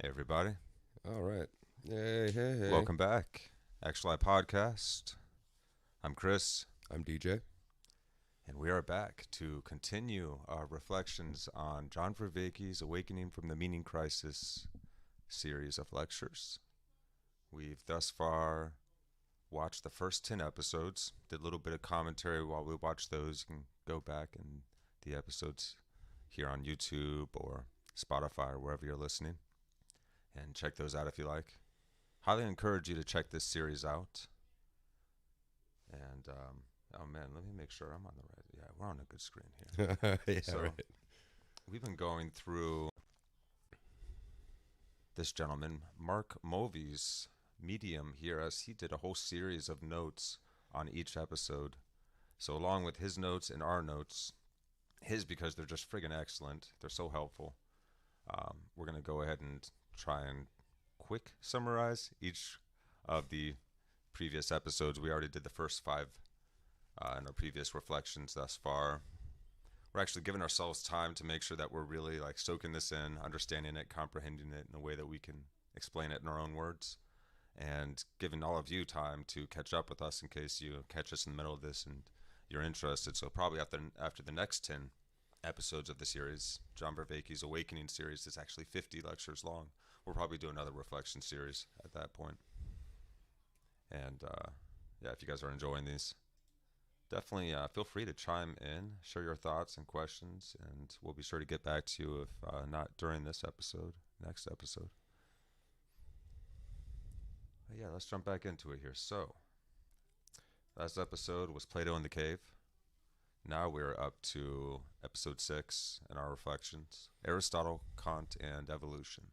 Hey, everybody. All right. Hey. Welcome back. Actuali Podcast. I'm Chris, I'm DJ. and we are back to continue our reflections on John Vervaeke's Awakening from the Meaning Crisis series of lectures. We've thus far watched the first 10 episodes, did a little bit of commentary while we watched those. You can go back and the episodes here on YouTube or Spotify or wherever you're listening and check those out if you like. Highly encourage you to check this series out. And oh man, let me make sure I'm on the right. Yeah, we're on a good screen here. Yeah, So right. we've been going through this gentleman, Mark Mulvey's Medium here, as he did a whole series of notes on each episode. So along with his notes and our notes, his because they're just friggin' excellent. They're so helpful. We're gonna go ahead and try and quick summarize each of the previous episodes. We already did the first five in our previous reflections thus far. We're actually giving ourselves time to make sure that we're really like soaking this in, understanding it, comprehending it in a way that we can explain it in our own words, and giving all of you time to catch up with us in case you catch us in the middle of this and you're interested. So probably after the next 10 episodes of the series, John Vervaeke's Awakening series is actually 50 lectures long. We'll probably do another reflection series at that point. And yeah, if you guys are enjoying these, definitely feel free to chime in, share your thoughts and questions, and we'll be sure to get back to you if not during this episode, next episode. But yeah, let's jump back into it here. So, last episode was Plato in the Cave. Now we're up to episode 6 in our reflections Aristotle, Kant, and Evolution.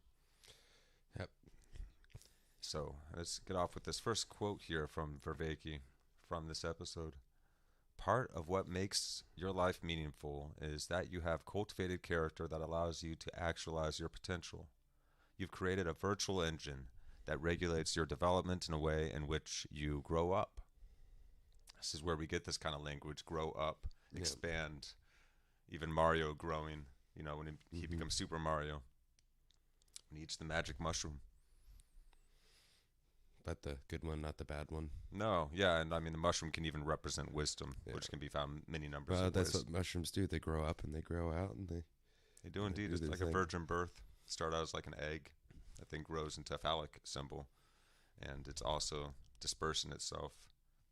Yep. So, let's get off with this first quote here from Vervaeke from this episode. Part of what makes your life meaningful is that you have cultivated character that allows you to actualize your potential. You've created a virtual engine that regulates your development in a way in which you grow up. This is where we get this kind of language, grow up, Yeah. expand. Even Mario growing, when he Mm-hmm. becomes Super Mario, when he eats the magic mushroom. But the good one, not the bad one. No, yeah, and I mean the mushroom can even represent wisdom, Yeah. which can be found many numbers Well, of that's ways. what mushrooms do. They grow up and they grow out and They do they indeed. do It's their like a thing. virgin birth. Start out as like an egg that then grows into a phallic symbol, and it's also dispersing itself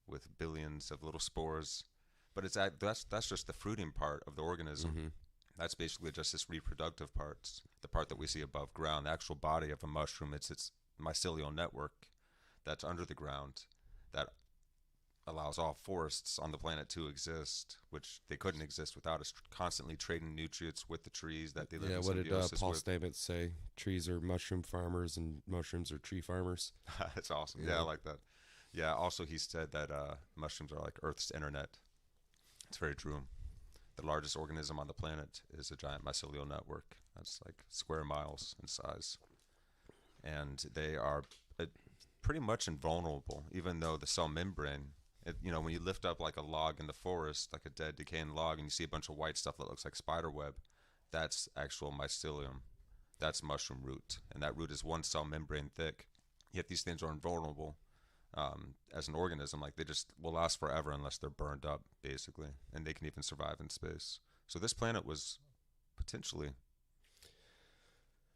with billions of little spores. But that's just the fruiting part of the organism. Mm-hmm. That's basically just its reproductive parts, the part that we see above ground. The actual body of a mushroom, it's its mycelial network that's under the ground that allows all forests on the planet to exist, which they couldn't exist without us constantly trading nutrients with the trees that they live Yeah, in what did symbiosis Paul with. Stamets say? Trees are mushroom farmers and mushrooms are tree farmers. That's awesome. Yeah, I Yeah. like that. Yeah, also he said that mushrooms are like Earth's internet. It's very true. The largest organism on the planet is a giant mycelial network. That's like square miles in size. And they are pretty much invulnerable, even though the cell membrane, when you lift up like a log in the forest, like a dead decaying log, and you see a bunch of white stuff that looks like spider web, that's actual mycelium. That's mushroom root. And that root is one cell membrane thick. Yet these things are invulnerable as an organism. Like they just will last forever unless they're burned up, basically. And they can even survive in space. So this planet was potentially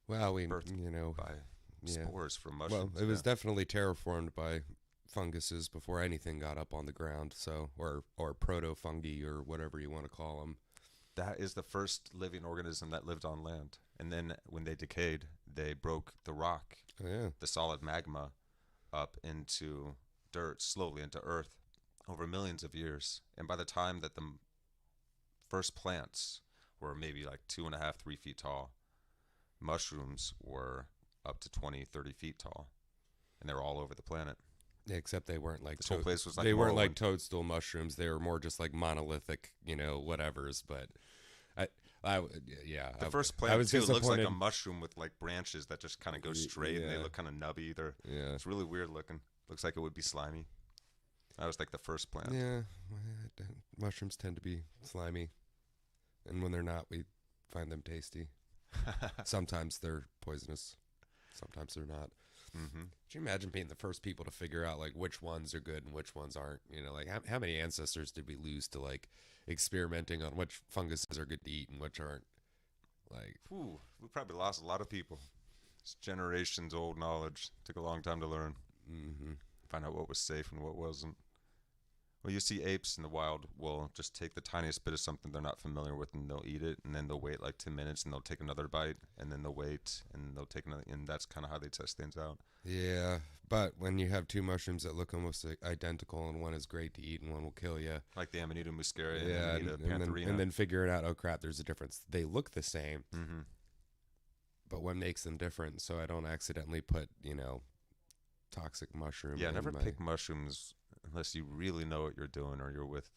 Well, birthed by yeah. spores from Well, mushrooms. it was Yeah. definitely terraformed by funguses before anything got up on the ground. So, or proto fungi or whatever you want to call them. That is the first living organism that lived on land. And then when they decayed, they broke the rock, Oh, yeah. the solid magma, up into dirt, slowly into earth, over millions of years. And by the time that the first plants were maybe like 2.5, 3 feet tall, mushrooms were up to 20, 30 feet tall. And they were all over the planet. Except they weren't like This whole place was like they weren't like Morrowind. toadstool mushrooms. They were more just like monolithic, whatevers. But I, I, yeah, The first I plant was too looks like disappointed. a mushroom with like branches that just kind of go straight, and they Yeah, look kind of nubby. yeah, It's really weird looking. Looks like it would be slimy. That was like the first plant. yeah. Mushrooms tend to be slimy, and when they're not, we find them tasty. Sometimes they're poisonous. Sometimes they're not. Mm-hmm. Could you imagine being the first people to figure out like which ones are good and which ones aren't? You know, like how many ancestors did we lose to like experimenting on which funguses are good to eat and which aren't? Like, Ooh, we probably lost a lot of people. It's generations old knowledge. Took a long time to learn. mm-hmm. Find out what was safe and what wasn't. Well, you see apes in the wild will just take the tiniest bit of something they're not familiar with and they'll eat it, and then they'll wait like 10 minutes and they'll take another bite, and then they'll wait and they'll take another, and that's kind of how they test things out. Yeah, but when you have two mushrooms that look almost identical and one is great to eat and one will kill you. Like the Amanita muscaria Yeah, and Amanita pantherina. and then figuring out, oh crap, there's a difference. They look the same, Mm-hmm. but what makes them different? So I don't accidentally put, toxic mushroom. Yeah, in never my... pick mushrooms unless you really know what you're doing or you're with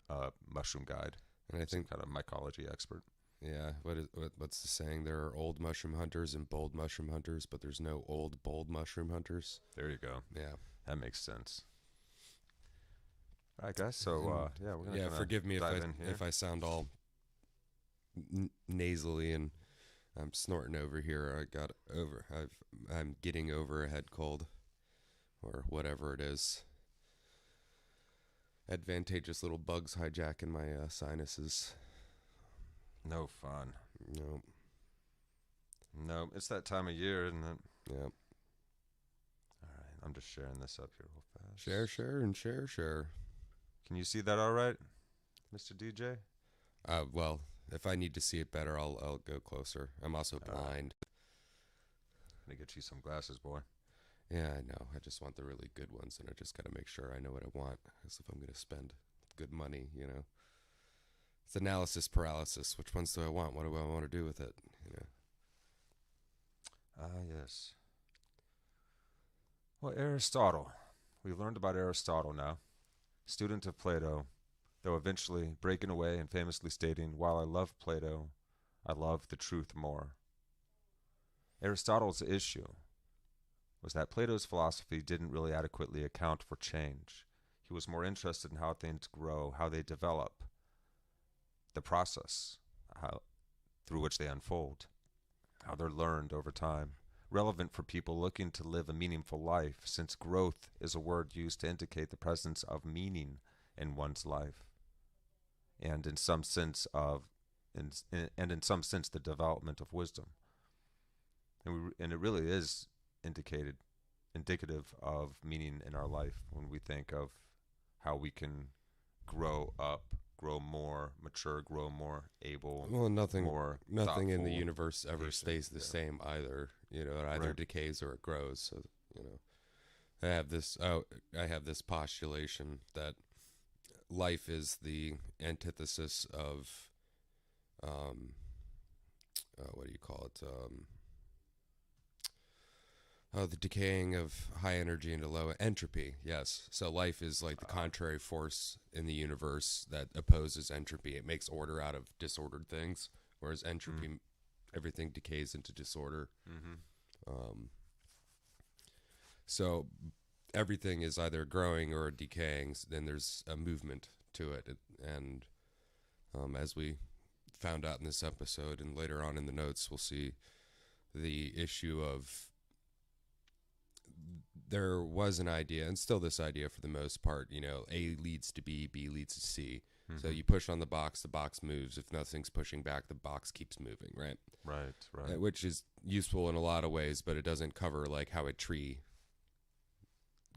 a mushroom guide. And I think kind of mycology expert. Yeah, what's the saying? There are old mushroom hunters and bold mushroom hunters, but there's no old bold mushroom hunters. There you go. Yeah, that makes sense. All right, guys. So yeah, we're gonna forgive me if I sound all nasally and I'm snorting over here. I'm getting over a head cold or whatever it is. Advantageous little bugs hijacking my sinuses. No fun. Nope. No, it's that time of year, isn't it? Yep. All right, I'm just sharing this up here real fast. Share. Can you see that all right, Mr. DJ? Well, if I need to see it better, I'll go closer. I'm also blind. Gonna get you some glasses, boy. Yeah, I know. I just want the really good ones, and I just got to make sure I know what I want. Because if I'm going to spend good money, it's analysis paralysis. Which ones do I want? What do I want to do with it? Yes. Well, Aristotle. We learned about Aristotle now. Student of Plato, though eventually breaking away and famously stating, "While I love Plato, I love the truth more." Aristotle's issue was that Plato's philosophy didn't really adequately account for change. He was more interested in how things grow, how they develop, the process through which they unfold, how they're learned over time, relevant for people looking to live a meaningful life, since growth is a word used to indicate the presence of meaning in one's life, and in some sense the development of wisdom. And it really is indicative of meaning in our life when we think of how we can grow up, grow more mature, grow more able. Well, nothing in the thoughtful, universe ever stays the same either. It either Right. decays or it grows. So I have this postulation that life is the antithesis of what do you call it? The decaying of high energy into low entropy. Yes. So life is like the contrary force in the universe that opposes entropy. It makes order out of disordered things, whereas entropy, everything decays into disorder. Mm-hmm. So everything is either growing or decaying. Then there's a movement to it. And as we found out in this episode and later on in the notes, we'll see the issue of there was an idea, and still this idea for the most part, A leads to B, B leads to C. Mm-hmm. So you push on the box moves. If nothing's pushing back, the box keeps moving, right? Right. Which is useful in a lot of ways, but it doesn't cover like how a tree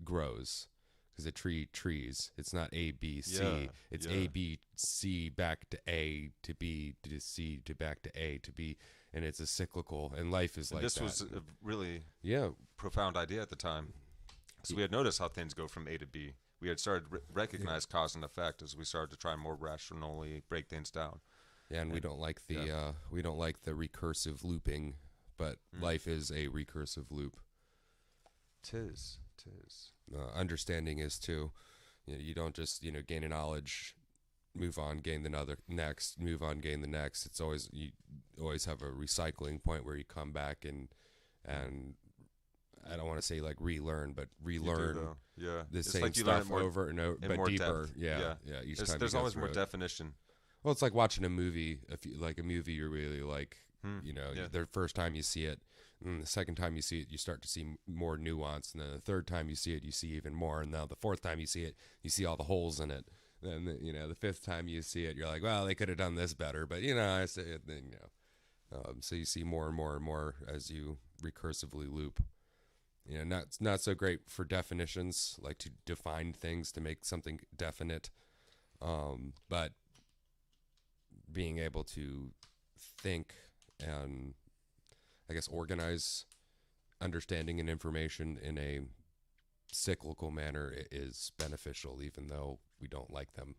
grows. Because a tree trees. It's not A, B, C. Yeah, it's A, B, C, back to A, to B, to C, to back to A, to B. And it's a cyclical, and life is like this that. was a really Yeah. profound idea at the time. Because we had noticed how things go from A to B. We had started recognize cause and effect as we started to try more rationally break things down. Yeah, and we don't like the recursive looping, but life is a recursive loop. Tis. Understanding is too. You don't just gain a knowledge, move on, gain the next, move on, gain the next. It's always you always have a recycling point where you come back and I don't want to say like relearn, but relearn the it's same like you stuff learn it over and over, but more deeper. depth. Yeah. Each time there's you go always through more it. definition. Well, it's like watching a movie. If you like a movie you really like, Yeah. The first time you see it, and the second time you see it, you start to see more nuance, and then the third time you see it, you see even more, and now the fourth time you see it, you see all the holes in it. Then the fifth time you see it, you're like, well, they could have done this better, but I say it, then so you see more and more and more as you recursively loop. Not so great for definitions, like to define things to make something definite, but being able to think and, I guess, organize understanding and information in a cyclical manner is beneficial, even though we don't like them.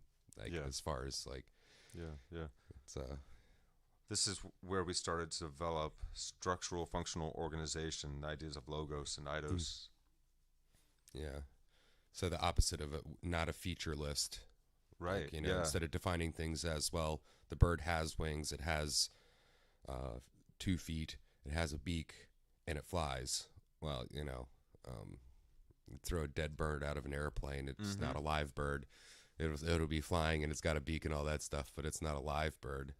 As far as it's This is where we started to develop structural functional organization, ideas of logos and eidos. Yeah. So the opposite of not a feature list. Right. Instead of defining things as, well, the bird has wings, it has 2 feet, it has a beak, and it flies. Well, throw a dead bird out of an airplane. It's not a live bird. It'll be flying and it's got a beak and all that stuff, but it's not a live bird.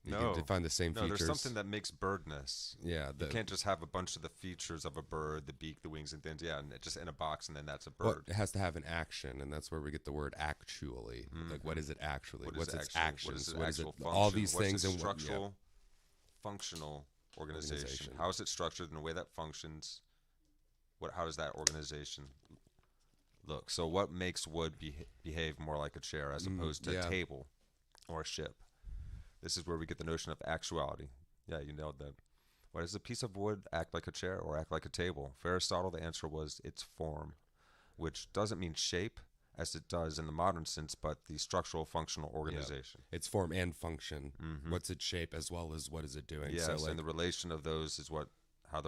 You can define the same features. There's something that makes birdness. Yeah. You can't just have a bunch of the features of a bird, the beak, the wings, and things. Yeah, and just in a box, and then that's a bird. Well, it has to have an action, and that's where we get the word actually. Like, what is it actually? What's its actions? What is it? All these things in structural, functional organization. How is it structured in a way that functions? How does that organization look? So what makes wood behave more like a chair as opposed to a table or a ship? This is where we get the notion of actuality. Yeah, you nailed that. Why does a piece of wood act like a chair or act like a table? For Aristotle, the answer was its form, which doesn't mean shape, as it does in the modern sense, but the structural functional organization. Yeah. Its form and function. What's its shape as well as what is it doing? Yes, and the relation of those is how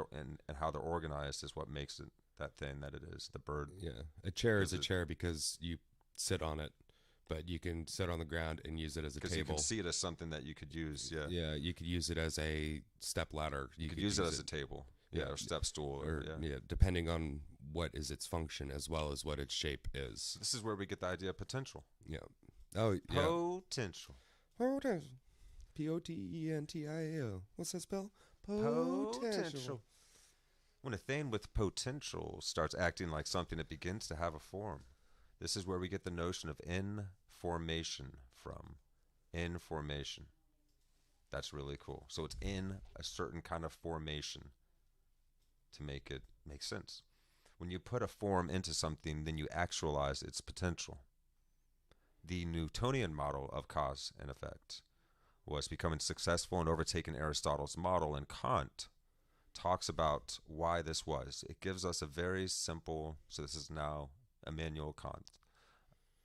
they're organized is what makes it that thing that it is, the bird. Yeah, a chair is a chair because you sit on it. But you can sit on the ground and use it as a table. Because you can see it as something that you could use, Yeah, you could use it as a step ladder. You could use it as a table, or step stool. Depending on what is its function as well as what its shape is. This is where we get the idea of potential. Yeah. Oh, yeah. Potential. Potential. What's that spell? Potential. When a thing with potential starts acting like something, it begins to have a form. This is where we get the notion of information from. Information. That's really cool. So it's in a certain kind of formation to make it make sense. When you put a form into something, then you actualize its potential. The Newtonian model of cause and effect was becoming successful and overtaking Aristotle's model, and Kant talks about why this was. It gives us a very simple, so this is now Immanuel Kant.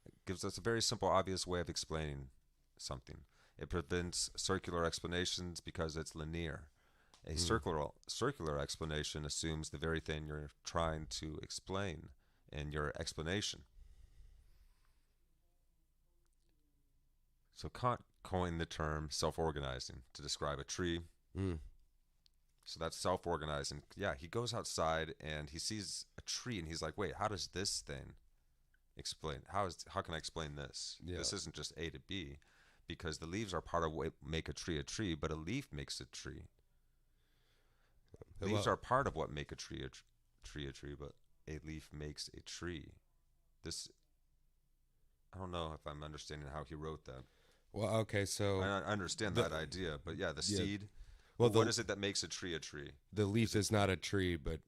It gives us a very simple, obvious way of explaining something. It prevents circular explanations because it's linear. A circular explanation assumes the very thing you're trying to explain in your explanation. So Kant coined the term self-organizing to describe a tree. So that's self-organizing. Yeah, he goes outside and he sees a tree and he's like, wait, how does this thing explain? How can I explain this? Yeah. This isn't just A to B, because the leaves are part of what make a tree, but a leaf makes a tree. Leaves are part of what make a tree, but a leaf makes a tree. I don't know if I'm understanding how he wrote that. Well, okay, so I understand that idea, but the seed. Well, what is it that makes a tree a tree? The leaf is not a tree, but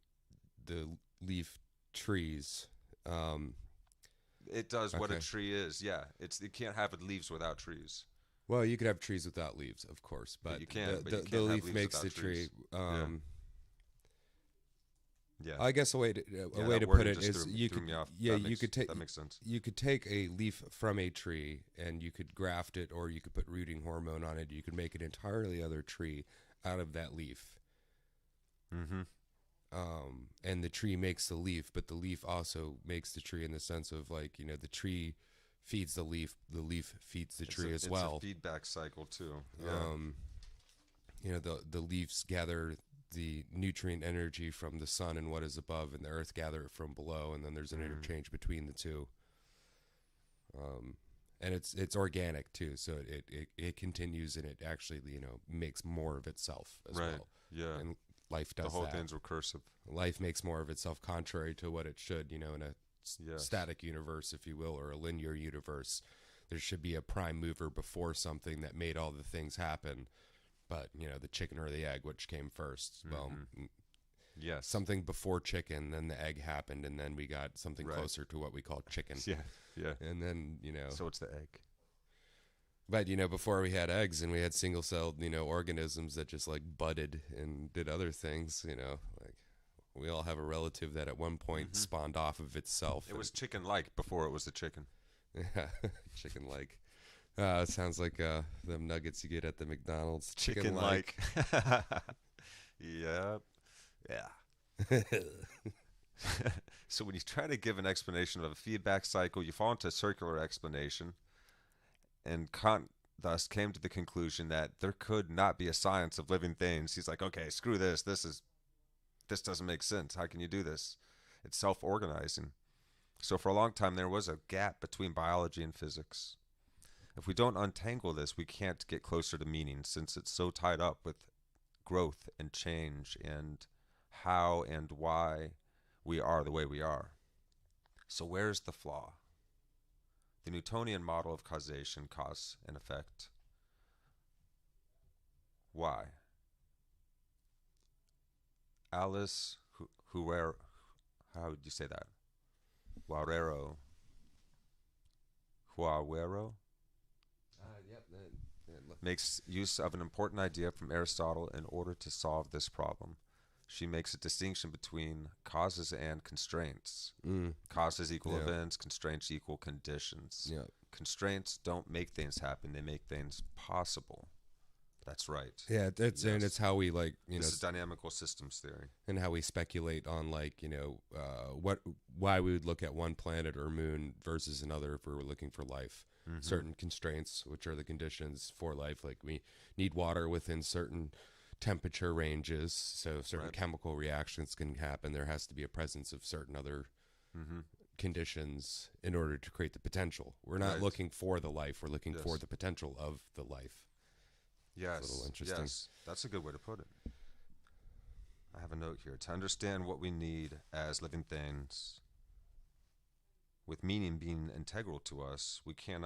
the leaf trees. It does what a tree is. Yeah, it can't have leaves without trees. Well, you could have trees without leaves, of course, but you can't. The leaf makes the tree. Yeah. I guess a way to put it is you could take that makes sense. You could take a leaf from a tree and you could graft it, or you could put rooting hormone on it. You could make an entirely other tree out of that leaf. And the tree makes the leaf, but the leaf also makes the tree in the sense of the tree feeds the leaf feeds the tree as well. It's a feedback cycle too. Yeah. The leaves gather the nutrient energy from the sun and what is above, and the earth gather it from below, and then there's an interchange between the two. and it's organic too, so it continues, and it actually, makes more of itself as Right. well. Yeah. And life The does whole that. thing's recursive. Life makes more of itself contrary to what it should, in a Yes. static universe, if you will, or a linear universe. There should be a prime mover before something that made all the things happen. But, the chicken or the egg, which came first? Well, Yes. something before chicken, then the egg happened, and then we got something Right. closer to what we call chicken. Yeah. Yeah. And then, So it's the egg. but, before we had eggs and we had single-celled, organisms that just like budded and did other things, like we all have a relative that at one point spawned off of itself. It was chicken-like before it was the chicken. Yeah, chicken-like. It sounds like them nuggets you get at the McDonald's. Chicken-like. Yep. Yeah. So when you try to give an explanation of a feedback cycle, you fall into a circular explanation, and Kant thus came to the conclusion that there could not be a science of living things. He's like, okay, screw this. This doesn't make sense. How can you do this? It's self-organizing. So for a long time, there was a gap between biology and physics. If we don't untangle this, we can't get closer to meaning, since it's so tied up with growth and change and how and why we are the way we are. So where's the flaw? The Newtonian model of causation, cause and effect. Why? Alice Huerero, how would you say that? Huarero. Yep. Makes use of an important idea from Aristotle in order to solve this problem. She makes a distinction between causes and constraints. Causes equal events, constraints equal conditions. Yeah. Constraints don't make things happen, they make things possible. That's right. Yeah, it's and it's how we this is dynamical systems theory. and how we speculate on why we would look at one planet or moon versus another if we were looking for life. Certain constraints, which are the conditions for life, like we need water within certain temperature ranges, so certain chemical reactions can happen. There has to be a presence of certain other conditions in order to create the potential. We're not looking for the life, we're looking for the potential of the life. Yes. It's a little interesting. Yes. That's a good way to put it. I have a note here. To understand what we need as living things, with meaning being integral to us, we can't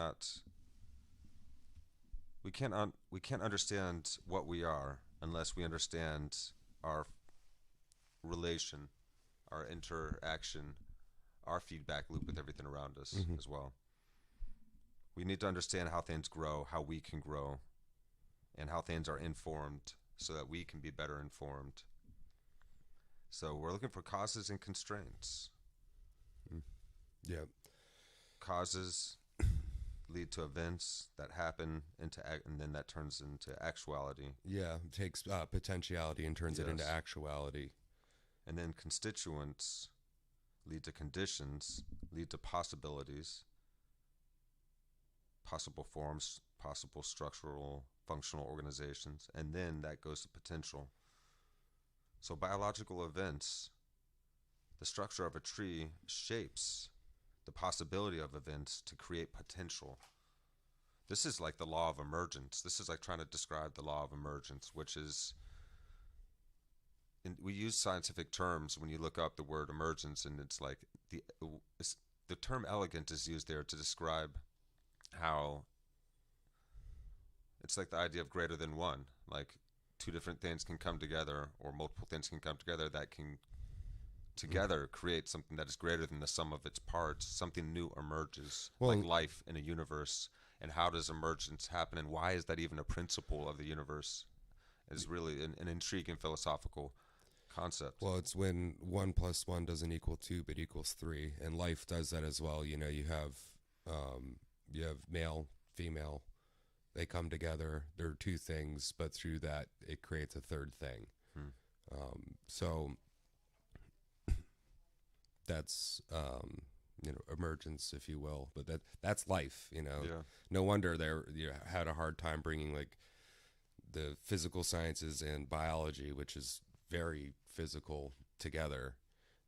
understand what we are unless we understand our relation, our interaction, our feedback loop with everything around us as well. We need to understand how things grow, how we can grow, and how things are informed so that we can be better informed. So we're looking for causes and constraints. Yeah. Causes lead to events that happen and then that turns into actuality. Yeah, it takes potentiality and turns it into actuality. And then constituents lead to conditions, lead to possibilities, possible forms, possible structural, functional organizations, and then that goes to potential. So biological events, the structure of a tree shapes the possibility of events to create potential. This is like the law of emergence. This is like trying to describe the law of emergence, which is, we use scientific terms when you look up the word emergence, and it's like the term elegant is used there to describe how it's like the idea of greater than one, like two different things can come together, or multiple things can come together that can together create something that is greater than the sum of its parts. Something new emerges, like life in a universe. And how does emergence happen, and why is that even a principle of the universe? Is really an intriguing philosophical concept. Well, it's when 1 + 1 doesn't equal 2 but equals 3, and life does that as well. You have male, female, they come together. There are two things, but through that it creates a third thing. So that's emergence, if you will. But that's life. No wonder they had a hard time bringing like the physical sciences and biology, which is very physical, together.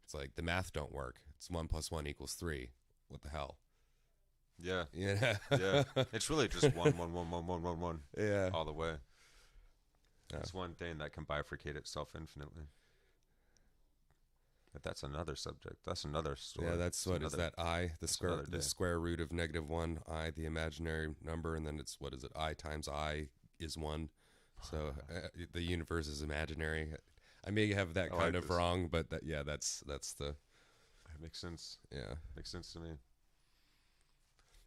It's like the math don't work. It's 1 + 1 = 3. What the hell? Yeah. Yeah. Yeah. It's really just one, one, one, one, one, one, one, Yeah. all the way. Yeah. It's one thing that can bifurcate itself infinitely. But that's another subject. That's another story. Yeah, that's It's what is another, that I, that's another the day. square root of -1, I, the imaginary number, and then it's what is it? I times I is 1. So the universe is imaginary. I may have that I kind like of this. wrong, but yeah, that's the It makes sense. yeah. Makes sense to me.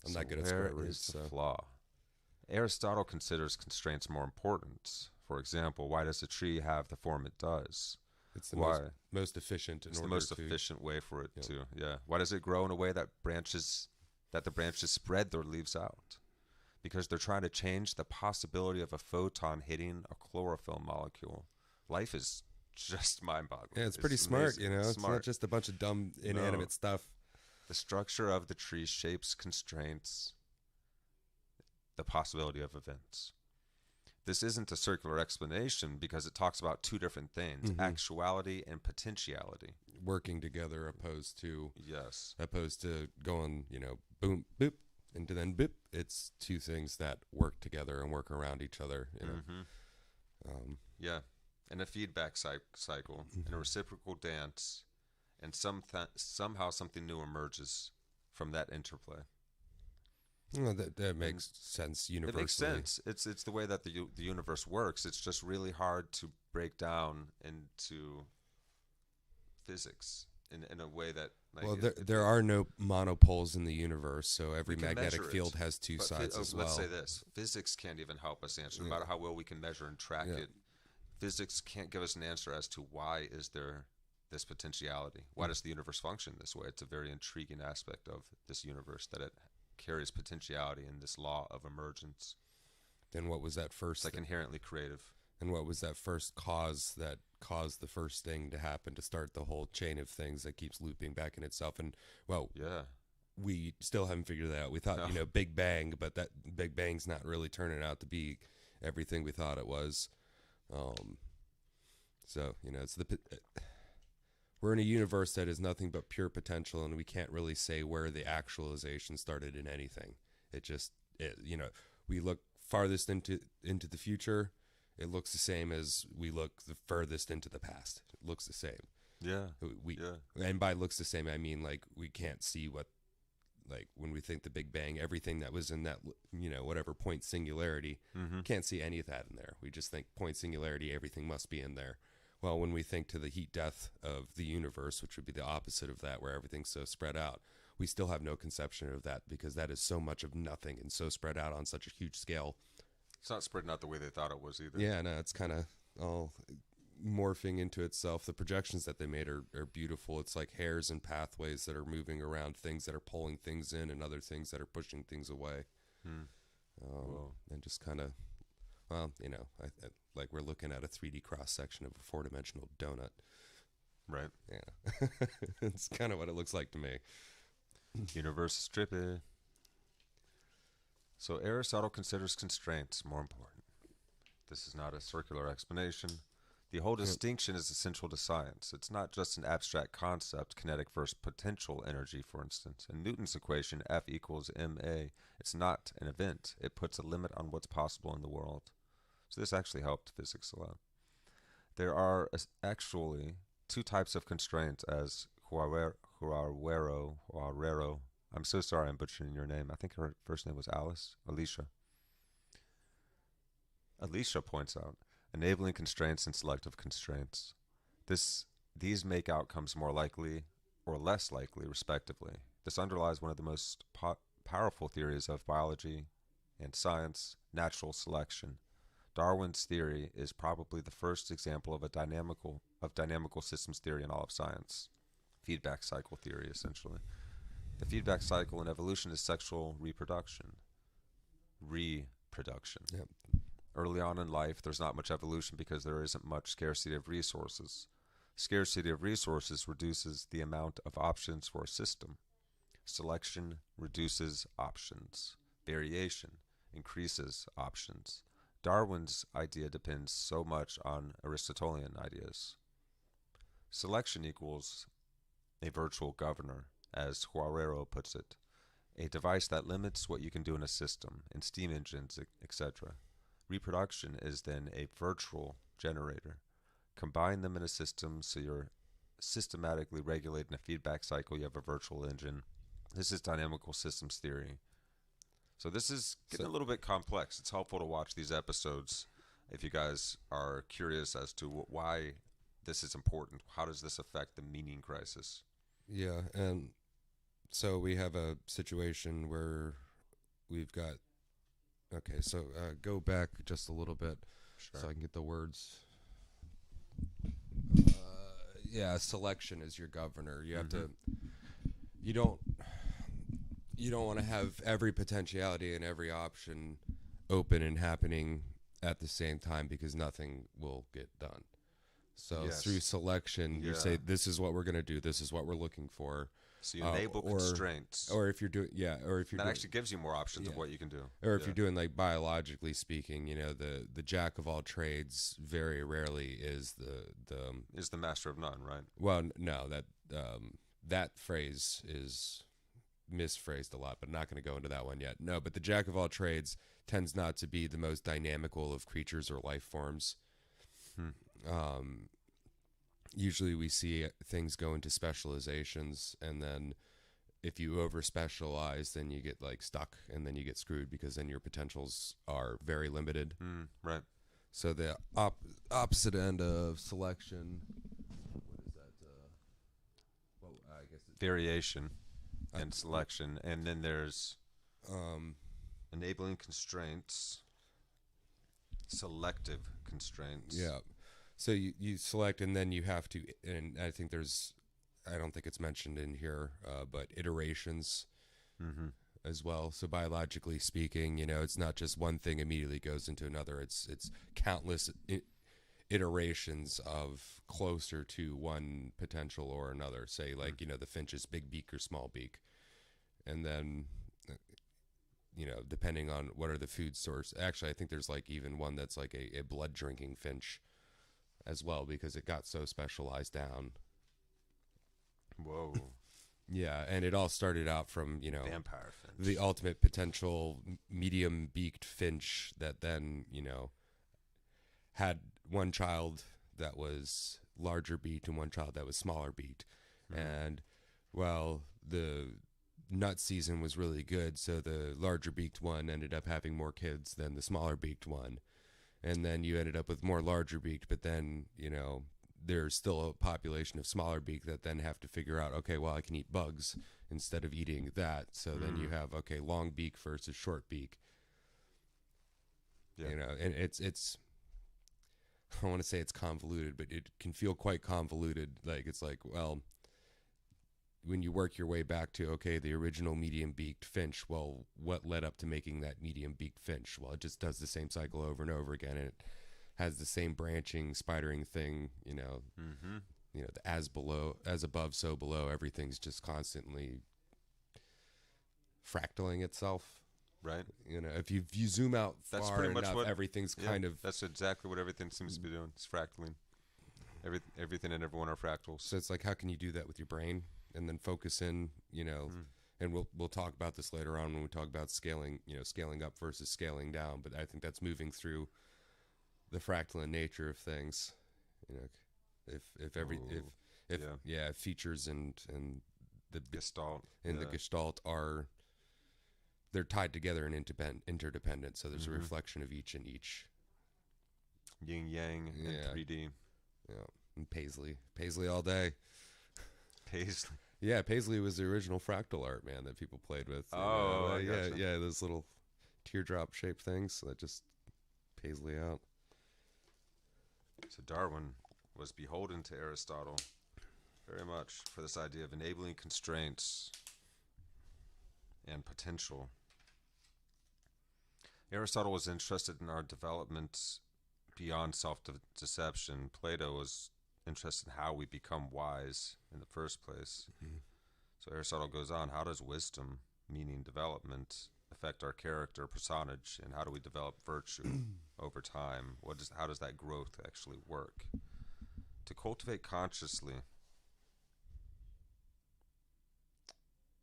I'm So not good at where square roots, is the so flaw? Aristotle considers constraints more important. For example, why does a tree have the form it does? it's the Why? most efficient in It's the order most to efficient way for it Yep. to, yeah. Why does it grow in a way that the branches spread their leaves out? Because they're trying to change the possibility of a photon hitting a chlorophyll molecule. Life is just mind-boggling. Yeah, it's pretty smart, amazing. you know. It's not Smart. just a bunch of dumb inanimate No. stuff. The structure of the tree shapes constraints the possibility of events. This isn't a circular explanation because it talks about two different things, Mhm. actuality and potentiality. Working together Yes. opposed to going, you know, boom, boop, and then boop. It's two things that work together and work around each other. You know, Yeah. And a feedback cycle, and a reciprocal dance, and somehow something new emerges from that interplay. well, that makes sense It makes universally. sense. It's the way that the universe works. It's just really hard to break down into physics in a way that like Well, it, there are no monopoles in the universe, so every we can magnetic measure field it. has two But sides as well. let's say this: physics can't even help us answer. No matter how well we can measure and track Yeah. it, physics can't give us an answer as to why is there this potentiality. Why does the universe function this way? It's a very intriguing aspect of this universe that it carries potentiality in this law of emergence. Then what was that It's first? like inherently creative. And what was that first cause that caused the first thing to happen to start the whole chain of things that keeps looping back in itself? And well, Yeah. we still haven't figured that out. We thought, No. you know, Big Bang, but that Big Bang's not really turning out to be everything we thought it was. So you know, we're in a universe that is nothing but pure potential, and we can't really say where the actualization started in anything. You know, we look farthest into the future. It looks the same as we look the furthest into the past. It looks the same. Yeah. Yeah. And by looks the same, I mean like we can't see what, like when we think the Big Bang, everything that was in that, you know, whatever point singularity, can't see any of that in there. We just think point singularity, everything must be in there. Well, when we think to the heat death of the universe, which would be the opposite of that, where everything's so spread out, we still have no conception of that because that is so much of nothing and so spread out on such a huge scale. It's not spreading out the way they thought it was either. Yeah, no, it's kind of all morphing into itself. The projections that they made are beautiful. It's like hairs and pathways that are moving around, things that are pulling things in and other things that are pushing things away. And just kind of, well, you know, like we're looking at a 3D cross section of a four-dimensional donut. Right. Yeah. It's kind of what it looks like to me. Universe is trippy. So Aristotle considers constraints more important. This is not a circular explanation. The whole distinction is essential to science. It's not just an abstract concept, kinetic versus potential energy, for instance. In Newton's equation, F equals ma, it's not an event. It puts a limit on what's possible in the world. So this actually helped physics a lot. There are actually two types of constraints, as Huarero. I'm so sorry I'm butchering your name. I think her first name was Alicia. Alicia points out enabling constraints and selective constraints. These make outcomes more likely or less likely, respectively. This underlies one of the most powerful theories of biology and science, natural selection. Darwin's theory is probably the first example of dynamical systems theory in all of science. Feedback cycle theory, essentially. The feedback cycle in evolution is sexual reproduction. Yep. Early on in life, there's not much evolution because there isn't much scarcity of resources. Scarcity of resources reduces the amount of options for a system. Selection reduces options. Variation increases options. Darwin's idea depends so much on Aristotelian ideas. Selection equals a virtual governor, as Huarero puts it. a device that limits what you can do in a system, in steam engines, etc. Reproduction is then a virtual generator. Combine them in a system so you're systematically regulating a feedback cycle. You have a virtual engine. This is dynamical systems theory. So this is getting a little bit complex. It's helpful to watch these episodes if you guys are curious as to why this is important. How does this affect the meaning crisis? Yeah, and so we have a situation where we've got. Okay, so go back just a little bit so I can get the words. Yeah, selection is your governor. You have to. You don't want to have every potentiality and every option open and happening at the same time, because nothing will get done. So through selection, you say, this is what we're going to do. This is what we're looking for. So you enable constraints. Or if you're doing, that actually gives you more options of what you can do. Or if you're doing, like, biologically speaking, the jack of all trades very rarely is the master of none, right? Well, no, that phrase is misphrased a lot, but I'm not going to go into that one yet. No, but the jack of all trades tends not to be the most dynamical of creatures or life forms. Usually we see things go into specializations, and then if you over specialize, then you get, like, stuck, and then you get screwed, because then your potentials are very limited. Right. So the opposite end of selection, what is that? I guess it's variation and selection, and then there's enabling constraints, selective constraints. Yeah. So you select, and then you have to, and I think I don't think it's mentioned in here, but iterations as well. So biologically speaking, it's not just one thing immediately goes into another. It's countless iterations of closer to one potential or another. Say, like, the finch's big beak or small beak. And then, depending on what are the food source. Actually, I think there's, like, even one that's like a blood drinking finch as well, because it got so specialized down. Whoa. Yeah, and it all started out from, vampire finch, the ultimate potential medium beaked finch that then, had one child that was larger beaked and one child that was smaller beaked. And, well, the nut season was really good, so the larger beaked one ended up having more kids than the smaller beaked one. And then you ended up with more larger beaked, but then, there's still a population of smaller beak that then have to figure out, okay, well, I can eat bugs instead of eating that. So then you have, okay, long beak versus short beak. Yeah. And it's I don't want to say it's convoluted, but it can feel quite convoluted. Like, it's like, well, when you work your way back to, okay, the original medium-beaked finch, well, what led up to making that medium-beaked finch? Well, it just does the same cycle over and over again, and it has the same branching, spidering thing, the as above, so below. Everything's just constantly fractaling itself. Right. If you zoom out that's far pretty much enough, everything's kind of... That's exactly what everything seems to be doing. It's fractaling. Everything and everyone are fractals. So it's like, how can you do that with your brain? And then focus in, and we'll talk about this later on when we talk about scaling, scaling up versus scaling down. But I think that's moving through the fractal nature of things. If features and the Gestalt the Gestalt are, they're tied together and interdependent. So there's a reflection of each in each. Yin yang in 3D. Yeah, and Paisley all day. Paisley. Yeah, Paisley was the original fractal art, man, that people played with. I gotcha. Yeah, those little teardrop shaped things that just Paisley out. So Darwin was beholden to Aristotle very much for this idea of enabling constraints and potential. Aristotle was interested in our development beyond self-deception. Plato was interested in how we become wise in the first place. So Aristotle goes on, how does wisdom, meaning development, affect our character, personage, and how do we develop virtue over time? How does that growth actually work? To cultivate consciously,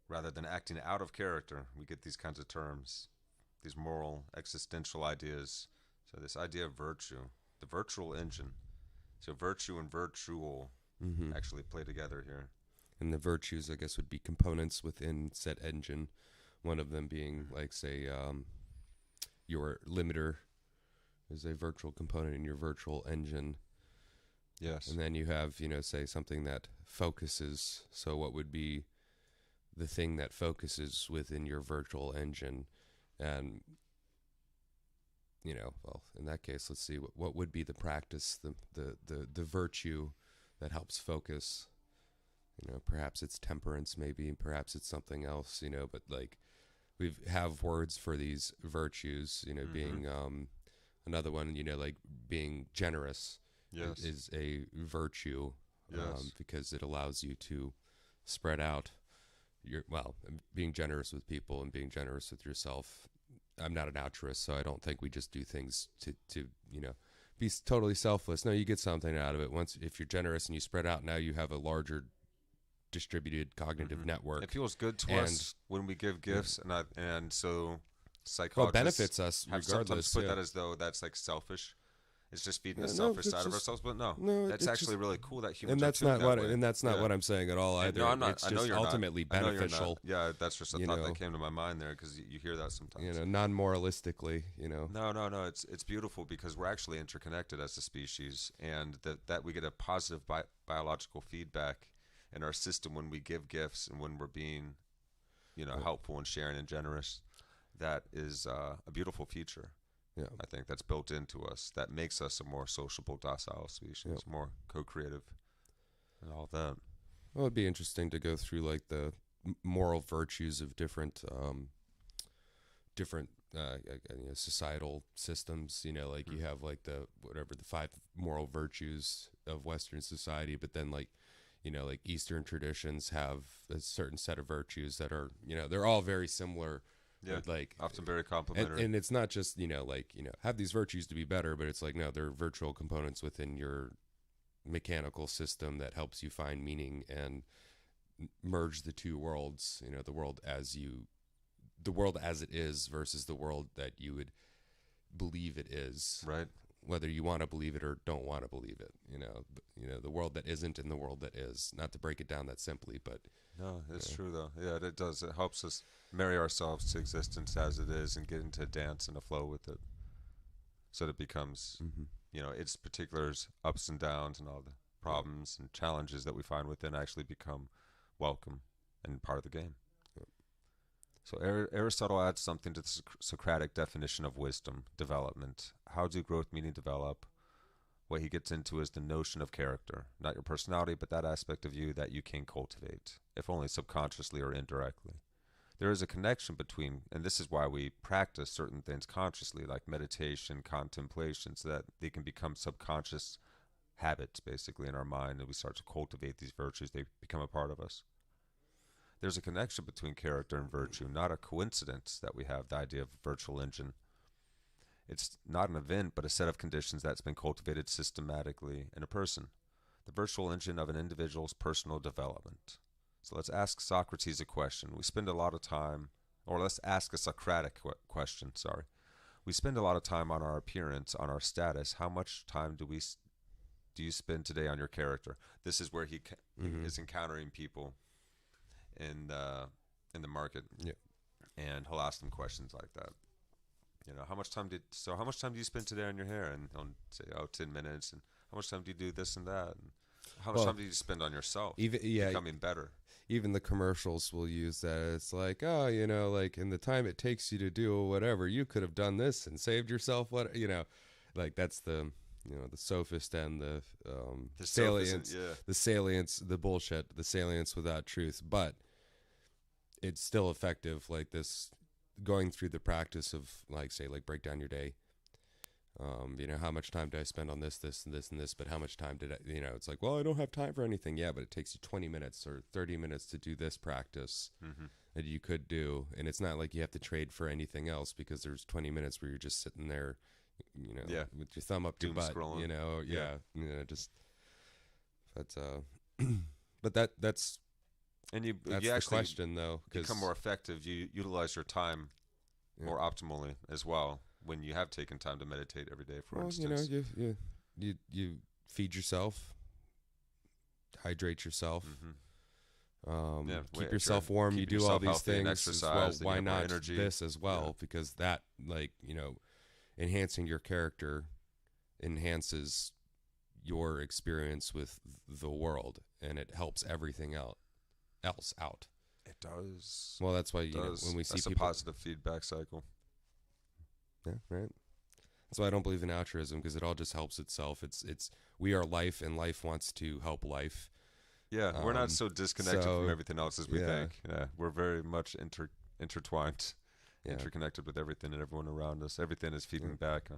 rather than acting out of character. We get these kinds of terms, these moral, existential ideas. So this idea of virtue, the virtual engine. So virtue and virtual Mm-hmm. actually play together here. And the virtues, I guess, would be components within said engine. One of them being, like, say, your limiter is a virtual component in your virtual engine. Yes. And then you have, say something that focuses. So what would be the thing that focuses within your virtual engine? And, well, in that case, let's see, what would be the practice, the virtue that helps focus? Perhaps it's temperance, maybe, perhaps it's something else, but like we have words for these virtues, being another one, like being generous. Yes. Is a virtue. Yes. Because it allows you to spread out being generous with people and being generous with yourself. I'm not an altruist, so I don't think we just do things to be totally selfless. No, you get something out of it. If you're generous and you spread out, now you have a larger distributed cognitive network. It feels good to us when we give gifts, and so psychologists benefits us have regardless. Sometimes put that as though that's like selfish. It's just feeding the selfish side of ourselves, but no, that's actually really cool that humans. And that's not what I'm saying at all either. No, I'm not. It's just ultimately beneficial. Yeah, that's just a thought that came to my mind there because you hear that sometimes. Non-moralistically. No. It's beautiful because we're actually interconnected as a species, and that we get a positive biological feedback in our system when we give gifts and when we're being, helpful and sharing and generous. That is a beautiful feature. Yeah, I think that's built into us. That makes us a more sociable, docile species, more co-creative, and all that. Well, it'd be interesting to go through like the moral virtues of different societal systems. Like you have like the 5 moral virtues of Western society, but then like Eastern traditions have a certain set of virtues that are they're all very similar. Yeah, like often very complementary. And it's not just have these virtues to be better, but it's like no, they're virtual components within your mechanical system that helps you find meaning and merge the two worlds. The world as it is versus the world that you would believe it is. Right. Whether you want to believe it or don't want to believe it. The world that isn't and the world that is. Not to break it down that simply, but no, it's true though. Yeah, it does. It helps us marry ourselves to existence as it is and get into a dance and a flow with it, so that it becomes, its particulars, ups and downs, and all the problems and challenges that we find within actually become welcome and part of the game. So Aristotle adds something to the Socratic definition of wisdom, development. How do growth meaning develop? What he gets into is the notion of character, not your personality, but that aspect of you that you can cultivate, if only subconsciously or indirectly. There is a connection between, and this is why we practice certain things consciously, like meditation, contemplation, so that they can become subconscious habits, basically, in our mind, and we start to cultivate these virtues. They become a part of us. There's a connection between character and virtue, not a coincidence that we have the idea of virtual engine. It's not an event, but a set of conditions that's been cultivated systematically in a person. The virtual engine of an individual's personal development. So let's ask Socrates a question. We spend a lot of time, or let's ask a Socratic question, sorry. We spend a lot of time on our appearance, on our status. How much time do you spend today on your character? This is where he is encountering people in the market, and he'll ask them questions like that. How much time do you spend today on your hair? And he'll say, 10 minutes. And how much time do you do this and that? And how much time do you spend on yourself? Becoming better. Even the commercials will use that. It's like, like in the time it takes you to do whatever, you could have done this and saved yourself like that's the the sophist and the salience, the salience, the bullshit, the salience without truth. But it's still effective, like this, going through the practice of break down your day. How much time did I spend on this, and this, but how much time did I, it's like, well, I don't have time for anything. Yeah, but it takes you 20 minutes or 30 minutes to do this practice that you could do. And it's not like you have to trade for anything else, because there's 20 minutes where you're just sitting there, with your thumb up your butt, scrolling. but that's And That's you the actually question, though, because become more effective. You utilize your time more optimally as well when you have taken time to meditate every day, for well, you know, instance. you feed yourself, hydrate yourself, Hmm. Yeah, keep if you're yourself warm. You keeping do all yourself these healthy and things as well. exercise, then you Why have more not energy. this as well? Yeah. Because that, like, you know, enhancing your character enhances your experience with the world, and it helps everything else out. It does. Well, that's why, It you know, does. when we see That's a people, positive feedback cycle. yeah, right. That's why I don't believe in altruism, because it all just helps itself. It's we are life, and life wants to help life. Yeah, we're not so disconnected from So everything else as we yeah, think. Yeah, we're very much intertwined, yeah, interconnected with everything and everyone around us. Everything is yeah. feeding back,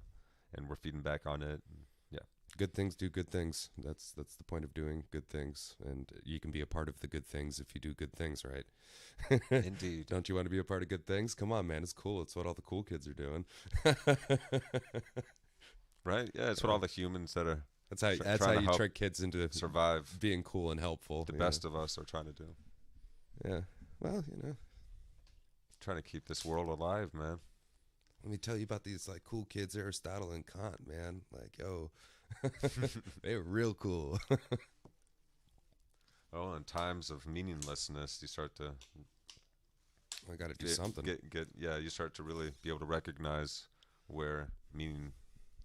and we're feeding back on it. Yeah. Good things do good things. That's the point of doing good things, and you can be a part of the good things if you do good things, right? Indeed. Don't you want to be a part of good things? Come on, man, it's cool. It's what all the cool kids are doing. Right? Yeah, it's what all the humans that are That's how trying to you help trick kids into survive, being cool and helpful. the best of us are trying to do. Yeah. Well, you know, Trying to keep this world alive, man. let me tell you about these like cool kids, Aristotle and Kant, man. Like, yo, they were real cool. Oh, in times of meaninglessness, you start to I got to do something. yeah, you start to really be able to recognize where meaning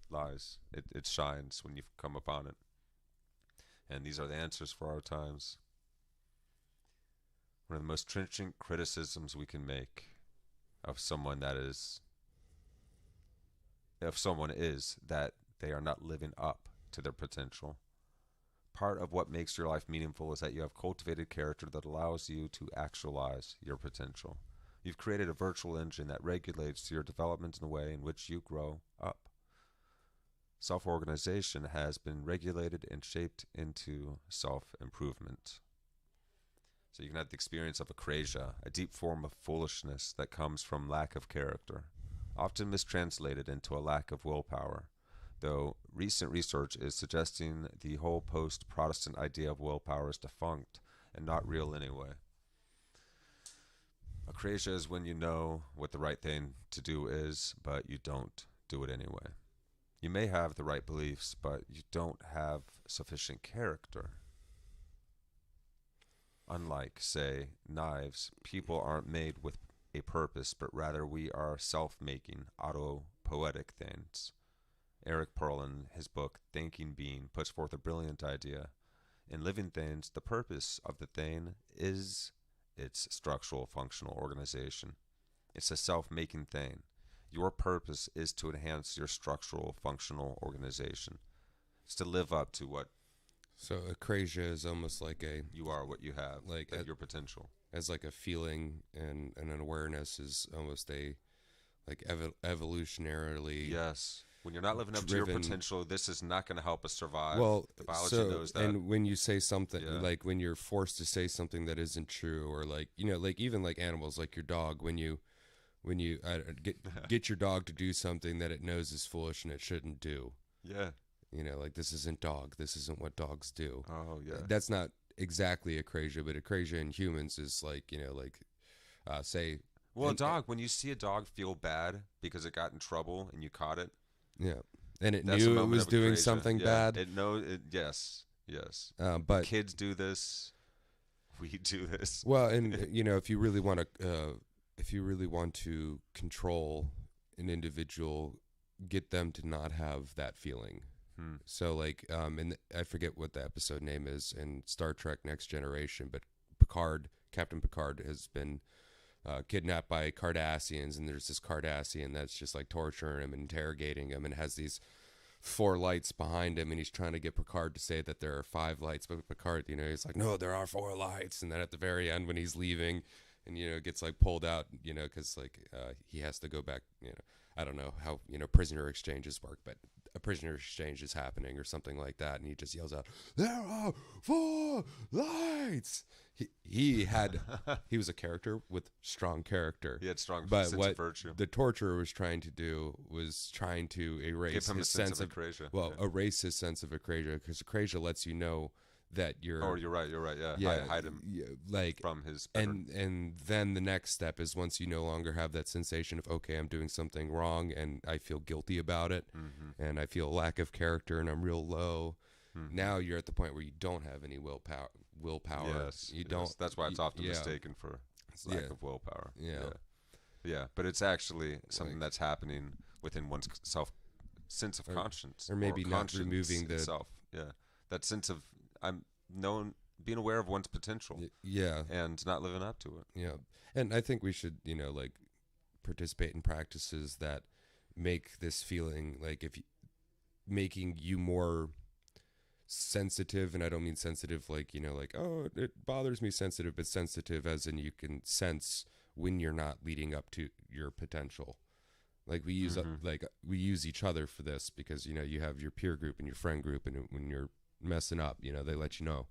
lies. It shines when you come upon it. And these are the answers for our times. One of the most trenchant criticisms we can make of someone is that they are not living up to their potential. Part of what makes your life meaningful is that you have cultivated character that allows you to actualize your potential. You've created a virtual engine that regulates your development in the way in which you grow up. Self-organization has been regulated and shaped into self-improvement. So you can have the experience of akrasia, a deep form of foolishness that comes from lack of character, often mistranslated into a lack of willpower, though recent research is suggesting the whole post-Protestant idea of willpower is defunct and not real anyway. Akrasia is when you know what the right thing to do is, but you don't do it anyway. You may have the right beliefs, but you don't have sufficient character. Unlike, say, knives, people aren't made with a purpose, but rather we are self-making, auto-poetic things. Eric Pearl, in his book Thinking Being, puts forth a brilliant idea. In living things, the purpose of the thing is its structural functional organization. It's a self-making thing. Your purpose is to enhance your structural functional organization. It's to live up to what So akrasia is almost like you are, what you have, like your potential. as like a feeling, and an awareness is almost a like evolutionarily. Yes. When you're not living up to your driven. potential, this is not going to help us survive. Well, The biology so knows that. and when you say something Yeah. like when you're forced to say something that isn't true, or like, you know, like even like animals, like your dog, when you get your dog to do something that it knows is foolish and it shouldn't do. Yeah. You know, like, this isn't dog. This isn't what dogs do. Oh, yeah. That's not exactly akrasia, but akrasia in humans is like, you know, like, say. Well, and, a dog, when you see a dog feel bad because it got in trouble and you caught it. Yeah. And it That's a knew it moment was of doing akrasia. something Yeah, bad. It knows it. Yes. Yes. But kids do this. We do this. well, and you know, if you really want to control an individual, get them to not have that feeling. So like, and I forget what the episode name is in Star Trek Next Generation, but Captain Picard has been kidnapped by Cardassians, and there's this Cardassian that's just like torturing him and interrogating him, and has these 4 lights behind him, and he's trying to get Picard to say that there are 5 lights, but Picard, you know, he's like, no, there are 4 lights. And then at the very end, when he's leaving, and, you know, gets like pulled out, you know, because like he has to go back, you know, I don't know how, you know, prisoner exchanges work, but a prisoner exchange is happening or something like that, and he just yells out, there are 4 lights. He was a character with strong character. He had strong but sense what of virtue. the torturer was trying to do was trying to erase Give him his a sense sense of akrasia. erase his sense of akrasia, because akrasia lets you know that you're. Oh, you're right. You're right. Yeah. Yeah, Hide him like, from his better. and then the next step is once you no longer have that sensation of, okay, I'm doing something wrong and I feel guilty about it, and I feel a lack of character and I'm real low. Now you're at the point where you don't have any willpower. Yes. You don't. That's why it's often yeah. mistaken for lack of willpower. Yeah. Yeah, but it's actually something that's happening within one's sense of conscience, or maybe not conscience removing the itself. Yeah, that sense of being aware of one's potential. Yeah, and not living up to it. Yeah, and I think we should, like, participate in practices that make this feeling like making you more sensitive, and I don't mean sensitive like, like, oh, it bothers me sensitive, but sensitive as in you can sense when you're not leading up to your potential. Like we use we use each other for this because you have your peer group and your friend group, and when you're messing up, they let you know.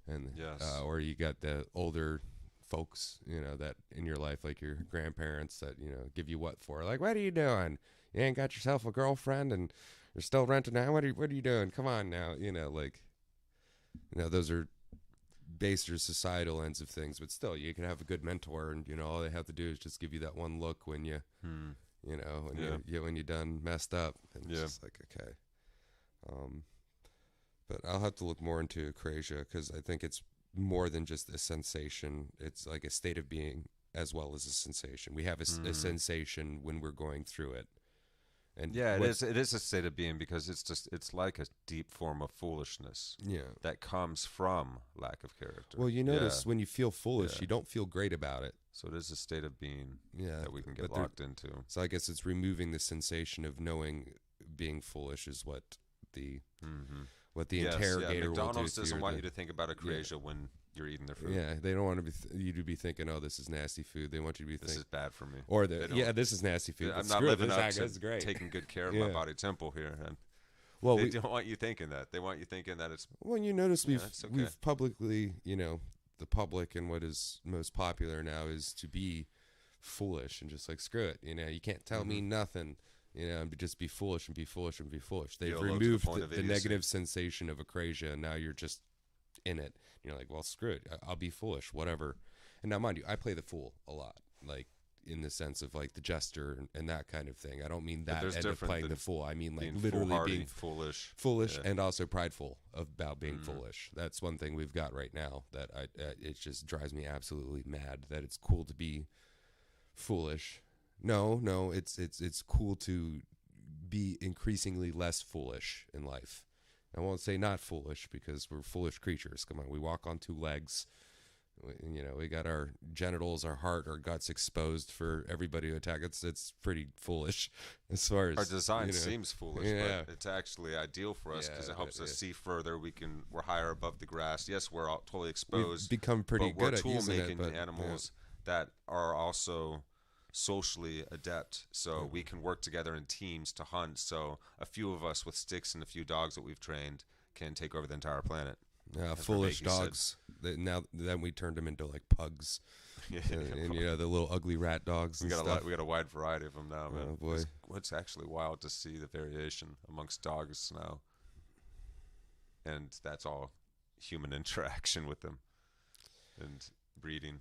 And yes. Or you got the older folks, that in your life, like your grandparents, that give you what for? Like, what are you doing? You ain't got yourself a girlfriend, and you're still renting now. What are you doing? Come on now, those are baser societal ends of things, but still, you can have a good mentor, and all they have to do is just give you that one look when you, when you're done messed up, and it's just like, okay. But I'll have to look more into acrasia because I think it's more than just a sensation. It's like a state of being as well as a sensation. We have a sensation when we're going through it. And it is a state of being because it's like a deep form of foolishness. Yeah. That comes from lack of character. Well, you notice when you feel foolish, you don't feel great about it. So it is a state of being that we can get locked into. So I guess it's removing the sensation of knowing being foolish is what the interrogator will do. McDonald's doesn't want you to think about acrasia when you're eating their food. Yeah, they don't want you to be thinking, oh, this is nasty food. They want you to be thinking, this is bad for me. Or this is nasty food. I'm not living up to taking good care of my body temple here. And they don't want you thinking that. They want you thinking that it's... Well, you notice we've publicly, the public, and what is most popular now is to be foolish and just like, screw it. You can't tell me nothing. Just be foolish and be foolish and be foolish. They've removed the negative sensation of acrasia, and now you're just in it. You're like, well, screw it. I'll be foolish, whatever. And now, mind you, I play the fool a lot, like in the sense of like the jester and that kind of thing. I don't mean that end of playing the fool. I mean like literally being foolish, and also prideful about being foolish. That's one thing we've got right now that it just drives me absolutely mad. That it's cool to be foolish. No, it's cool to be increasingly less foolish in life. I won't say not foolish because we're foolish creatures. Come on, we walk on two legs. We got our genitals, our heart, our guts exposed for everybody to attack. It's pretty foolish as far as our design seems foolish, but it's actually ideal for us because it helps us see further. We're higher above the grass. Yes, we're all totally exposed. We've become pretty good at using it, but animals that are also socially adept, so we can work together in teams to hunt. So a few of us with sticks and a few dogs that we've trained can take over the entire planet. Foolish dogs. Then we turned them into like pugs, and the little ugly rat dogs. We got a wide variety of them now, man. Oh boy, it's actually wild to see the variation amongst dogs now, and that's all human interaction with them and breeding.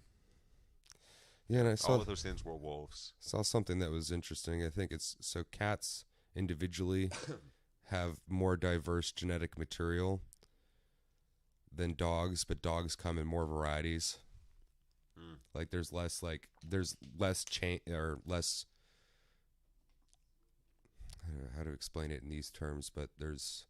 Yeah, and I saw all of those things were wolves. Saw something that was interesting. I think it's so cats individually have more diverse genetic material than dogs, but dogs come in more varieties. Like there's less chain or less. I don't know how to explain it in these terms, but there's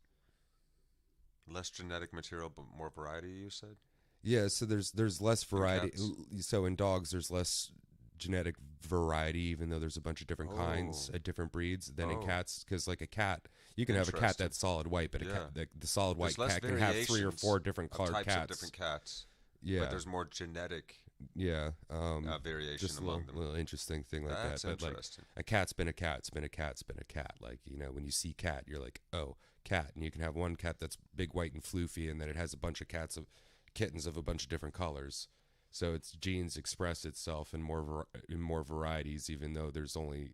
less genetic material, but more variety. You said. Yeah, so there's less variety. So in dogs, there's less genetic variety, even though there's a bunch of different kinds at different breeds than in cats. Because like a cat, you can have a cat that's solid white, but the solid white cat can have 3 or 4 different colored types cats. Of different cats. Yeah, but there's more genetic. Variation just among them. Little interesting thing like that's that. But like a cat's been a cat. It's been a cat. It's been a cat. Like when you see cat, you're like, oh, cat, and you can have one cat that's big, white, and floofy, and then it has a bunch of kittens of a bunch of different colors, so its genes express itself in more varieties, even though there's only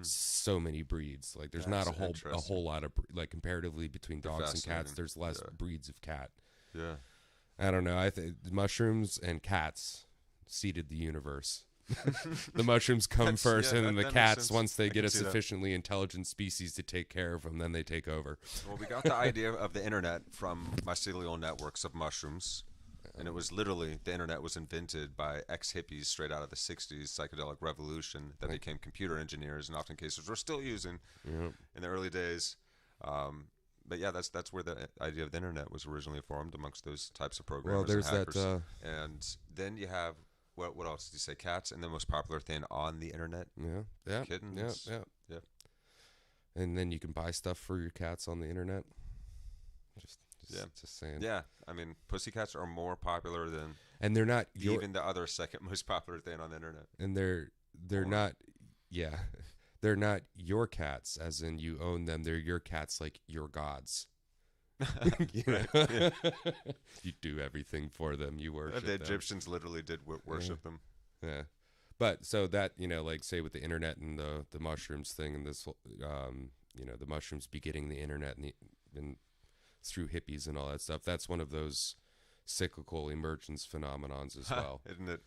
so many breeds. Like there's not a whole lot of like comparatively between dogs and cats. There's less breeds of cat. Yeah. I don't know. I think mushrooms and cats seeded the universe. The mushrooms come first, and then the that makes cats, sense. once they I get can a see that. sufficiently intelligent species to take care of them, then they take over. Well, we got the idea of the internet from mycelial networks of mushrooms. And it was literally, the internet was invented by ex-hippies straight out of the 60s psychedelic revolution that became computer engineers, in often cases we're still using in the early days. But yeah, that's where the idea of the internet was originally formed, amongst those types of Well, programmers there's and that. hackers. And then you have, what else did you say? Cats, and the most popular thing on the internet? Yeah, Kittens. yeah. Yeah. And then you can buy stuff for your cats on the internet. Just saying. Yeah, I mean, pussycats are more popular than And they're not even the other second most popular thing on the internet. And they're not. Yeah, they're not your cats, as in you own them. They're your cats, like your gods. You know? You do everything for them. You worship The them. Egyptians literally did worship them. Yeah. But so that, like say with the internet and the mushrooms thing and this, the mushrooms begetting the internet and through hippies and all that stuff. That's one of those cyclical emergence phenomenons as well. Isn't it?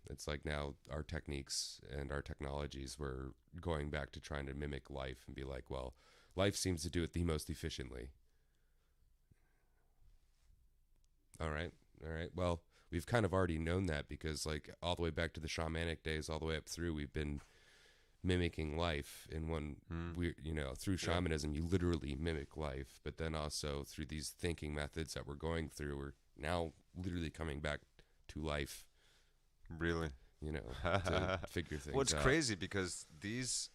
It's like now our techniques and our technologies, we're going back to trying to mimic life and be like, well, life seems to do it the most efficiently. All right. Well, we've kind of already known that because like all the way back to the shamanic days, all the way up through, we've been mimicking life in one through shamanism. You literally mimic life, but then also through these thinking methods that we're going through, we're now literally coming back to life, Really? To figure things out. Well, it's crazy because these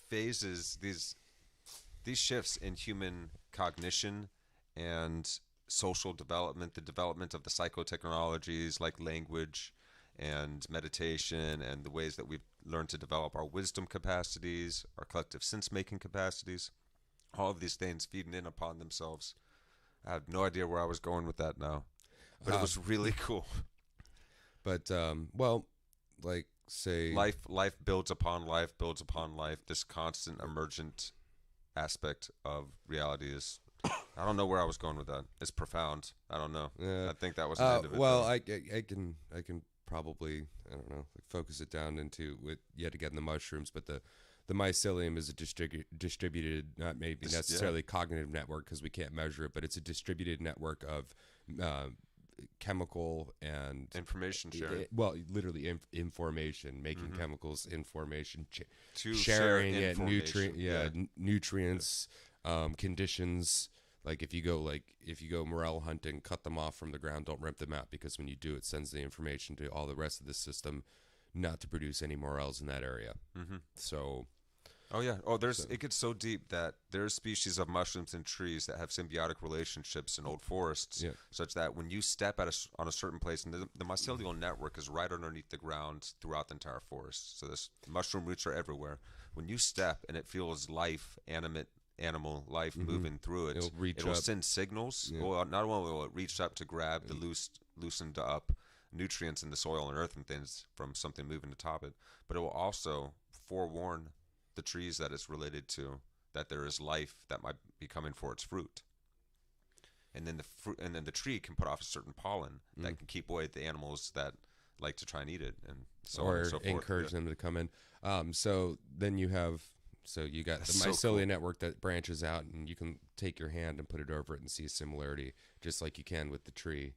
phases, these shifts in human cognition and social development, the development of the psychotechnologies like language and meditation, and the ways that we've learned to develop our wisdom capacities, our collective sense-making capacities, all of these things feeding in upon themselves. I have no idea where I was going with that now, but it was really cool. But well, like say life builds upon life, builds upon life. This constant emergent aspect of reality is, I don't know where I was going with that. It's profound. I don't know. I think that was the end of it. Well, I can probably, I don't know, like focus it down into with yet again the mushrooms, but the mycelium is a distributed, not maybe necessarily cognitive network because we can't measure it, but it's a distributed network of chemical and information sharing. Well, literally information, making chemicals, information, sharing it, information. nutrients, conditions. Like if you go morel hunting, cut them off from the ground, don't rip them out, because when you do, it sends the information to all the rest of the system not to produce any morels in that area. So it gets so deep that there's species of mushrooms and trees that have symbiotic relationships in old forests, such that when you step on a certain place, and the mycelial network is right underneath the ground throughout the entire forest, so this mushroom roots are everywhere. When you step and it feels life, animal life moving through it, it'll send signals. Well, not only will it reach up to grab the loosened up nutrients in the soil and earth and things from something moving atop it, but it will also forewarn the trees that it's related to that there is life that might be coming for its fruit. And then the tree can put off a certain pollen that can keep away the animals that like to try and eat it, and so on and so forth. Encourage them to come in. So then you got the mycelial network that branches out, and you can take your hand and put it over it and see a similarity, just like you can with the tree.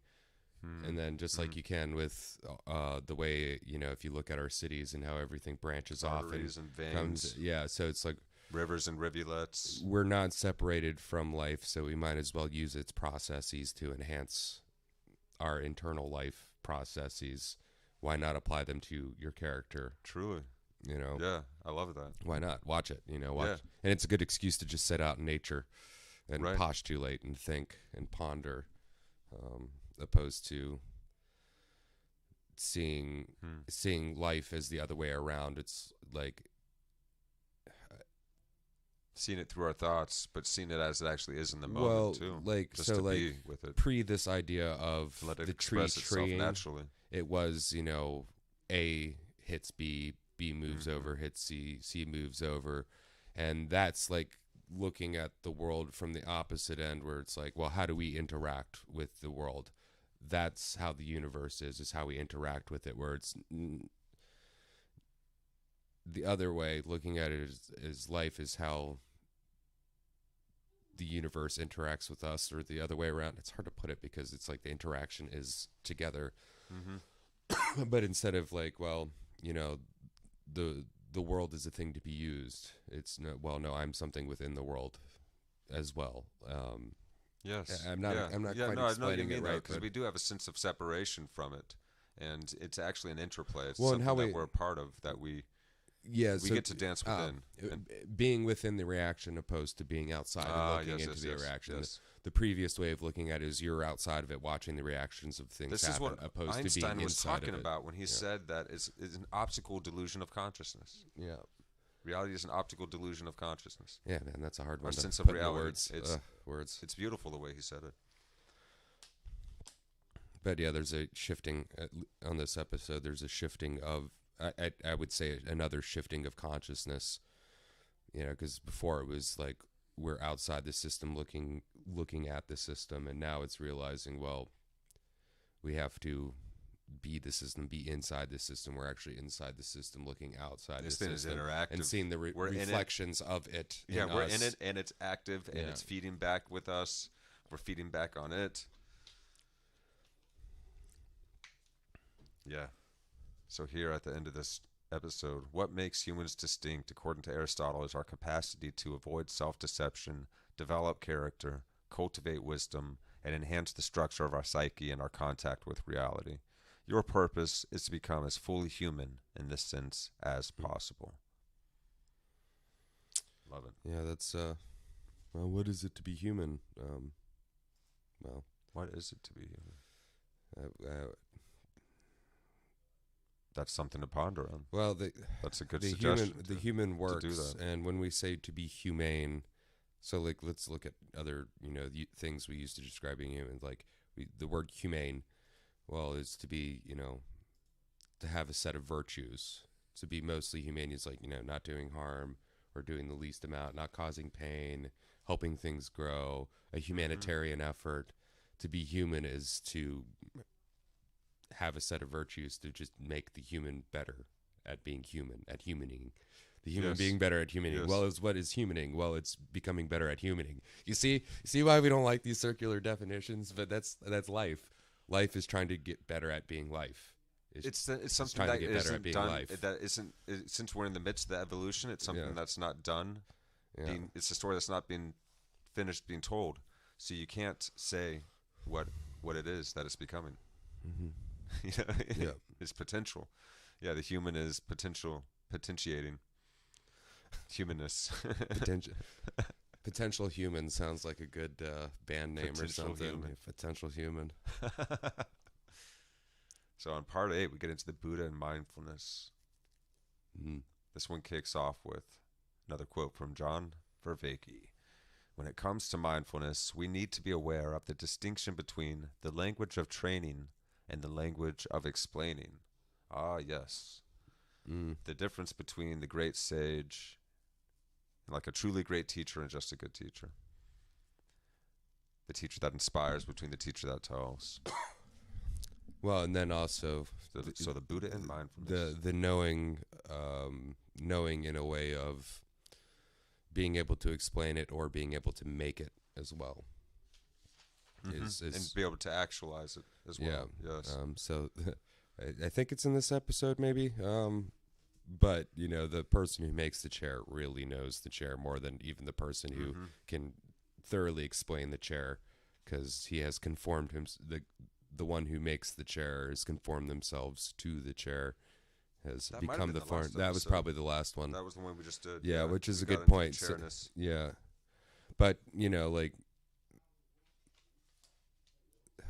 And then just like you can with the way, if you look at our cities and how everything branches Arteries off and veins. comes, so it's like rivers and rivulets. We're not separated from life, so we might as well use its processes to enhance our internal life processes. Why not apply them to your character? Truly. Yeah, I love that. Why not? Watch it, And it's a good excuse to just sit out in nature and postulate and think and ponder, opposed to seeing life as the other way around. It's like seeing it through our thoughts, but seeing it as it actually is in the moment too. Just to be with it. Pre this idea of let it the tree treeing, naturally. It was, A hits B, B moves over, hits C, C moves over, and that's like looking at the world from the opposite end, where it's like, well, how do we interact with the world? That's how the universe is how we interact with it, where it's the other way, looking at it is life is how the universe interacts with us, or the other way around. It's hard to put it because it's like the interaction is together. But instead of like, well, you know, the world is a thing to be used, it's no, well, no, I'm something within the world as well. Yes. I'm not quite no, I know what you explaining mean, it right, because we do have a sense of separation from it, and it's actually an interplay. It's well, and something how that we're a part of, that we so, get to dance within. being within the reaction opposed to being outside and looking into the reaction. Yes. The previous way of looking at it is you're outside of it, watching the reactions of things This happen, is what opposed to Einstein being was inside talking of it. about when he said that it's an optical delusion of consciousness. Yeah. Reality is an optical delusion of consciousness. Yeah, man, that's a hard one Our to sense put of into reality. words. It's beautiful the way he said it. But yeah, there's a shifting on this episode. There's a shifting of, I would say, another shifting of consciousness. You know, because before it was like we're outside the system, looking at the system, and now it's realizing, well, we have to be the system, be inside the system. We're actually inside the system, looking outside This the thing is system, interactive. and seeing the reflections of it. Yeah, in we're us. in it, and it's active, and it's feeding back with us. We're feeding back on it. Yeah. So here at the end of this episode, what makes humans distinct, according to Aristotle, is our capacity to avoid self-deception, develop character, cultivate wisdom, and enhance the structure of our psyche and our contact with reality. Your purpose is to become as fully human in this sense as possible. Love it. Yeah, that's well, what is it to be human? Well, what is it to be human? That's something to ponder on. Well, that's a good suggestion. The human works, and when we say to be humane, so like let's look at other things we use to describe being human. Like the word humane, well, is to be to have a set of virtues. To be mostly humane is like not doing harm or doing the least amount, not causing pain, helping things grow, a humanitarian effort. To be human is to have a set of virtues to just make the human better at being human, at humaning. The human being better at humaning. Yes. Well, what is humaning? Well, it's becoming better at humaning. You see why we don't like these circular definitions? But that's life. Life is trying to get better at being life. It's something that isn't done. That isn't, since we're in the midst of the evolution, it's something that's not done. Yeah. It's a story that's not been finished being told. So you can't say what it is that it's becoming. It's potential. Yeah, the human is potentiating humanness. Potential human sounds like a good band name potential or something. Human. Potential human. So on part 8, we get into the Buddha and mindfulness. This one kicks off with another quote from John Vervaeke. When it comes to mindfulness, we need to be aware of the distinction between the language of training and the language of explaining. Ah, yes. The difference between the great sage and like a truly great teacher and just a good teacher. The teacher that inspires between the teacher that tells. Well, and then also so the Buddha and mindfulness. The knowing in a way of being able to explain it or being able to make it as well. And be able to actualize it as well. Yeah. Yes. So I think it's in this episode maybe. But, the person who makes the chair really knows the chair more than even the person who can thoroughly explain the chair, because he has conformed him. The one who makes the chair has conformed themselves to the chair, has become the form. That was probably the last one. That was the one we just did. Yeah, which is a good point. So, yeah. But, like,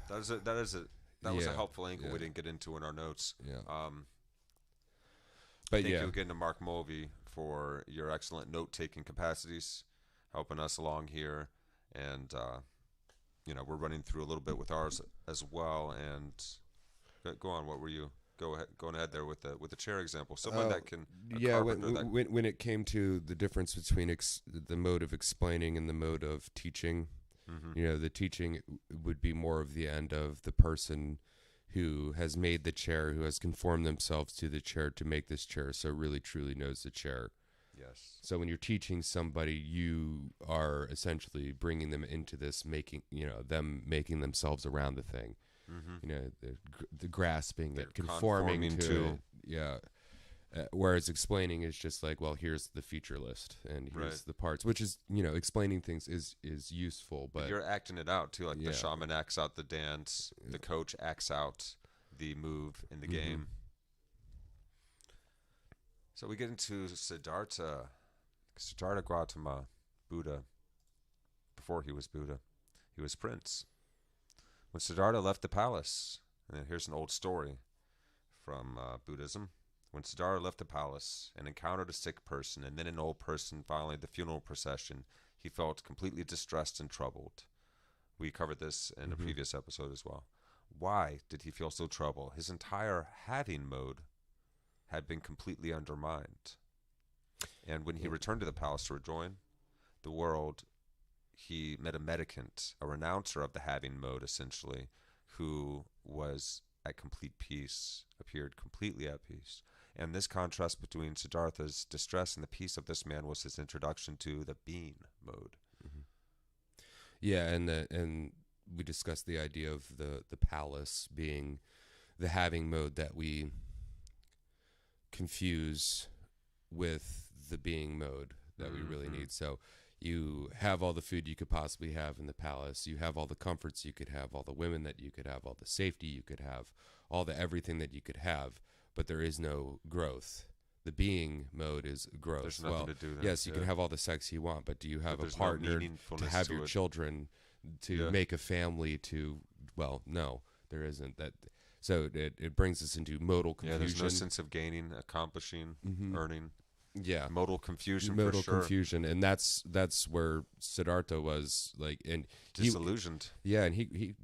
that was a helpful angle we didn't get into in our notes. Yeah. Thank you again to Mark Mulvey for your excellent note-taking capacities, helping us along here, and we're running through a little bit with ours as well. And go on, what were you? going ahead there with the chair example. Someone that can yeah. When it came to the difference between the mode of explaining and the mode of teaching, the teaching would be more of the end of the person who has made the chair, who has conformed themselves to the chair to make this chair, so really truly knows the chair. Yes. So when you're teaching somebody, you are essentially bringing them into this, them making themselves around the thing. The grasping it, conforming to it. Yeah. Whereas explaining is just like, well, here's the feature list and here's the parts, which is, explaining things is useful, but you're acting it out too. Like the shaman acts out the dance, the coach acts out the move in the game. So we get into Siddhartha Gautama, Buddha. Before he was Buddha, he was Prince. When Siddhartha left the palace, and here's an old story from Buddhism. When Siddhartha left the palace and encountered a sick person and then an old person following the funeral procession, he felt completely distressed and troubled. We covered this in a previous episode as well. Why did he feel so troubled? His entire having mode had been completely undermined. And when he returned to the palace to rejoin the world, he met a medicant, a renouncer of the having mode, essentially, who was at complete peace, appeared completely at peace. And this contrast between Siddhartha's distress and the peace of this man was his introduction to the being mode. Yeah, and we discussed the idea of the palace being the having mode that we confuse with the being mode that we really need. So you have all the food you could possibly have in the palace. You have all the comforts you could have, all the women that you could have, all the safety you could have, all the everything that you could have, but there is no growth. The being mode is growth. There's nothing to do there. Yes, you can have all the sex you want, but do you have a partner to have your children, to make a family, no, there isn't. That. So it brings us into modal confusion. Yeah, there's no sense of gaining, accomplishing, earning. Yeah, modal confusion. Modal confusion, and that's where Siddhartha was like, and disillusioned. And he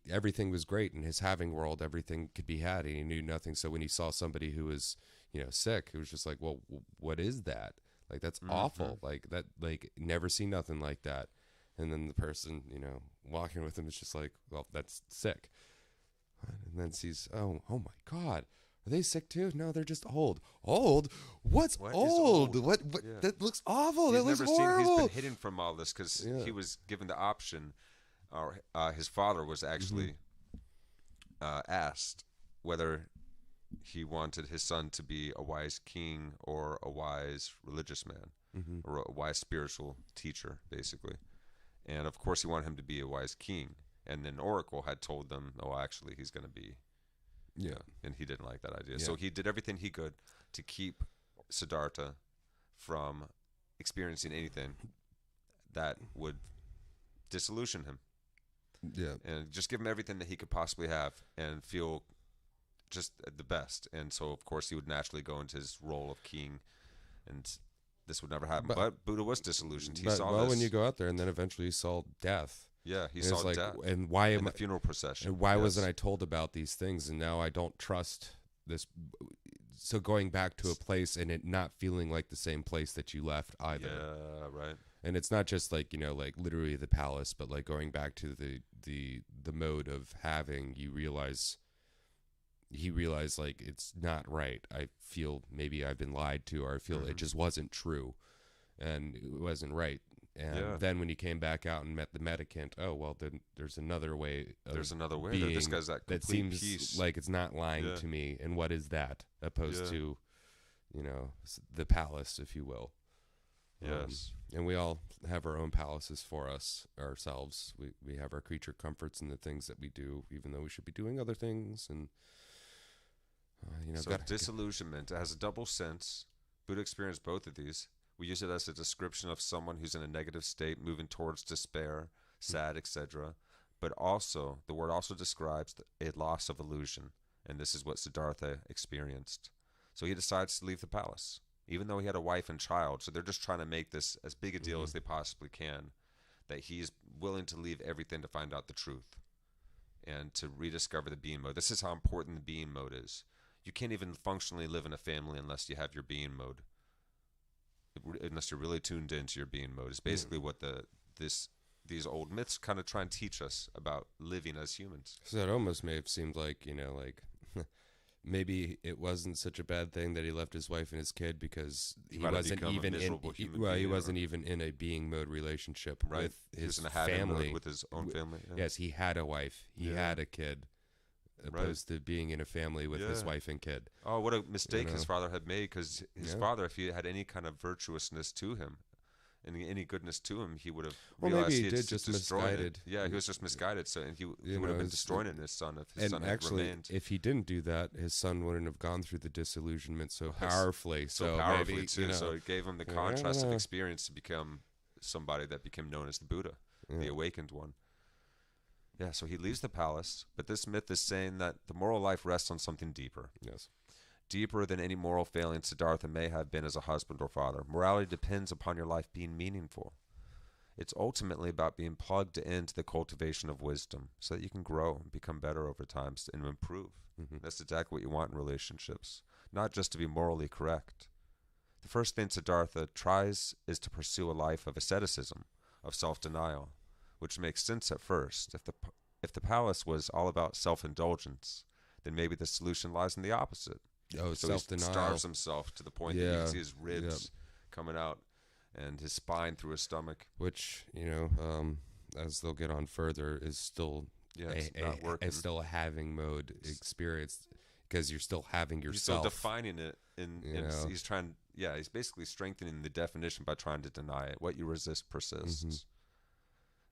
everything was great in his having world. Everything could be had, and he knew nothing. So when he saw somebody who was sick, it was just like, well, what is that? Like, that's awful. Like that, like, never seen nothing like that. And then the person walking with him is just like, well, that's sick. And then sees, oh my God, are they sick too? No, they're just old. Old? What's old? What? Yeah. That looks awful. That looks horrible. He's been hidden from all this because he was given the option, or his father was actually asked whether he wanted his son to be a wise king or a wise religious man, or a wise spiritual teacher, basically. And of course, he wanted him to be a wise king. And then Oracle had told them, oh, actually, he's going to be. Yeah. And he didn't like that idea. Yeah. So he did everything he could to keep Siddhartha from experiencing anything that would disillusion him. Yeah. And just give him everything that he could possibly have and feel just the best. And so, of course, he would naturally go into his role of king, and this would never happen. But Buddha was disillusioned. He saw this. When you go out there, and then eventually he saw death. Yeah, he saw death. And why in the funeral procession? And why wasn't I told about these things? And now I don't trust this. So going back to a place and it not feeling like the same place that you left either. Yeah, right. And it's not just like, like literally the palace, but like going back to the mode of having, he realized like it's not right. I feel maybe I've been lied to, or I feel it just wasn't true and it wasn't right. And then when he came back out and met the medicant, oh, well, then there's another way. There's another way. This guy's that seems peace. Like it's not lying to me. And what is that? Opposed to, the palace, if you will. Yes. And we all have our own palaces for ourselves. We have our creature comforts and the things that we do, even though we should be doing other things. And, so disillusionment has a double sense. Buddha experienced both of these. We use it as a description of someone who's in a negative state, moving towards despair, sad, etc. But also, the word also describes a loss of illusion, and this is what Siddhartha experienced. So he decides to leave the palace, even though he had a wife and child. So they're just trying to make this as big a deal as they possibly can, that he's willing to leave everything to find out the truth and to rediscover the being mode. This is how important the being mode is. You can't even functionally live in a family unless you have your being mode. Unless you're really tuned into your being mode. Is basically what these old myths kind of try and teach us about living as humans. So it almost may have seemed like, like maybe it wasn't such a bad thing that he left his wife and his kid, because he wasn't even he wasn't even in a being mode relationship with his family, with his own family. Yeah. Yes, he had a wife, he had a kid, opposed to being in a family with his wife and kid. Oh, what a mistake his father had made, because his father, if he had any kind of virtuousness to him, any goodness to him, he would have realized maybe he he had did just destroyed misguided. it. Yeah, he was just misguided. So, and he would have been destroying it in his son if his son had remained. If he didn't do that, his son wouldn't have gone through the disillusionment so powerfully. So powerfully maybe, too. So it gave him the contrast of experience to become somebody that became known as the Buddha, the awakened one. Yeah, so he leaves the palace, but this myth is saying that the moral life rests on something deeper. Yes. Deeper than any moral failing Siddhartha may have been as a husband or father. Morality depends upon your life being meaningful. It's ultimately about being plugged into the cultivation of wisdom so that you can grow and become better over time and improve. That's exactly what you want in relationships, not just to be morally correct. The first thing Siddhartha tries is to pursue a life of asceticism, of self-denial, which makes sense at first. If the palace was all about self-indulgence, then maybe the solution lies in the opposite. Oh, so self-denial. He starves himself to the point that you can see his ribs coming out and his spine through his stomach. Which, as they'll get on further, is still it's still a having mode experience, because you're still having yourself. He's still defining it, and he's trying. Yeah, he's basically strengthening the definition by trying to deny it. What you resist persists.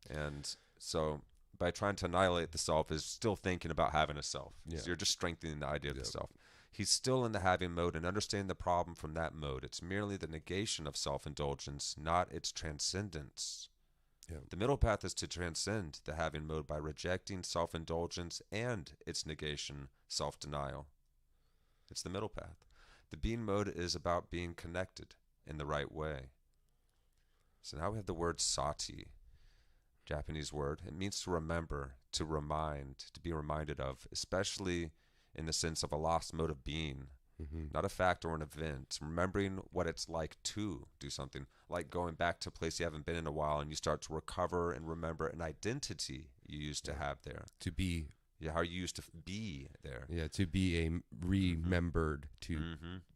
And so by trying to annihilate the self is still thinking about having a self. So you're just strengthening the idea of the self. He's still in the having mode and understanding the problem from that mode. It's merely the negation of self-indulgence, not its transcendence. Yeah. The middle path is to transcend the having mode by rejecting self-indulgence and its negation, self-denial. It's the middle path. The being mode is about being connected in the right way. So now we have the word sati, Japanese word. It means to remember, to remind, to be reminded of, especially in the sense of a lost mode of being, not a fact or an event. Remembering what it's like to do something, like going back to a place you haven't been in a while, and you start to recover and remember an identity you used to have there. To be. Yeah, how you used to be there. Yeah, to be a remembered, to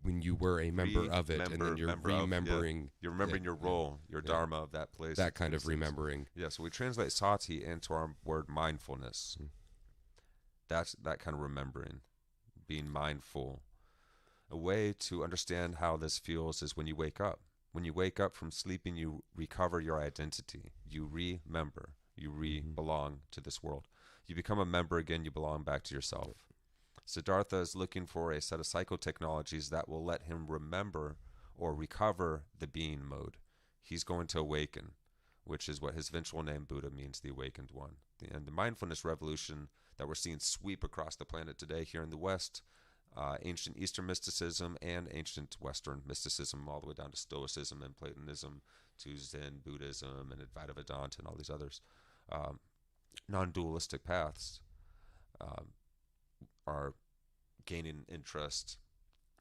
when you were a member of it, and then you're remembering. You're remembering your role, your dharma of that place. That kind of remembering. Yeah, so we translate sati into our word mindfulness. That's that kind of remembering, being mindful. A way to understand how this feels is when you wake up. When you wake up from sleeping, you recover your identity. You remember. You belong to this world. You become a member again. You belong back to yourself. Siddhartha is looking for a set of psychotechnologies that will let him remember or recover the being mode. He's going to awaken, which is what his eventual name Buddha means, the awakened one. And the mindfulness revolution that we're seeing sweep across the planet today here in the West, ancient Eastern mysticism and ancient Western mysticism, all the way down to Stoicism and Platonism, to Zen Buddhism and Advaita Vedanta and all these others, non-dualistic paths are gaining interest.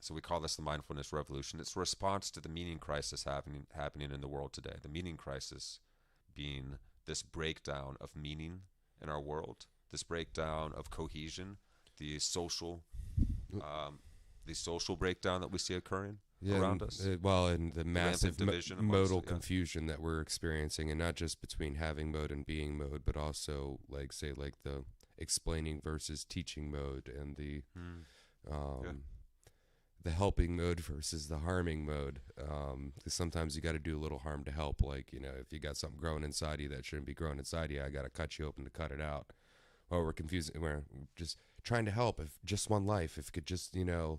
So we call this the mindfulness revolution. It's a response to the meaning crisis happening in the world today. The meaning crisis being this breakdown of meaning in our world, this breakdown of cohesion, the social breakdown that we see occurring around us. And the massive modal confusion that we're experiencing, and not just between having mode and being mode, but also like the explaining versus teaching mode, and the helping mode versus the harming mode. Because sometimes you got to do a little harm to help. Like, if you got something growing inside you that shouldn't be growing inside you, I got to cut you open to cut it out. Or we're confusing. We're just trying to help. If just one life, if it could just, we're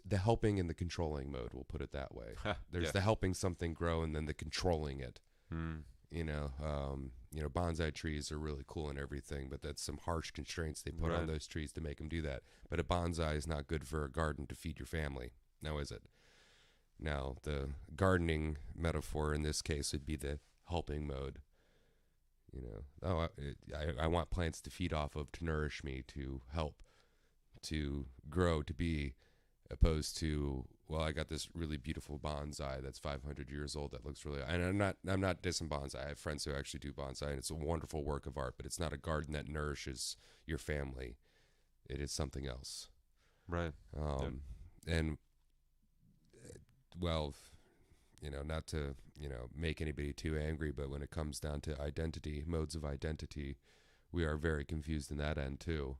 the helping and the controlling mode. We'll put it that way. There's the helping something grow, and then the controlling it. Bonsai trees are really cool and everything, but that's some harsh constraints they put on those trees to make them do that. But a bonsai is not good for a garden to feed your family. Now, is it? Now, the gardening metaphor in this case would be the helping mode. You know, oh, I want plants to feed off of, to nourish me, to help, to grow, to be, opposed to, well, I got this really beautiful bonsai that's 500 years old that looks really, and I'm not dissing bonsai. I have friends who actually do bonsai, and it's a wonderful work of art, but it's not a garden that nourishes your family. It is something else. Right. And well, not to, make anybody too angry, but when it comes down to identity, modes of identity, we are very confused in that end too.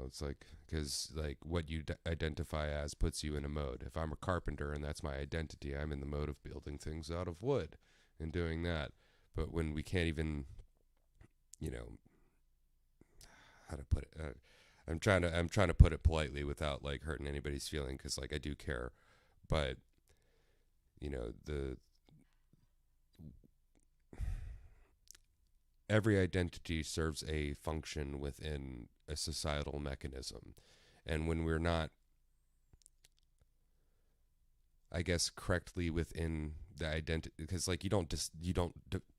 It's like, because like what you identify as puts you in a mode. If I'm a carpenter and that's my identity, I'm in the mode of building things out of wood and doing that. But when we can't even, how to put it, I'm trying to put it politely without like hurting anybody's feeling, because like I do care, but the every identity serves a function within a societal mechanism, and when we're not, I guess, correctly within the identity, because like you don't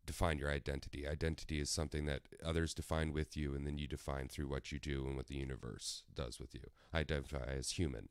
define your identity. Identity is something that others define with you, and then you define through what you do and what the universe does with you. I identify as human.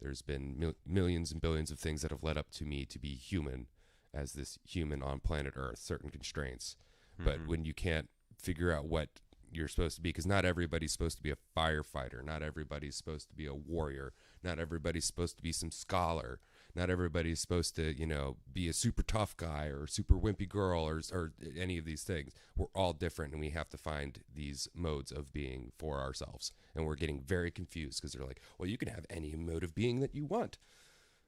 There's been millions and billions of things that have led up to me to be human, as this human on planet Earth, certain constraints. But when you can't figure out what you're supposed to be, because not everybody's supposed to be a firefighter, not everybody's supposed to be a warrior, not everybody's supposed to be some scholar, not everybody's supposed to, be a super tough guy or super wimpy girl or any of these things. We're all different, and we have to find these modes of being for ourselves. And we're getting very confused, because they're like, well, you can have any mode of being that you want.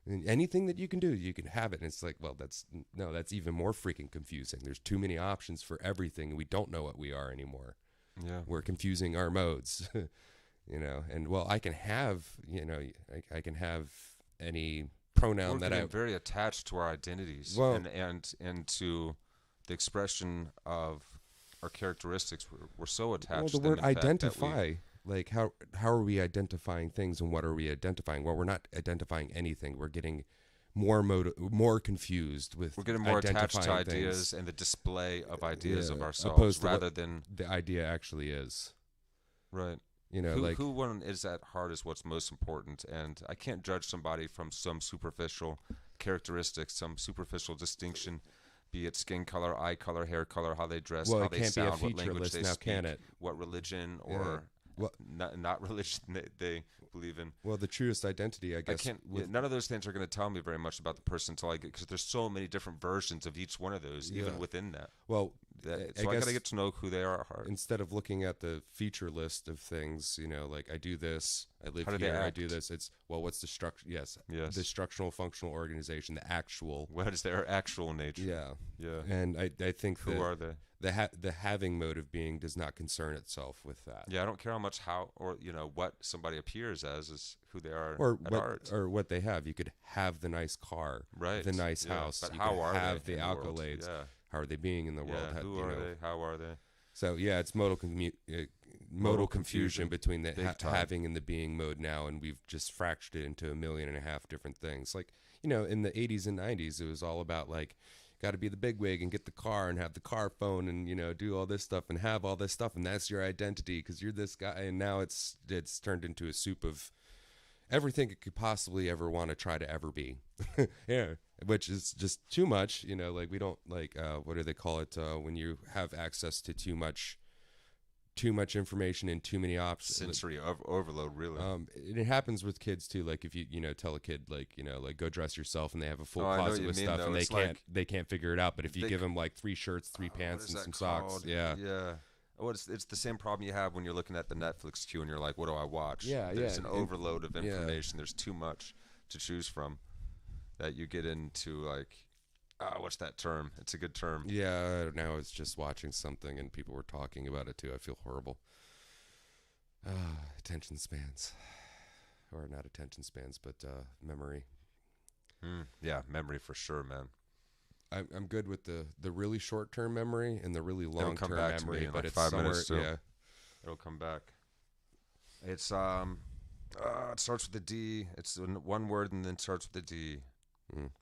And anything that you can do, you can have it. And it's like, well, that's even more freaking confusing. There's too many options for everything, and we don't know what we are anymore. Yeah. We're confusing our modes, and well, I can have, I can have any pronoun that I'm very attached to our identities, well, and to the expression of our characteristics. We're so attached. Well, the word identify, like how are we identifying things, and what are we identifying? Well, we're not identifying anything. We're getting more confused with. We're getting more attached to ideas and the display of ideas of ourselves, rather than the idea actually is. Right. Who one is at heart is what's most important, and I can't judge somebody from some superficial characteristics, some superficial distinction, be it skin color, eye color, hair color, how they dress, how they sound, what language they speak, what religion or not religion they believe in. Well, the truest identity, I guess. None of those things are going to tell me very much about the person until I get, because there's so many different versions of each one of those, even within that. Well, so I got to get to know who they are at heart. Instead of looking at the feature list of things, like I do this, I live here, I do this. It's, well, what's the structure? Yes. The structural functional organization, the actual. What is their actual nature? Yeah. And I think who are they? The having mode of being does not concern itself with that. Yeah, I don't care how much what somebody appears as is who they are at heart. Or what they have. You could have the nice car, right? The nice house. But you how are have they the accolades? How are they being in the world? Who are they? How are they? So it's modal confusion between the having and the being mode now, and we've just fractured it into 1.5 million different things. Like in the 80s and 90s, it was all about like, got to be the bigwig and get the car and have the car phone and do all this stuff and have all this stuff, and that's your identity because you're this guy. And now it's turned into a soup of everything it could possibly ever want to try to ever be. Yeah, which is just too much. Like we don't like what do they call it when you have access to too much information and too many options. Sensory overload, really. It happens with kids too. Like if you tell a kid like go dress yourself, and they have a full closet with stuff, and they can't figure it out. But if you give them like 3 shirts, 3 pants, and some socks, yeah. Oh, it's the same problem you have when you're looking at the Netflix queue and you're like, what do I watch? There's an overload of information. There's too much to choose from that you get into like. What's that term? It's a good term. Yeah, now I was just watching something and people were talking about it too. I feel horrible. Attention spans. Or not attention spans, but memory. Yeah, memory for sure, man. I'm good with the really short-term memory and the really long-term memory, but like it's 5 somewhere, minutes too. Yeah. It'll come back. It's it starts with a D. It's one word and then starts with a D.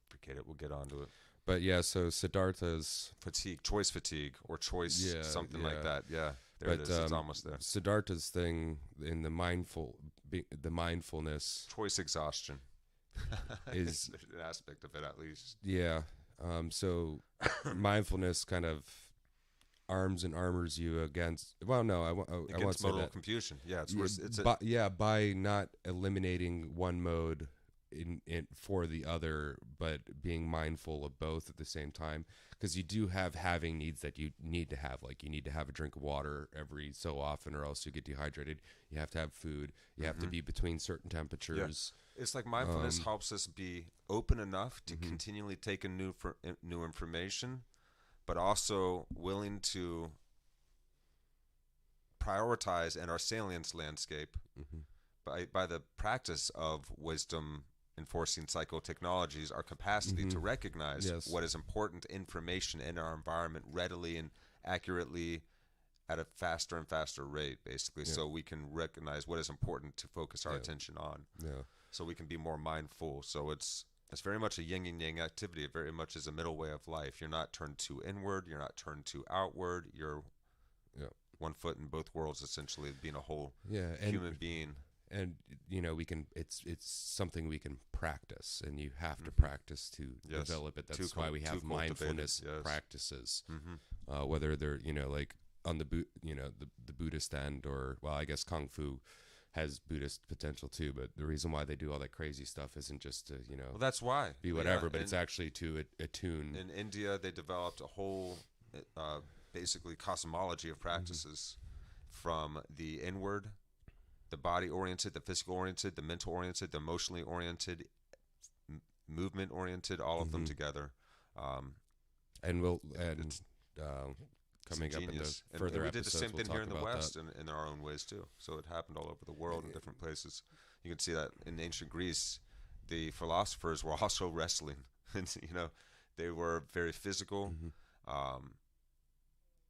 Forget it. We'll get onto it. But yeah, so Siddhartha's choice fatigue, or choice something like that. Yeah, there it but is. It's almost there. Siddhartha's thing in the mindfulness Choice exhaustion is there's an aspect of it, at least. yeah. So mindfulness kind of arms and armors you against. Well, no, I won't Against say modal that. confusion. Yeah, By not eliminating one mode in for the other, but being mindful of both at the same time, because you do have having needs that you need to have, like you need to have a drink of water every so often or else you get dehydrated. You have to have food. You have to be between certain temperatures. It's like mindfulness helps us be open enough to continually take in new information, but also willing to prioritize in our salience landscape by the practice of wisdom enforcing psychotechnologies, our capacity to recognize what is important information in our environment readily and accurately at a faster and faster rate, basically, so we can recognize what is important to focus our attention on. So we can be more mindful. So it's very much a yin and yang activity. It very much is a middle way of life. You're not turned too inward. You're not turned too outward. You're one foot in both worlds, essentially, being a whole human being. And we can. It's something we can practice, and you have to practice to develop it. That's why we have mindfulness practices, whether they're like on the the Buddhist end, or well, I guess Kung Fu has Buddhist potential too, but the reason why they do all that crazy stuff isn't just to well, that's why be whatever, but it's actually to attune. In India, they developed a whole basically cosmology of practices from the inward, the body oriented, the physical oriented, the mental oriented, the emotionally oriented, movement oriented, all of them together. Coming up in the further and we did episodes, the same thing here in the West that. in our own ways too. So it happened all over the world in different places. You can see that in ancient Greece, the philosophers were also wrestling. And, they were very physical.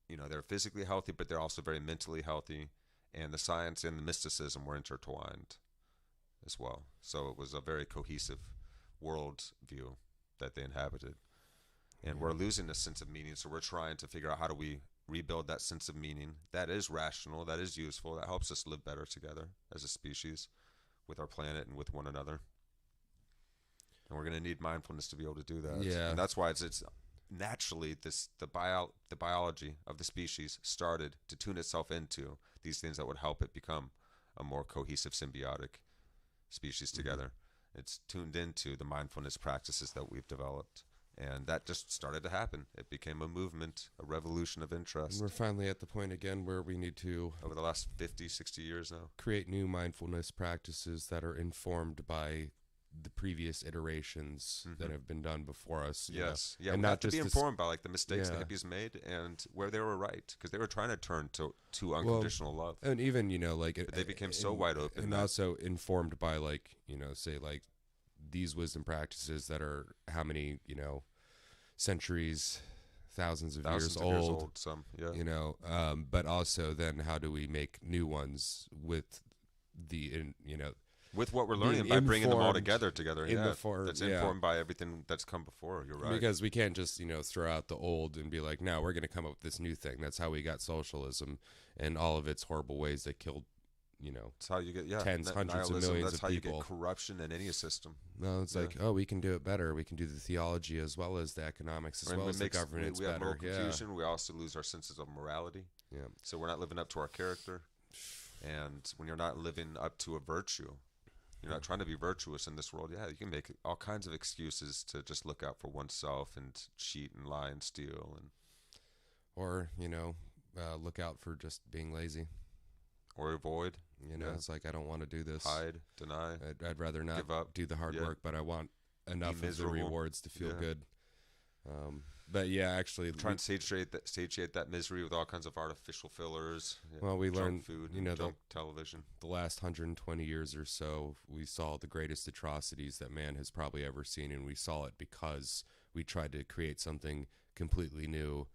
They're physically healthy, but they're also very mentally healthy. And the science and the mysticism were intertwined as well. So it was a very cohesive world view that they inhabited. And we're losing a sense of meaning, so we're trying to figure out how do we rebuild that sense of meaning that is rational, that is useful, that helps us live better together as a species with our planet and with one another. And we're going to need mindfulness to be able to do that. Yeah. And that's why it's naturally the biology of the species started to tune itself into these things that would help it become a more cohesive, symbiotic species together. It's tuned into the mindfulness practices that we've developed. And that just started to happen. It became a movement, a revolution of interest. And we're finally at the point again where we need to, over the last 50, 60 years now, create new mindfulness practices that are informed by the previous iterations that have been done before us. Yes. Yeah, and we not have to just be informed by the mistakes the hippies made and where they were right, because they were trying to turn to unconditional love. And even, but they became so wide open. And also informed by say these wisdom practices that are how many, centuries, thousands of years old. Some, but also then how do we make new ones with with what we're learning by bringing them all together. That's informed by everything that's come before. You're right. Because we can't just throw out the old and be like, no, we're going to come up with this new thing. That's how we got socialism and all of its horrible ways that killed it's how you get tens, hundreds of millions that's of people. That's how you get corruption in any system. No, it's like, we can do it better. We can do the theology as well as the economics as well as the governance we have better. Moral confusion. We also lose our senses of morality. Yeah. So we're not living up to our character. And when you're not living up to a virtue, you're not trying to be virtuous in this world. Yeah, you can make all kinds of excuses to just look out for oneself and cheat and lie and steal, or look out for just being lazy, or avoid. It's like, I don't want to do this. Hide, deny. I'd rather not give up. do the hard work, but I want enough of the rewards to feel good. But yeah, actually, try and satiate that misery with all kinds of artificial fillers. Well, we learned, food, junk television. The last 120 years or so, we saw the greatest atrocities that man has probably ever seen, and we saw it because we tried to create something completely new,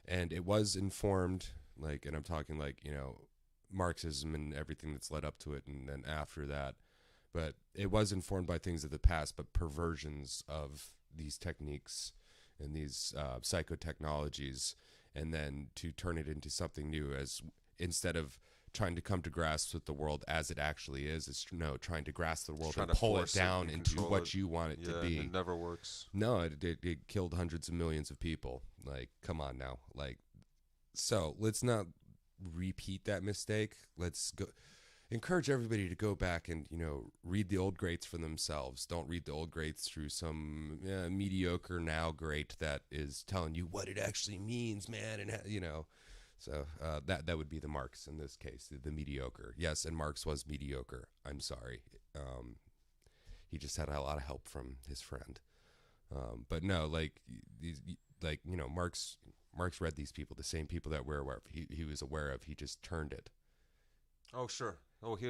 and it was informed, and I'm talking Marxism and everything that's led up to it, and then after that, but it was informed by things of the past, but perversions of these techniques and these psychotechnologies, and then to turn it into something new, as instead of trying to come to grasp with the world as it actually is, it's trying to grasp the world and pull it down into what you want it to be. It never works. No, it killed hundreds of millions of people. Like, come on now. Like, so let's not repeat that mistake. Let's go encourage everybody to go back and, read the old greats for themselves. Don't read the old greats through some mediocre now great that is telling you what it actually means, man. And, so that would be the Marx in this case, the mediocre. Yes, and Marx was mediocre. I'm sorry. He just had a lot of help from his friend. But no, Marx read these people, the same people that we're aware of. He was aware of. He just turned it. Oh, sure. Oh, he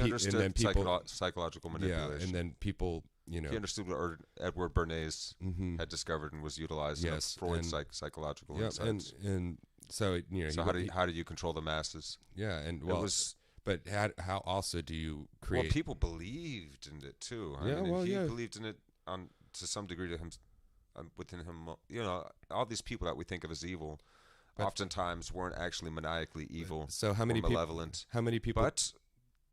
understood psychological manipulation. Yeah, and then people, he understood what Edward Bernays had discovered and was utilizing Freud's psychological insights. And so, So how do you control the masses? Yeah, and but how also do you create? Well, people believed in it too. He believed in it to some degree to him, within him. All these people that we think of as evil, oftentimes weren't actually maniacally evil. So how many malevolent? How many people? But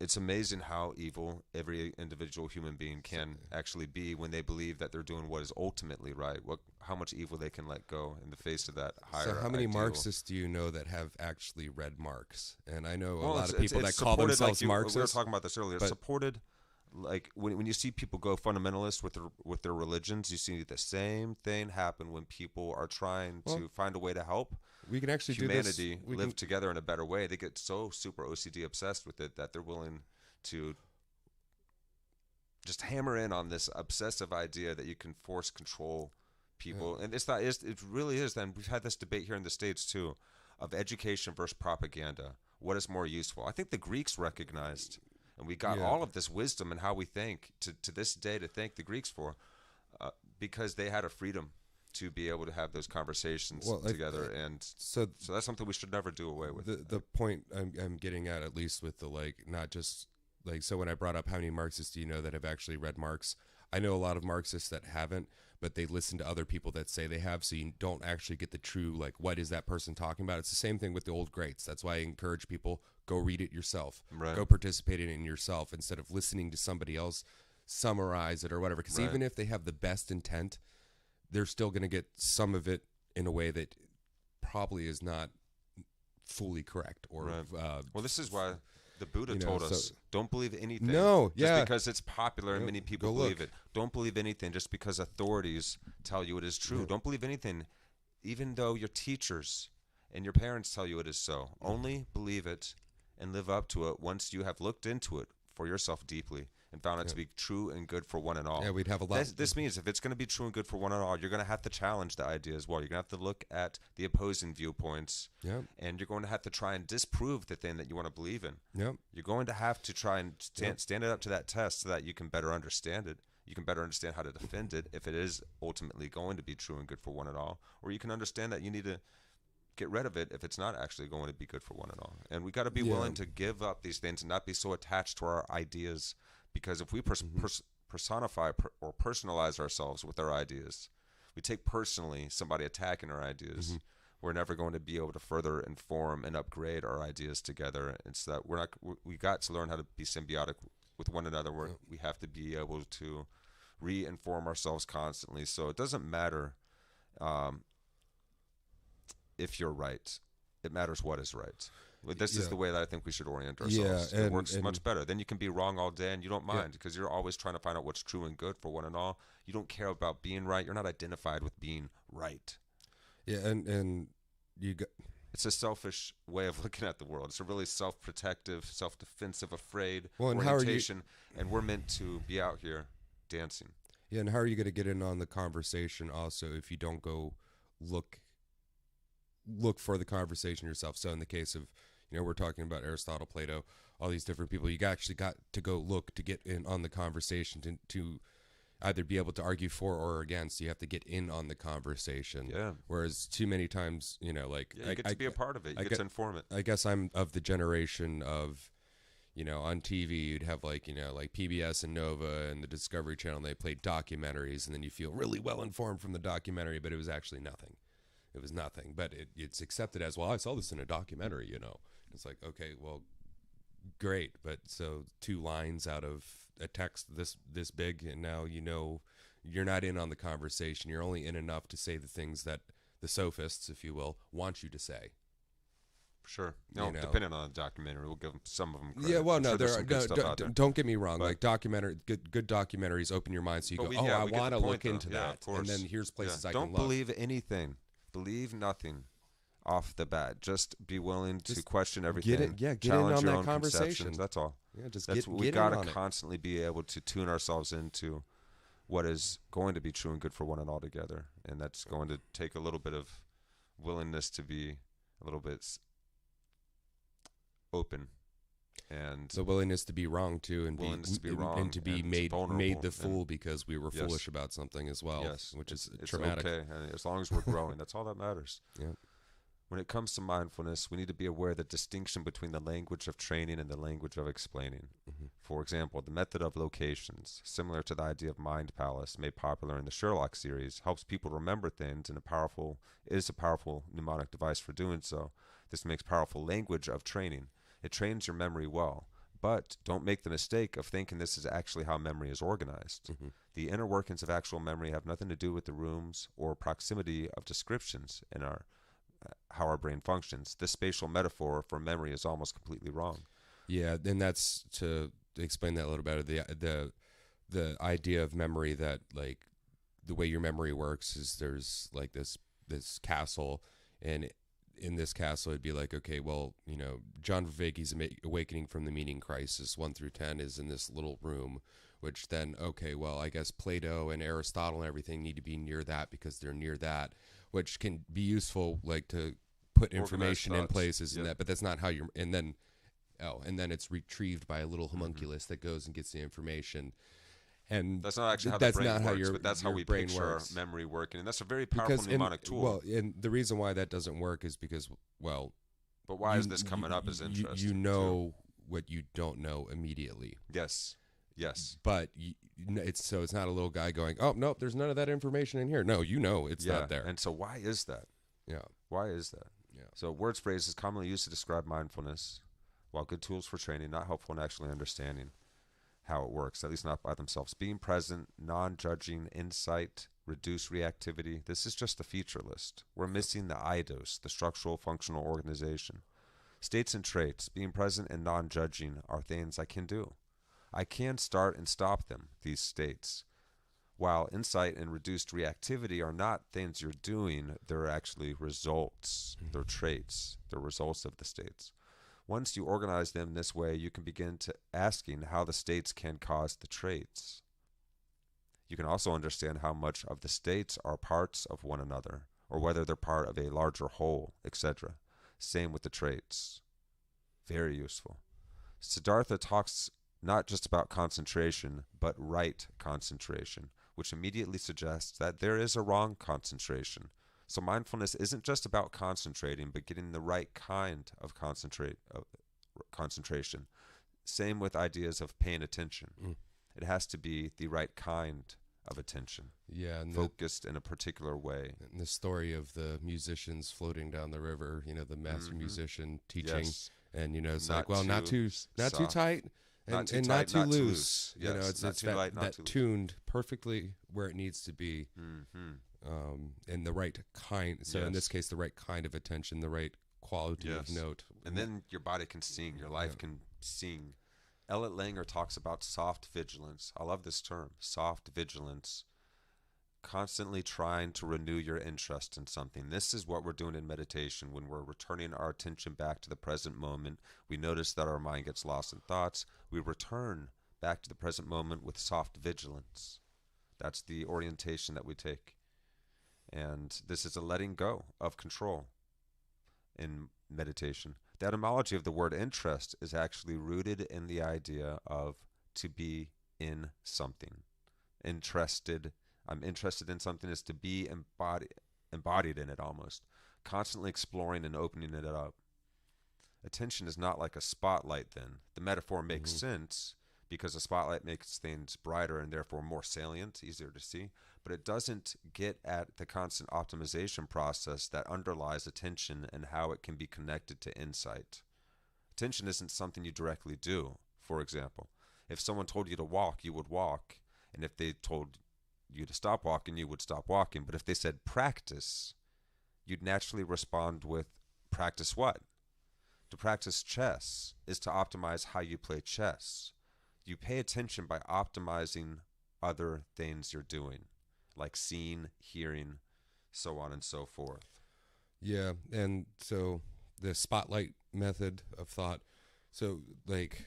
it's amazing how evil every individual human being can actually be when they believe that they're doing what is ultimately right. How much evil they can let go in the face of that higher. So how many ideal. Marxists do you know that have actually read Marx? And I know a lot of people that call themselves Marxists. We were talking about this earlier. It's supported. Like when you see people go fundamentalist with their religions, you see the same thing happen when people are trying to find a way to help we can actually humanity live together in a better way. They get so super OCD obsessed with it that they're willing to just hammer in on this obsessive idea that you can force control people. And it really is. Then we've had this debate here in the States too, of education versus propaganda. What is more useful? I think the Greeks recognized. And we got all of this wisdom in how we think to this day to thank the Greeks for, because they had a freedom to be able to have those conversations together. And so that's something we should never do away with. The point I'm getting at least with the not just so when I brought up how many Marxists do you know that have actually read Marx, I know a lot of Marxists that haven't, but they listen to other people that say they have, so you don't actually get the true, what is that person talking about? It's the same thing with the old greats. That's why I encourage people, go read it yourself. Right. Go participate in it yourself instead of listening to somebody else summarize it or whatever. Because even if they have the best intent, they're still going to get some of it in a way that probably is not fully correct. Or well, this is why the Buddha told us, don't believe anything just because it's popular and many people believe it. Don't believe anything just because authorities tell you it is true. Yeah. Don't believe anything even though your teachers and your parents tell you it is so. Only believe it and live up to it once you have looked into it for yourself deeply and found it to be true and good for one and all. Yeah, we'd have a lot. This means if it's going to be true and good for one and all, you're going to have to challenge the idea as well. You're going to have to look at the opposing viewpoints, and you're going to have to try and disprove the thing that you want to believe in. Yep. You're going to have to try and stand it up to that test so that you can better understand it. You can better understand how to defend it if it is ultimately going to be true and good for one and all, or you can understand that you need to get rid of it if it's not actually going to be good for one and all. And we got to be willing to give up these things and not be so attached to our ideas, because if we personify or personalize ourselves with our ideas, we take personally somebody attacking our ideas, we're never going to be able to further inform and upgrade our ideas together. And so that we got to learn how to be symbiotic with one another. We have to be able to re-inform ourselves constantly. So it doesn't matter if you're right. It matters what is right. This is the way that I think we should orient ourselves. It works much better. Then you can be wrong all day and you don't mind, because you're always trying to find out what's true and good for one and all. You don't care about being right. You're not identified with being right. Yeah, and you got... It's a selfish way of looking at the world. It's a really self-protective, self-defensive, afraid and orientation. And we're meant to be out here dancing. Yeah, and how are you going to get in on the conversation also if you don't go look for the conversation yourself? So in the case of, we're talking about Aristotle, Plato, all these different people, you actually got to go look to get in on the conversation to either be able to argue for or against. You have to get in on the conversation. Yeah. Whereas too many times, you get to be a part of it. You get to inform it. I guess I'm of the generation of, On TV, you'd have like PBS and Nova and the Discovery Channel, and they played documentaries, and then you feel really well informed from the documentary, but it was actually nothing. It was nothing, but it's accepted as, well, I saw this in a documentary. It's like, okay, well, great, but so 2 lines out of a text this big, and now you're not in on the conversation. You're only in enough to say the things that the sophists, if you will, want you to say. Sure. No, depending on the documentary, we'll give some of them credit. Yeah, well, no, don't get me wrong. But, like good documentaries open your mind, so you go, I want to look into that. And then here's places I can look. Don't believe anything. Believe nothing off the bat. Just be willing to question everything. Get challenge in on your that own conversation. That's all. Yeah, we got to constantly be able to tune ourselves into what is going to be true and good for one and all together. And that's going to take a little bit of willingness to be a little bit open, and the willingness to be wrong too, and to be made the fool because we were foolish about something as well. Yes, which is it's traumatic. Okay, and as long as we're growing, that's all that matters. Yeah. When it comes to mindfulness, we need to be aware of the distinction between the language of training and the language of explaining. Mm-hmm. For example, the method of locations, similar to the idea of mind palace, made popular in the Sherlock series, helps people remember things, and is a powerful mnemonic device for doing so. This makes powerful language of training. It trains your memory well, but don't make the mistake of thinking this is actually how memory is organized. Mm-hmm. The inner workings of actual memory have nothing to do with the rooms or proximity of descriptions in how our brain functions. This spatial metaphor for memory is almost completely wrong. Yeah, and that's to explain that a little better. The idea of memory, that like the way your memory works is there's like this castle, and in this castle it'd be like, okay, well, John Vervaeke's Awakening from the Meaning Crisis 1 through 10 is in this little room, which then, okay, well, I guess Plato and Aristotle and everything need to be near that because they're near that, which can be useful, like to put information in places and that, but that's not how you're, and then it's retrieved by a little homunculus that goes and gets the information. And that's not actually how the brain works, but that's how we picture our memory working, and that's a very powerful mnemonic tool. Well, and the reason why that doesn't work is because, but why is this coming up as interesting? You know what you don't know immediately. Yes. But it's not a little guy going, oh nope, there's none of that information in here. No, it's not there. And so why is that? Yeah. Why is that? Yeah. So words, phrases commonly used to describe mindfulness, while good tools for training, not helpful in actually understanding how it works, at least not by themselves. Being present, non-judging, insight, reduced reactivity. This is just the feature list. We're missing the IDOS, the structural functional organization. States and traits, being present and non-judging, are things I can do. I can start and stop them, these states. While insight and reduced reactivity are not things you're doing, they're actually results. They're traits. They're results of the states. Once you organize them this way, you can begin to asking how the states can cause the traits. You can also understand how much of the states are parts of one another, or whether they're part of a larger whole, etc. Same with the traits. Very useful. Siddhartha talks not just about concentration, but right concentration, which immediately suggests that there is a wrong concentration. So mindfulness isn't just about concentrating, but getting the right kind of concentration. Same with ideas of paying attention. It has to be the right kind of attention. Yeah, and focused in a particular way. And the story of the musicians floating down the river, the master musician teaching, and it's not like, well, not too tight. And not too loose. Yes, it's that tuned perfectly where it needs to be, and the right kind. So in this case, the right kind of attention, the right quality of note. And then your body can sing, your life can sing. Elliot Langer talks about soft vigilance. I love this term, soft vigilance. Constantly trying to renew your interest in something. This is what we're doing in meditation. When we're returning our attention back to the present moment, we notice that our mind gets lost in thoughts. We return back to the present moment with soft vigilance. That's the orientation that we take. And this is a letting go of control in meditation. The etymology of the word interest is actually rooted in the idea of to be in something. Interested. I'm interested in something is to be embodied in it almost. Constantly exploring and opening it up. attention is not like a spotlight then. The metaphor makes Mm-hmm. sense because a spotlight makes things brighter and therefore more salient, easier to see, but it doesn't get at the constant optimization process that underlies attention and how it can be connected to insight. Attention isn't something you directly do. For example, if someone told you to walk, you would walk, and if they told you to stop walking, you would stop walking. But if they said practice, you'd naturally respond with practice what? To practice chess is to optimize how you play chess. You pay attention by optimizing other things you're doing, like seeing, hearing, so on and so forth. Yeah, and so the spotlight method of thought. So, like,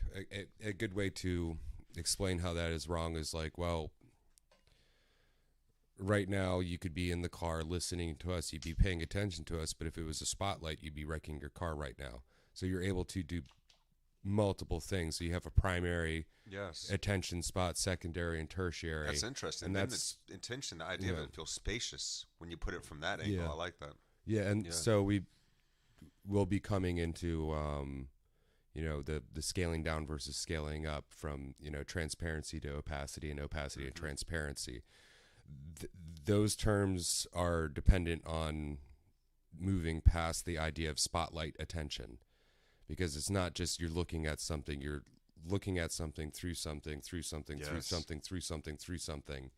a good way to explain how that is wrong is like, well, right now you could be in the car listening to us, you'd be paying attention to us, but if it was a spotlight, you'd be wrecking your car right now. So you're able to do multiple things. So you have a primary Yes. attention spot, secondary, and tertiary. That's interesting. And Then that's the intention, the idea of yeah. it feels spacious when you put it from that angle. Yeah. I like that. Yeah, and Yeah. so we will be coming into the scaling down versus scaling up from transparency to opacity and opacity to transparency. Those terms are dependent on moving past the idea of spotlight attention, because it's not just you're looking at something, you're looking at something through something through something through Yes. something through something through something,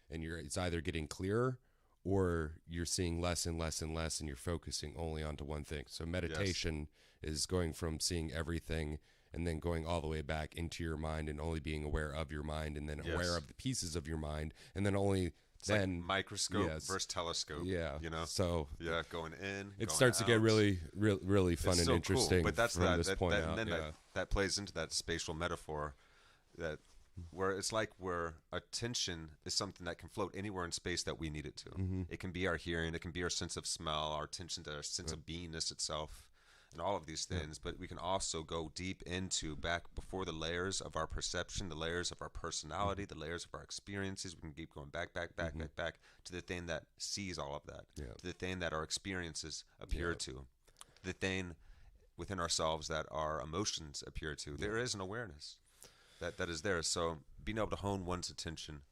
and it's either getting clearer or you're seeing less and less and less, and you're focusing only onto one thing. So meditation is going from seeing everything and then going all the way back into your mind and only being aware of your mind, and then Yes. aware of the pieces of your mind, and then only It's then like microscope yes. versus telescope. yeah. You know? So Yeah, going in. it going starts to get out. really fun It's and so interesting. Cool. But that's from this point and out. then Yeah. that plays into that spatial metaphor that where it's like where attention is something that can float anywhere in space that we need it to. Mhm. It can be our hearing, it can be our sense of smell, our attention to our sense of beingness itself, and all of these things. But we can also go deep into back before the layers of our perception, the layers of our personality, the layers of our experiences. We can keep going back to the thing that sees all of that, Yeah. to the thing that our experiences appear Yeah. to, the thing within ourselves that our emotions appear to. There is an awareness that is there. So being able to hone one's attention,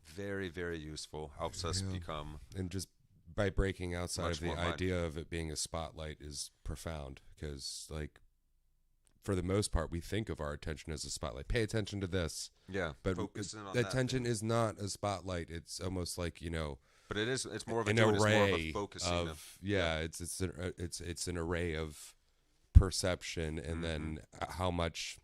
very, very useful, helps us Yeah. become And just by breaking outside Much of the more mindful. idea of it being a spotlight is profound, because like for the most part we think of our attention as a spotlight. Pay attention to this, but focusing on that attention thing. is not a spotlight. It's almost like But it's more of a an doing, it's more of array a focusing of it's an array of perception, and then how much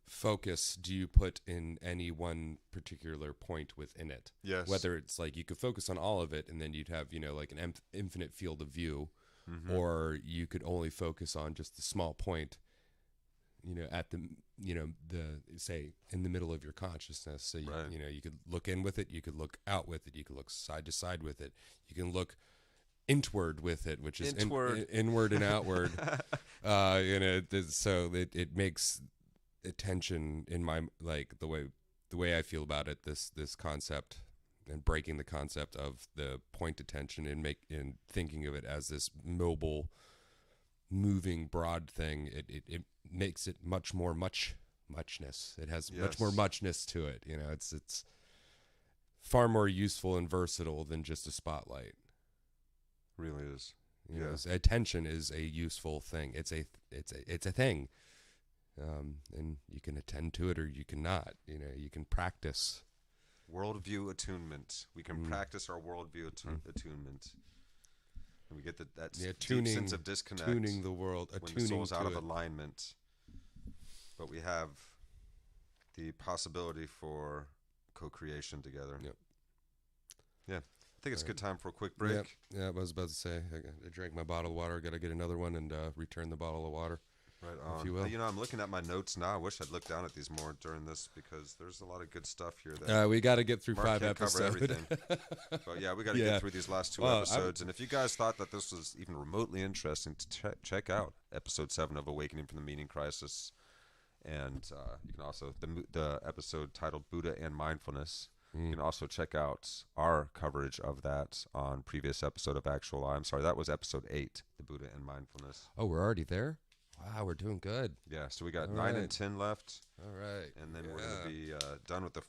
focus do you put in any one particular point within it. yes. Whether it's like you could focus on all of it and then you'd have like an infinite field of view, Mhm. or you could only focus on just the small point at the the say in the middle of your consciousness. So Right. you could look in with it, you could look out with it, you could look side to side with it, you can look intward with it, which is Intward. inward and outward. So it makes attention in my like the way I feel about it, this concept, and breaking the concept of the point attention and thinking of it as this mobile, moving, broad thing. It makes it much more muchness. It has much more Yes. muchness to it. It's far more useful and versatile than just a spotlight. Really is. Attention is a useful thing. It's a thing. And you can attend to it or you cannot. You can practice. Worldview attunement. We can practice our worldview attunement. And we get that deep sense of disconnect tuning the world, when the attuning soul's out to of it. alignment. But we have the possibility for co-creation together. Yep. Yeah. I think it's a good time for a quick break. Yep. Yeah, I was about to say, I drank my bottle of water. Got to get another one and return the bottle of water. Right on. If you will. I'm looking at my notes now. I wish I'd looked down at these more during this because there's a lot of good stuff here that We got to get through Mark 5 can't cover episodes. everything. But yeah, we got to Yeah. get through these last 2 Well, episodes. And if you guys thought that this was even remotely interesting, to check out episode 7 of Awakening from the Meaning Crisis. And you can also, the episode titled Buddha and Mindfulness. You can also check out our coverage of that on previous episode of Actuali. I'm sorry, that was episode 8, the Buddha and mindfulness. Oh, we're already there? Wow, we're doing good. Yeah, so we got All 9 right. and 10 left. All right. And then we're going to be done with the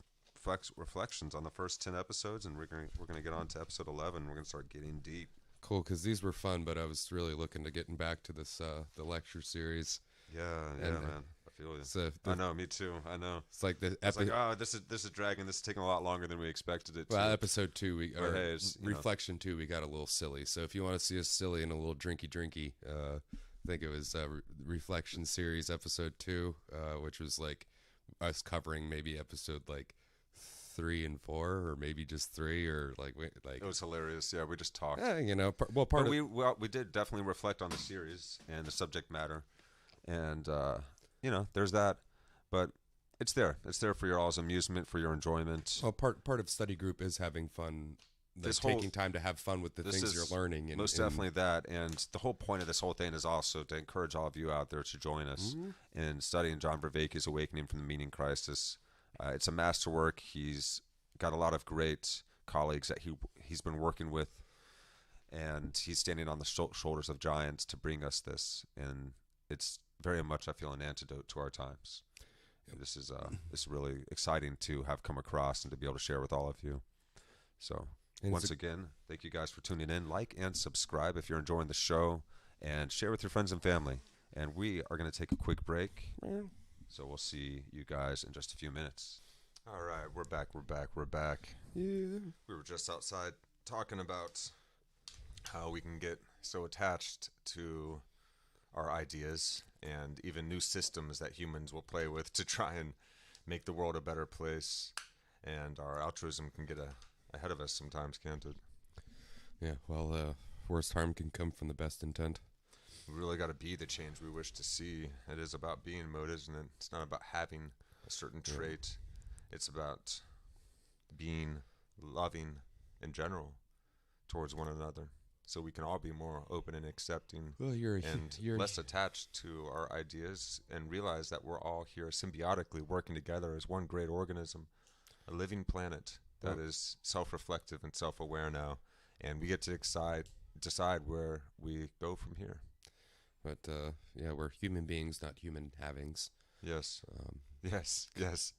reflections on the first 10 episodes, and we're going to get on to episode 11. We're going to start getting deep. Cool, because these were fun, but I was really looking to getting back to this the lecture series. Yeah, And, man. I feel you. So I know, me too. I know. it's like the It's like, oh, this is dragging. This is taking a lot longer than we expected it to. well, episode 2, But hey, it's, you know. reflection 2, we got a little silly. So if you want to see us silly and a little drinky, I think it was reflection series episode 2, which was like us covering maybe episode like 3 and 4, or maybe just 3, or like It was hilarious. Yeah, we just talked. you know, part But of we did definitely reflect on the series and the subject matter, and you know, there's that. But it's there. It's there for your all's amusement, for your enjoyment. well, part of study group is having fun. This Taking time to have fun with the things you're learning. And, most definitely that. And the whole point of this whole thing is also to encourage all of you out there to join us in studying John Vervaeke's Awakening from the Meaning Crisis. It's a masterwork. He's got a lot of great colleagues that he's been working with, and he's standing on the shoulders of giants to bring us this. And it's very much, I feel, an antidote to our times. Yep. This is really exciting to have come across and to be able to share with all of you. So once again, thank you guys for tuning in. Like and subscribe if you're enjoying the show, and share with your friends and family. And we are going to take a quick break. So we'll see you guys in just a few minutes. All right, we're back. Yeah. We were just outside talking about how we can get so attached to our ideas and even new systems that humans will play with to try and make the world a better place. And our altruism can get ahead of us sometimes, can't it? Yeah, well, worst harm can come from the best intent. We really got to be the change we wish to see. It is about being mode, isn't it? It's not about having a certain trait. It's about being loving in general towards one another, so we can all be more open and accepting, Well, and less attached to our ideas, and realize that we're all here symbiotically working together as one great organism, a living planet that is self-reflective and self-aware now, and we get to decide where we go from here. But yeah, we're human beings, not human havings. Yes. Yes.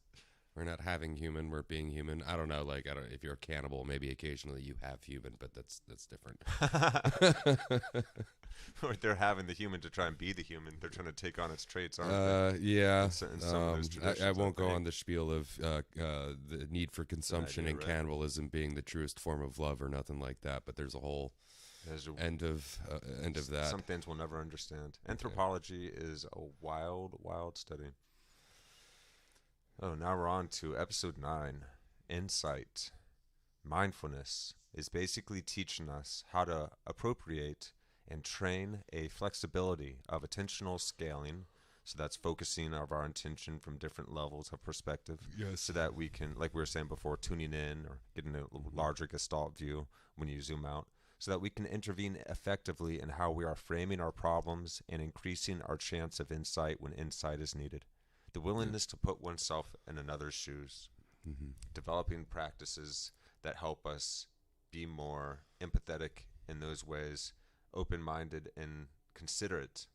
We're not having human, we're being human. I don't know, like, if you're a cannibal, maybe occasionally you have human, but that's different. Or they're having the human to try and be the human. They're trying to take on its traits, aren't they? Yeah. In some of those traditions, I won't go think. on the spiel of the need for consumption and right? cannibalism being the truest form of love or nothing like that, but there's a whole end of that. Some things we'll never understand. Anthropology is a wild, wild study. Oh, now we're on to episode 9, Insight. Mindfulness is basically teaching us how to appropriate and train a flexibility of attentional scaling. So that's focusing of our intention from different levels of perspective. Yes. So that we can, like we were saying before, tuning in or getting a larger gestalt view when you zoom out, so that we can intervene effectively in how we are framing our problems and increasing our chance of insight when insight is needed. The willingness to put oneself in another's shoes. Developing practices that help us be more empathetic in those ways, open-minded and considerate,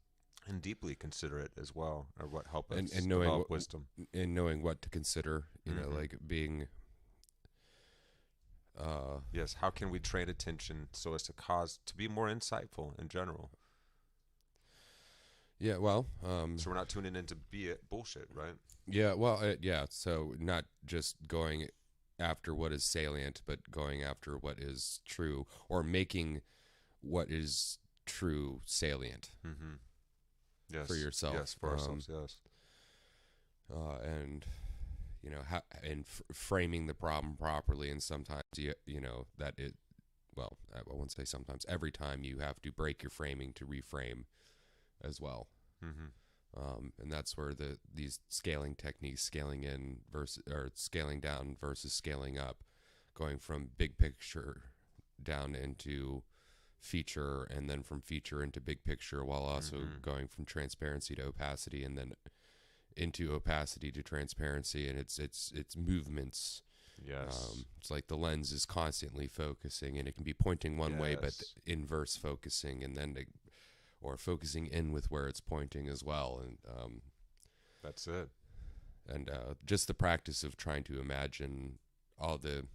and deeply considerate as well, or what help us and knowing develop wisdom. And knowing what to consider, you know, like being... yes, how can we train attention so as to be more insightful in general? Yeah, well... so we're not tuning into bullshit, right? Yeah, well, yeah, so not just going after what is salient, but going after what is true, or making what is true salient Yes. for yourself. Yes, for ourselves, yes. And, you know, framing the problem properly, and sometimes, you know, that it, well, I won't say sometimes, every time you have to break your framing to reframe as well. And that's where these scaling techniques, scaling in versus, or scaling down versus scaling up, going from big picture down into feature, and then from feature into big picture, while also going from transparency to opacity, and then into opacity to transparency, and it's movements Yes. It's like the lens is constantly focusing, and it can be pointing one way, but Yes. inverse focusing, and then or focusing in with where it's pointing as well, That's it. and just the practice of trying to imagine all the,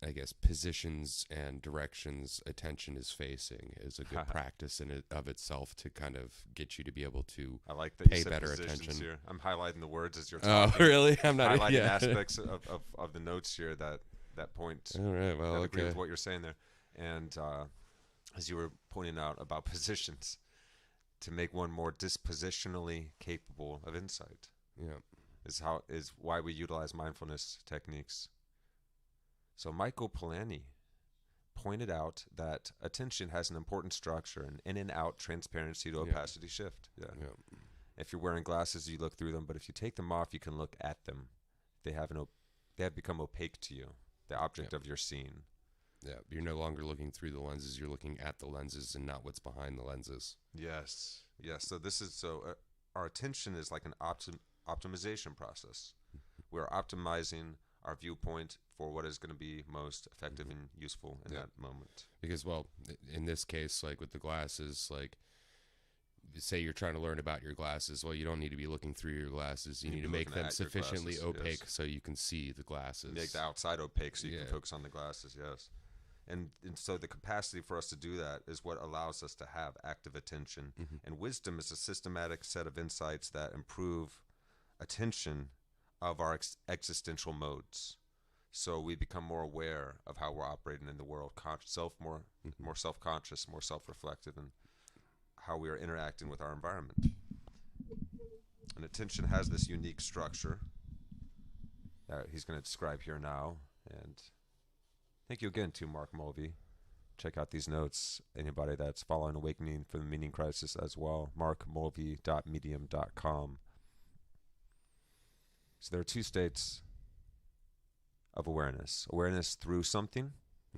I guess, positions and directions attention is facing is a good practice in it of itself to kind of get you to be able to I like that you pay said better positions attention. here. I'm highlighting the words as you're Oh, talking. really? I'm not highlighting yeah. aspects of the notes here that point. All right. Well, That agree okay. with what you're saying there. And as you were pointing out about positions, to make one more dispositionally capable of insight Yeah. is why we utilize mindfulness techniques. So Michael Polanyi pointed out that attention has an important structure, an in and out transparency to opacity shift. Yeah. Yeah. If you're wearing glasses, you look through them, but if you take them off, you can look at them. They have become opaque to you, the object of your seeing. Yeah. You're no longer looking through the lenses. You're looking at the lenses and not what's behind the lenses. Yes. Yes. So our attention is like an optimization process. We're optimizing our viewpoint for what is going to be most effective and useful in that moment. Because, well, in this case, like with the glasses, like say you're trying to learn about your glasses, well, you don't need to be looking through your glasses. You need to make them sufficiently opaque so you can see the glasses. Make the outside opaque so you can focus on the glasses, yes. And so the capacity for us to do that is what allows us to have active attention. And wisdom is a systematic set of insights that improve attention of our existential modes. So we become more aware of how we're operating in the world, more self-conscious, more self-reflective, and how we are interacting with our environment. And attention has this unique structure that he's going to describe here now. And thank you again to Mark Mulvey. Check out these notes. Anybody that's following Awakening from the Meaning Crisis as well, markmulvey.medium.com. So there are two states of awareness. Awareness through something,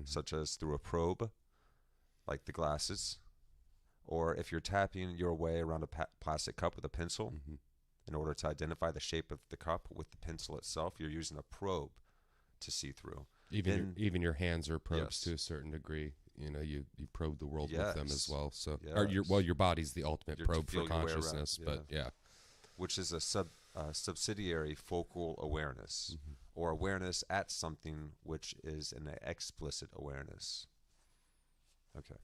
such as through a probe, like the glasses, or if you're tapping your way around a plastic cup with a pencil, in order to identify the shape of the cup with the pencil itself, you're using a probe to see through. Even your hands are probes to a certain degree. You know, you probe the world with them as well. So, or your body's the ultimate probe for consciousness, but which is a subsidiary focal awareness, or awareness at something which is an explicit awareness. Okay.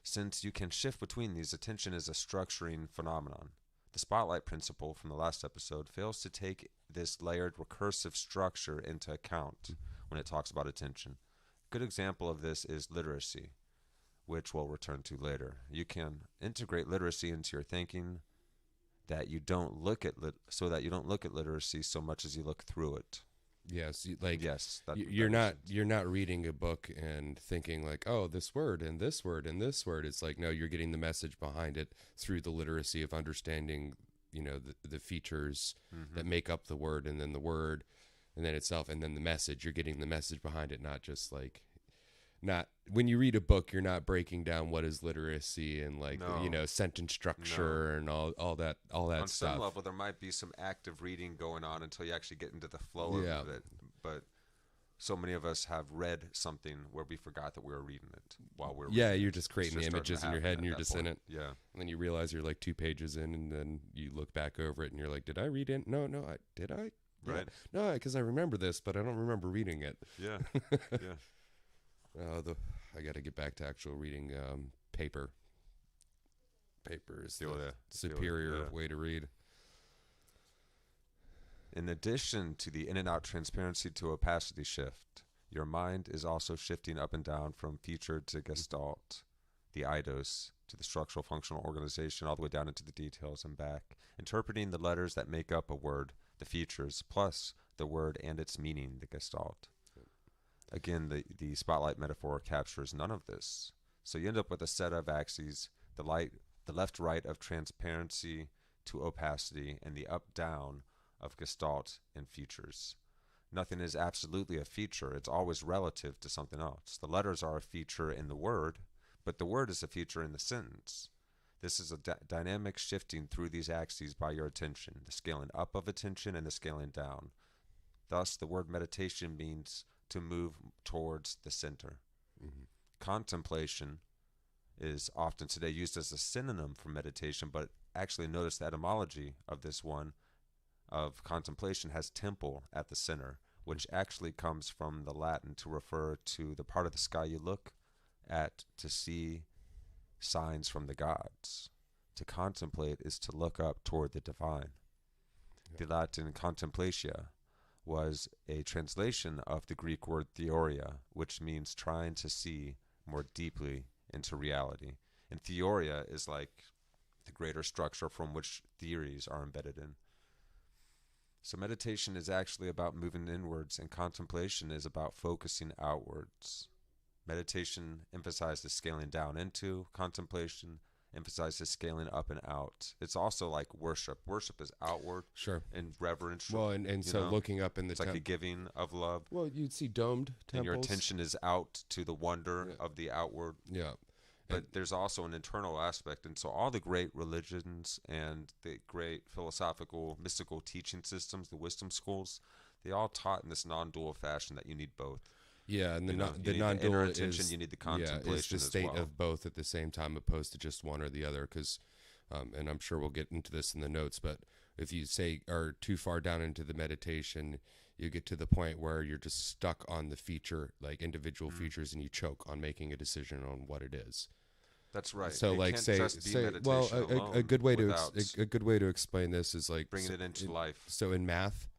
Since you can shift between these, attention is a structuring phenomenon. The spotlight principle from the last episode fails to take this layered recursive structure into account when it talks about attention. A good example of this is literacy, which we'll return to later. You can integrate literacy into your thinking that you don't look at so that you don't look at literacy so much as you look through it. Yes, you're not reading a book and thinking like, oh, this word and this word and this word. It's like, no, you're getting the message behind it through the literacy of understanding, you know, the features that make up the word, and then the word, and then itself, and then the message. You're getting the message behind it, not just like, not when you read a book, you're not breaking down what is literacy and like sentence structure and all that on stuff. Some level, there might be some active reading going on until you actually get into the flow of it. But so many of us have read something where we forgot that we were reading it while we were reading you're it. just creating the images in your head and you're just in it. Yeah. And then you realize you're like 2 pages in, and then you look back over it and you're like, did I read it? No, did I? Right. No, because I remember this, but I don't remember reading it. Yeah. Yeah. I got to get back to actual reading paper. Paper is the superior way to read. In addition to the in and out transparency to opacity shift, your mind is also shifting up and down from feature to gestalt, the eidos, to the structural functional organization, all the way down into the details and back, interpreting the letters that make up a word, the features, plus the word and its meaning, the gestalt. Again, the spotlight metaphor captures none of this. So you end up with a set of axes, the left-right of transparency to opacity, and the up-down of gestalt and features. Nothing is absolutely a feature. It's always relative to something else. The letters are a feature in the word, but the word is a feature in the sentence. This is a dynamic shifting through these axes by your attention, the scaling up of attention and the scaling down. Thus, the word meditation means to move towards the center. Mm-hmm. Contemplation is often today used as a synonym for meditation, but actually notice the etymology of this one of contemplation has temple at the center, which actually comes from the Latin to refer to the part of the sky you look at to see signs from the gods. To contemplate is to look up toward the divine. The Latin contemplatio was a translation of the Greek word theoria, which means trying to see more deeply into reality. And theoria is like the greater structure from which theories are embedded in. So meditation is actually about moving inwards, and contemplation is about focusing outwards. Meditation emphasizes scaling down into, contemplation emphasizes scaling up and out. It's also like worship. Worship is outward, Sure, and reverential. well, and so looking up in the it's like a giving of love. Well, you'd see domed temples. And your attention is out to the wonder of the outward. Yeah. But there's also an internal aspect. And so all the great religions and the great philosophical, mystical teaching systems, the wisdom schools, they all taught in this non-dual fashion that you need both. Yeah, and the the non-dual attention, is, you need the contemplation is the as state well. of both at the same time, opposed to just one or the other. Because, and I'm sure we'll get into this in the notes, but if you say are too far down into the meditation, you get to the point where you're just stuck on the feature, like individual features, and you choke on making a decision on what it is. That's right. So, it like, can't say, just be well, meditation alone a good way without a good way to explain this is like bringing it into life. So in math,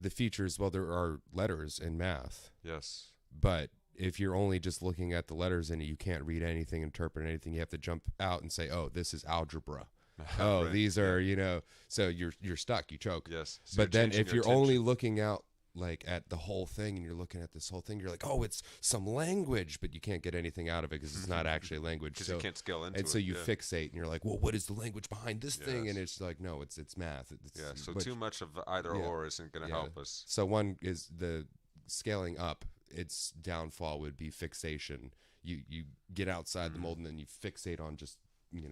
the features, well, there are letters in math, Yes. but if you're only just looking at the letters and you can't read anything, interpret anything, you have to jump out and say, "Oh, this is algebra." Oh, Right. these are, so you're stuck, you choke. Yes. So But then changing if your you're attention. only looking out like at the whole thing and you're looking at this whole thing, you're like, "Oh, it's some language," but you can't get anything out of it because it's not actually language. Because So you can't scale into and it. so you yeah. fixate and you're like, "Well, what is the language behind this thing?" Yes. And it's like, "No, it's math." Yeah, so but- too much of either yeah. or isn't going to Yeah. help us. So one is the scaling up. Its downfall would be fixation. You get outside the mold and then you fixate on just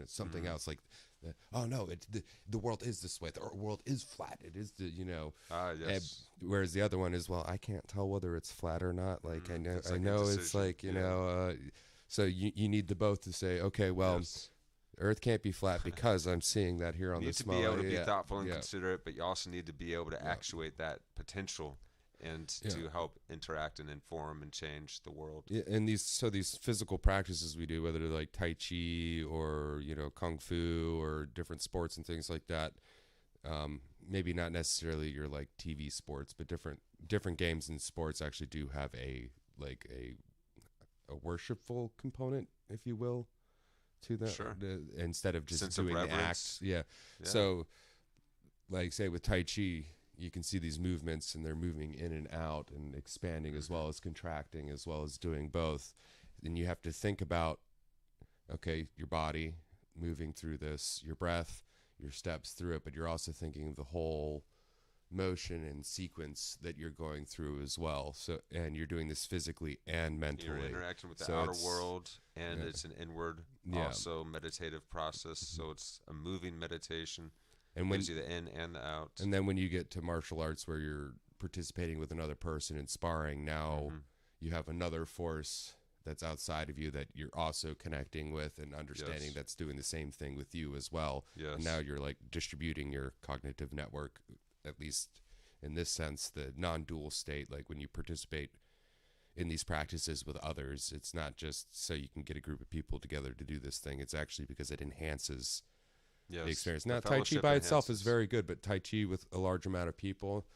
something else, like oh no, the world is this way, the world is flat, it is Yes. whereas the other one is, well, I can't tell whether it's flat or not, like It's I like a know it's decision, like yeah. so you need the both to say, okay, well, Yes. Earth can't be flat because I'm seeing that here on You the need to small be able to be yeah, thoughtful and yeah. considerate, but you also need to be able to actuate that potential and Yeah. to help interact and inform and change the world. Yeah, and these physical practices we do, whether they're like Tai Chi or Kung Fu or different sports and things like that, maybe not necessarily your like TV sports, but different games and sports actually do have a worshipful component, if you will, to that. Sure. Instead of just Sense of doing the reverence. acts. Yeah. Yeah. So, like say with Tai Chi, you can see these movements and they're moving in and out and expanding as well as contracting, as well as doing both. And you have to think about, okay, your body moving through this, your breath, your steps through it, but you're also thinking of the whole motion and sequence that you're going through as well. So, and you're doing this physically and mentally. You're interacting with the So outer it's- world, and yeah. it's an inward, Yeah. also meditative process. So it's a moving meditation. And when Gives you the in and the out. And then when you get to martial arts where you're participating with another person and sparring, now you have another force that's outside of you that you're also connecting with and understanding Yes. that's doing the same thing with you as well. Yes. And now you're like distributing your cognitive network, at least in this sense, the non-dual state. Like when you participate in these practices with others, it's not just so you can get a group of people together to do this thing. It's actually because it enhances Yes. the experience. The Now, Tai Chi fellowship by itself is enhances. very good, but Tai Chi with a large amount of people,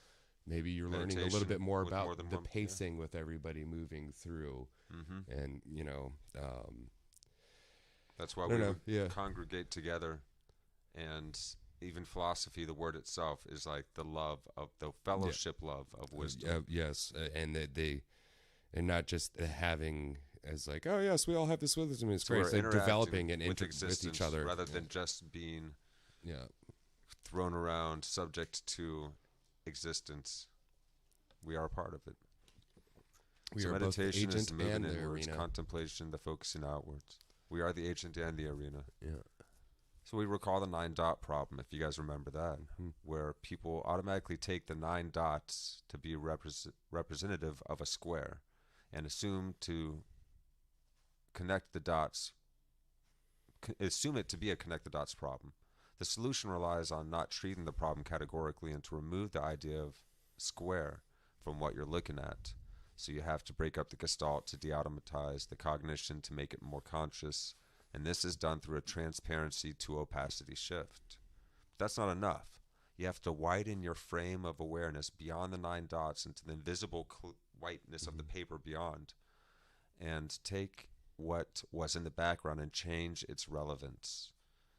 maybe you're learning a little Meditation bit more with about more than the one, yeah. pacing with everybody moving through, and That's why I we don't know, would yeah. congregate together. And even philosophy, the word itself is like the love of the fellowship love of wisdom. Yes, and that and not just having as like, oh yes, we all have this wisdom. It's So great. we're It's like interacting developing and with with existence each other rather than just being Yeah, thrown around, subject to existence. We are a part of it. we So are both the meditation is agent the moving and the inwards, arena. contemplation, the focusing outwards. We are the agent and the arena. Yeah. So we recall the 9 dot problem, if you guys remember that, Hmm. where people automatically take the 9 dots to be representative of a square and assume to connect the dots, assume it to be a connect the dots problem. The solution relies on not treating the problem categorically and to remove the idea of square from what you're looking at. So you have to break up the gestalt to de-automatize the cognition to make it more conscious, and this is done through a transparency to opacity shift. That's not enough. You have to widen your frame of awareness beyond the 9 dots into the invisible whiteness of the paper beyond, and take what was in the background and change its relevance.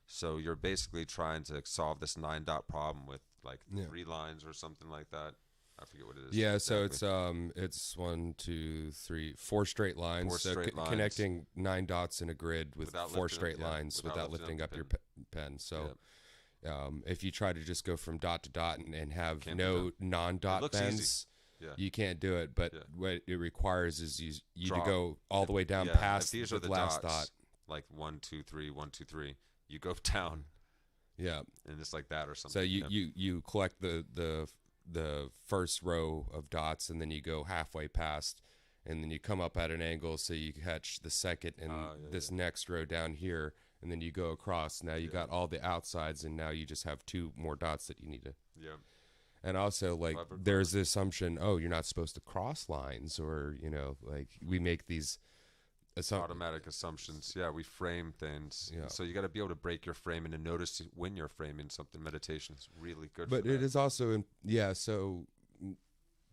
So you're basically trying to solve this 9 dot problem with like Yeah. 3 lines or something like that. I forget what it is. Yeah, so exactly. it's 1, 2, 3, 4 straight lines. Four So straight lines connecting 9 dots in a grid with without four lifting up, straight yeah, lines without lifting the up your pen. pen. So Yeah, if you try to just go from dot to dot and have can't be no done. It non-dot looks easy. bends, Yeah, you can't do it. But yeah. what it requires is you to Draw. go all the way down Yeah, if past these the are the last dots, dot. like 1, 2, 3, 1, 2, 3, you go down Yeah. and it's like that or So something. you collect the first row of dots, and then you go halfway past, and then you come up at an angle so you catch the second and this next row down here, and then you go across. Now you got all the outsides, and now you just have 2 more dots that you need to. Yeah. And also, like, Clever, there's the assumption, oh, you're not supposed to cross lines, or like we make these Automatic assumptions. Yeah, we frame things. Yeah. So you got to be able to break your framing and notice when you're framing something. Meditation is really good But for that. it is also so 'Cause you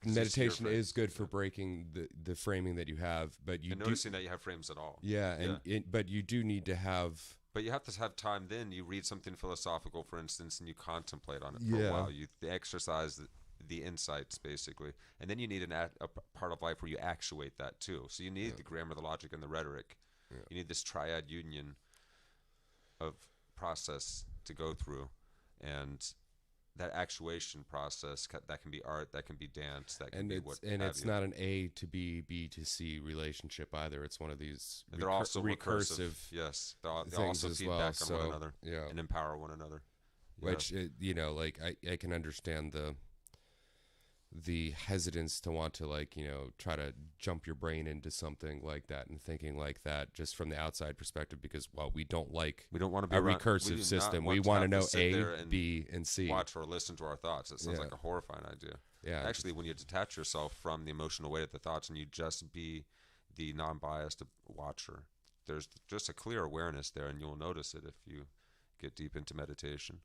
see your meditation is frames, good yeah. for breaking the framing that you have, but you And do noticing that you have frames at all. yeah, and but you do need to have But you have to have time then. You read something philosophical, for instance, and you contemplate on it for Yeah. a while. You exercise the insights, basically. And then you need a part of life where you actuate that, too. So you need the grammar, the logic, and the rhetoric. Yeah. You need this triad union of process to go through. And that actuation process, that can be art, that can be dance, that can and be it's what and have it's you. not an A to B to C relationship either. It's one of these And they're also recursive. recursive Yes, they things also as feedback well. on So one another yeah, and empower one another. Yeah. which like I can understand the hesitance to want to try to jump your brain into something like that and thinking like that just from the outside perspective, because we don't like We don't want to be a around, recursive we do system. not We want want to know sit there A, and B, and C. watch or listen to our thoughts. It sounds Yeah. like a horrifying idea. Yeah, Actually, when you detach yourself from the emotional weight of the thoughts and you just be the non-biased watcher, there's just a clear awareness there, and you'll notice it if you get deep into meditation,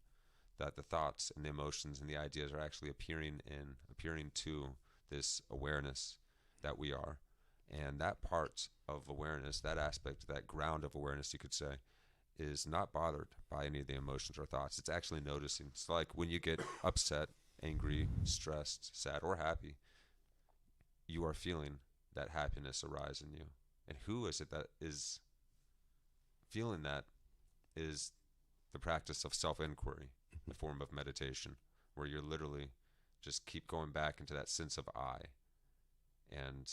that the thoughts and the emotions and the ideas are actually appearing to this awareness that we are. And that part of awareness, that aspect, that ground of awareness, you could say, is not bothered by any of the emotions or thoughts. It's actually noticing. It's like when you get upset, angry, stressed, sad, or happy, you are feeling that happiness arise in you. And who is it that is feeling that is the practice of self-inquiry, the form of meditation, where you're literally just keep going back into that sense of I. And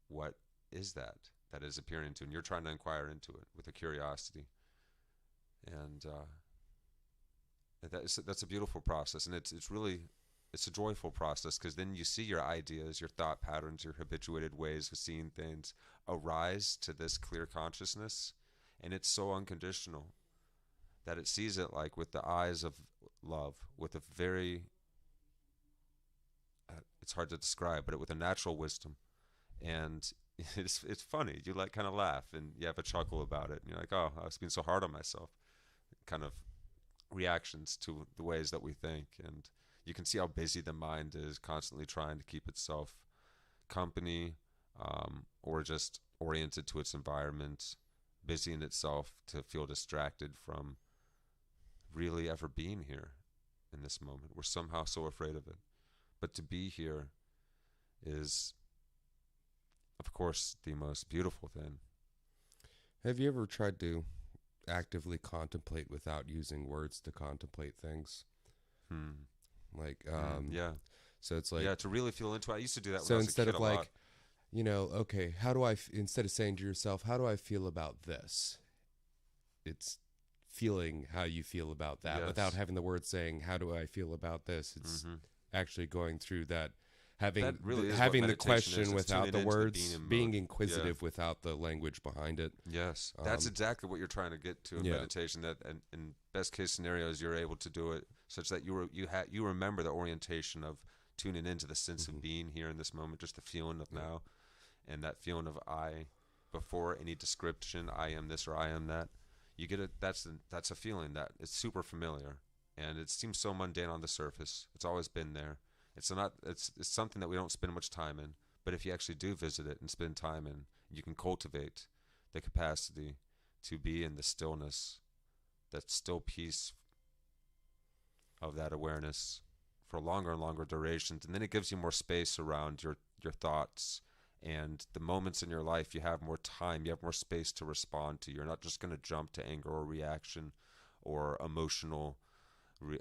what is that is appearing to? And you're trying to inquire into it with a curiosity. And that's a beautiful process. And it's a joyful process, because then you see your ideas, your thought patterns, your habituated ways of seeing things arise to this clear consciousness. And it's so unconditional that it sees it like with the eyes of love, with a very it's hard to describe, but with a natural wisdom. And it's funny. You kind of laugh and you have a chuckle about it, and you're like, oh, I was being so hard on myself. Kind of reactions to the ways that we think, and you can see how busy the mind is, constantly trying to keep itself company, or just oriented to its environment, busying itself to feel distracted from really ever being here in this moment. We're somehow so afraid of it. But to be here is, of course, the most beautiful thing. Have you ever tried to actively contemplate without using words to contemplate things? Like, yeah. So it's like, yeah, to really feel into it. I used to do that when so I was instead a kid of a lot. okay, how do instead of saying to yourself, how do I feel about this? It's feeling how you feel about that without Yes. having the words saying, how do I feel about this? It's Mm-hmm. actually going through that, having That really is what having the meditation question is. It's without tuning the into the words, being being mode. Yeah. inquisitive without the language behind it. Yes, that's Um, exactly what you're trying to get to in yeah. meditation. That and in best case scenarios, you're able to do it such that you remember the orientation of tuning into the sense of Mhm. being here in this moment, just the feeling of now, and that feeling of I before any description. I am this or I am that. You get it. That's a feeling that it's super familiar, and it seems so mundane on the surface. It's always been there. It's not. It's something that we don't spend much time in. But if you actually do visit it and spend time in, you can cultivate the capacity to be in the stillness, that still peace of that awareness for longer and longer durations. And then it gives you more space around your thoughts and the moments in your life. You have more time, you have more space to respond to. You're not just going to jump to anger or reaction or emotional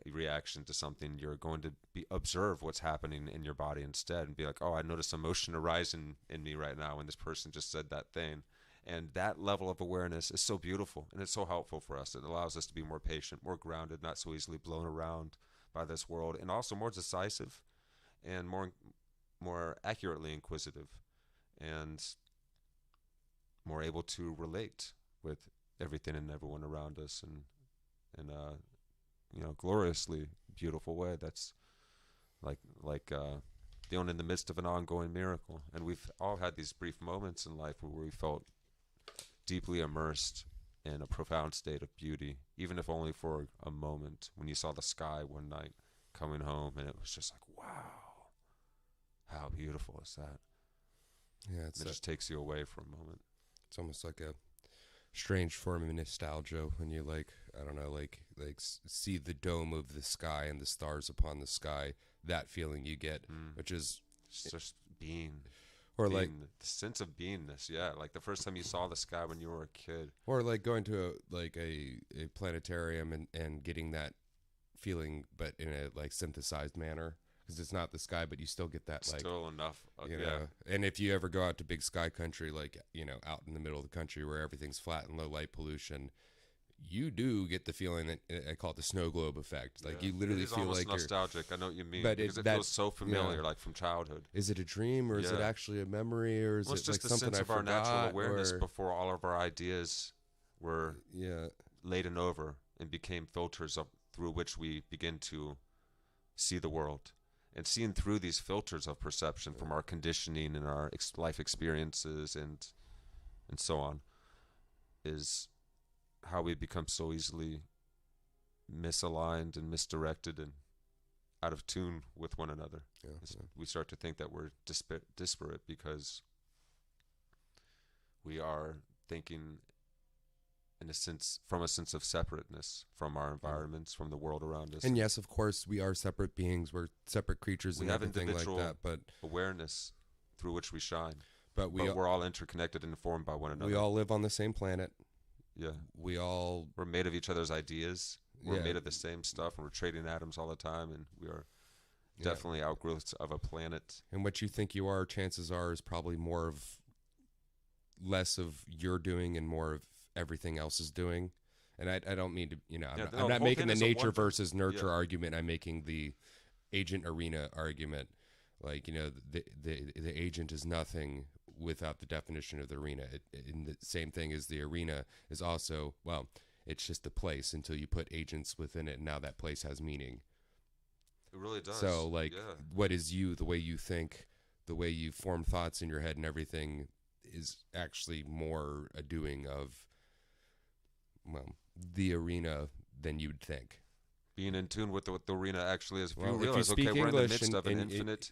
reaction to something. You're going to observe what's happening in your body instead and be like, oh, I notice emotion arising in me right now when this person just said that thing. And that level of awareness is so beautiful, and it's so helpful for us. It allows us to be more patient, more grounded, not so easily blown around by this world, and also more decisive and more accurately inquisitive, and more able to relate with everything and everyone around us, and in a gloriously beautiful way. That's like feeling in the midst of an ongoing miracle. And we've all had these brief moments in life where we felt deeply immersed in a profound state of beauty, even if only for a moment, when you saw the sky one night coming home and it was just like, wow, how beautiful is that? Yeah, And it just takes you away for a moment. it's almost like a strange form of nostalgia when you I don't know, see the dome of the sky and the stars upon the sky. That feeling you get, which is It's just being. or The sense of beingness, yeah. Like the first time you saw the sky when you were a kid. or going to a planetarium and getting that feeling, but in a synthesized manner, because it's not the sky, but you still get that Still enough. you Yeah. know. And if you ever go out to big sky country, out in the middle of the country where everything's flat and low light pollution, you do get the feeling that I call it the snow globe effect. Like you literally it is feel almost like nostalgic. I know what you mean. But Because it that- feels so familiar, yeah. like from childhood. is it a dream or is it Yeah. actually a memory or is Well, it's it just the something sense I of our forgot? natural awareness or, before all of our ideas were yeah, laden over and became filters through which we begin to see the world. And seeing through these filters of perception from our conditioning and our life experiences and so on is how we become so easily misaligned and misdirected and out of tune with one another. yeah, We start to think that we're disparate because we are thinking in a sense from a sense of separateness from our environments, from the world around us. And yes, of course, we are separate beings. We're separate creatures We and have everything like individual that. But awareness through which we shine. but We're all interconnected and informed by one another. we all live on the same planet. Yeah. We all We're made of each other's ideas. We're Yeah. made of the same stuff, and we're trading atoms all the time, and we are Yeah. definitely outgrowths of a planet. and what you think you are, chances are, is probably less of your doing and more of everything else is doing. And I don't mean to, I'm Yeah, not, no, I'm the not whole making thing the is a nature one thing. versus nurture Yeah. argument. I'm making the agent arena argument. The agent is nothing without the definition of the arena. And the same thing as the arena is also, well, it's just a place until you put agents within it. And now that place has meaning. It really does. So, yeah. what is you, the way you think, the way you form thoughts in your head and everything is actually more a doing of, well, the arena than you'd think. Being in tune with what the arena actually is. If Well, you if you realize, speak okay, we're in the English midst of an and infinite,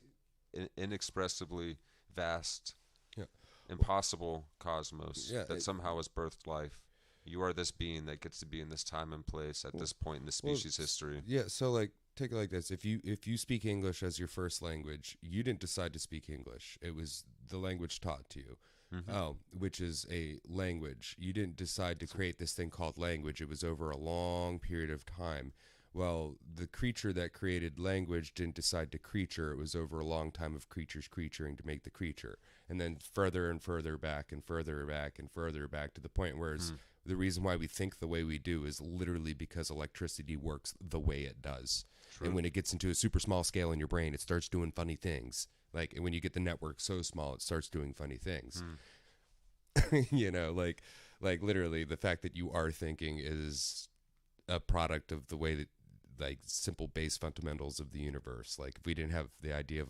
inexpressibly vast, Yeah. impossible cosmos Yeah, that somehow has birthed life. You are this being that gets to be in this time and place at this point in the well, species history. Yeah, so take it like this. If you speak English as your first language, you didn't decide to speak English. It was the language taught to you. Which is a language. You didn't decide to create this thing called language. It was over a long period of time. Well, the creature that created language didn't decide to creature. It was over a long time of creatures creaturing to make the creature. And then further and further back and further back and further back to the point where the reason why we think the way we do is literally because electricity works the way it does. True. And when it gets into a super small scale in your brain, it starts doing funny things. Like when you get the network so small, it starts doing funny things. You know, like literally the fact that you are thinking is a product of the way that, like, simple base fundamentals of the universe. Like if we didn't have the idea of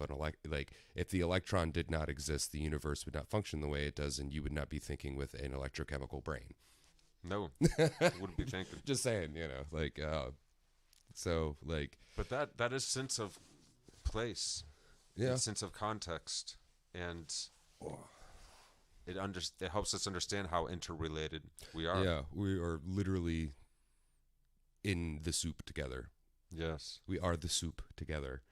like if the electron did not exist, the universe would not function the way it does, and you would not be thinking with an electrochemical brain. No, wouldn't be thinking. Just saying, you know, like, so like. But that is sense of place, Yeah. sense of context, and it helps us understand how interrelated we are. Yeah, we are literally in the soup together. Yes. We are the soup together.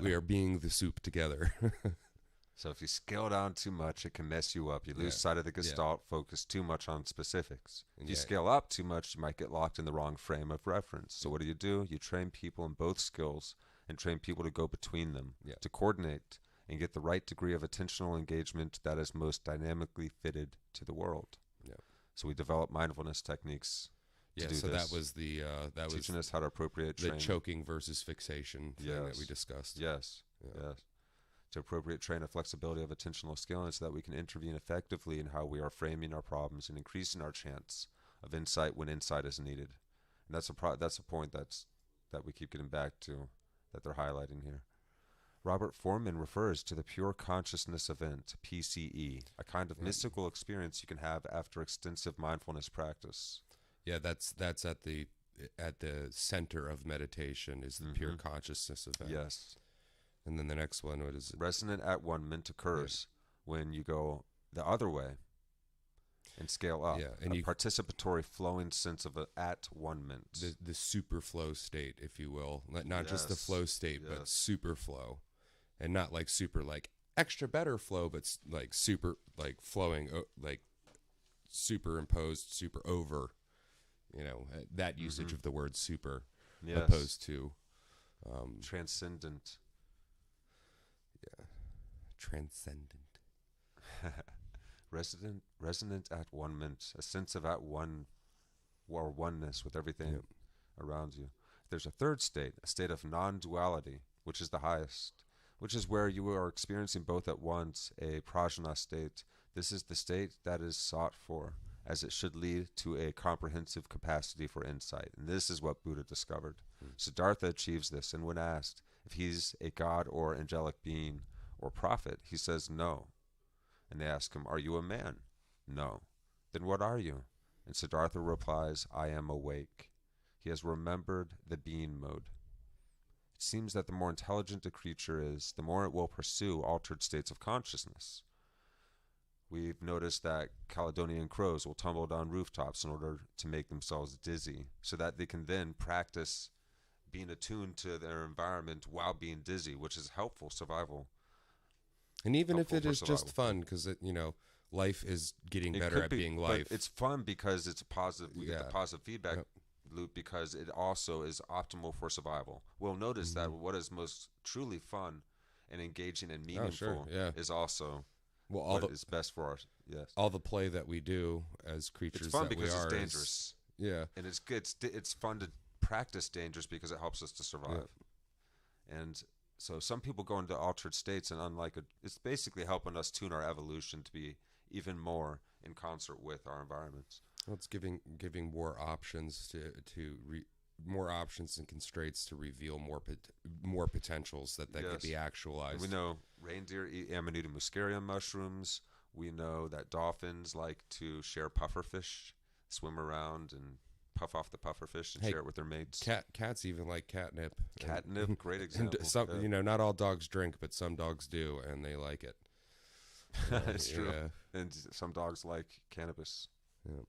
We are being the soup together. So if you scale down too much, it can mess you up. You lose sight of the gestalt, focus too much on specifics. If you scale up too much, you might get locked in the wrong frame of reference. So what do? You train people in both skills and train people to go between them, to coordinate and get the right degree of attentional engagement that is most dynamically fitted to the world. Yeah. So we develop mindfulness techniques to do so this. that was teaching us how to appropriate the train. choking versus fixation thing that we discussed. Yes. To appropriate train a flexibility of attentional skill, so that we can intervene effectively in how we are framing our problems and increasing our chance of insight when insight is needed. And that's a point that we keep getting back to, that they're highlighting here. Robert Foreman refers to the pure consciousness event, PCE, a kind of mystical experience you can have after extensive mindfulness practice. Yeah, that's at the center of meditation is the pure consciousness event. Yes. And then the next one, what is it? Resonant at-one-ment occurs when you go the other way and scale up. Yeah, and a participatory flowing sense of at-one-ment. The super flow state, if you will. Not just the flow state, but super flow. And not like super like extra better flow, but like super like flowing, like superimposed, super over. You know, that usage of the word super, opposed to transcendent. Yeah, transcendent. Resonant at-one-ment, a sense of at-one or oneness with everything around you. There's a third state, a state of non-duality, which is the highest, which is where you are experiencing both at once, a prajna state. This is the state that is sought for, as it should lead to a comprehensive capacity for insight. And this is what Buddha discovered. Siddhartha achieves this, and when asked if he's a god or angelic being or prophet, he says no. And they ask him, are you a man? No. Then what are you? And Siddhartha replies, I am awake. He has remembered the being mode. It seems that the more intelligent a creature is, the more it will pursue altered states of consciousness. We've noticed that Caledonian crows will tumble down rooftops in order to make themselves dizzy, so that they can then practice being attuned to their environment while being dizzy, which is helpful survival. And even if it is just fun, because life is getting better at being life. But it's fun because it's positive. We get the positive feedback loop because it also is optimal for survival. We'll notice that what is most truly fun and engaging and meaningful is also what is best for us. Yes. All the play that we do as creatures. It's fun that because we are it's dangerous. And it's good. It's fun to practice dangerous because it helps us to survive. And so some people go into altered states, and it's basically helping us tune our evolution to be even more in concert with our environments. Well, it's giving more options more options and constraints to reveal more potentials that could be actualized. And we know reindeer eat Amanita muscaria mushrooms. We know that dolphins like to share pufferfish, swim around and puff off the pufferfish and share it with their mates. Cats even like catnip. Catnip, great example. And some, not all dogs drink, but some dogs do, and they like it. That's true. And some dogs like cannabis. Yeah.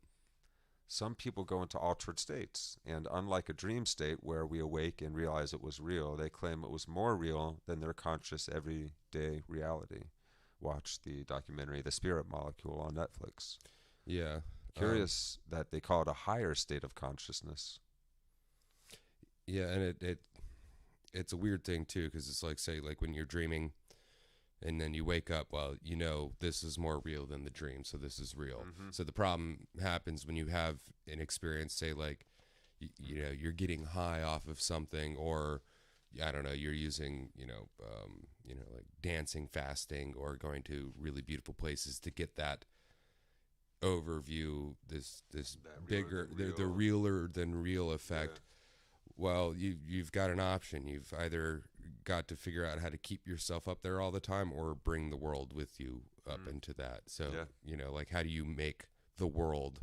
Some people go into altered states, and unlike a dream state where we awake and realize it was real, they claim it was more real than their conscious everyday reality. Watch the documentary The Spirit Molecule on Netflix. Yeah. Curious that they call it a higher state of consciousness. Yeah, and it's a weird thing too, because it's like, say, like when you're dreaming, And then you wake up, well, you know, this is more real than the dream, so this is real. Mm-hmm. So the problem happens when you have an experience, say, like, you know, you're getting high off of something, or I don't know, you're using, like dancing, fasting, or going to really beautiful places to get that overview, this That bigger, realer than the real. realer than real effect. Yeah. Well, you've got an option. You've either got to figure out how to keep yourself up there all the time, or bring the world with you up into that. So, Yeah. like, how do you make the world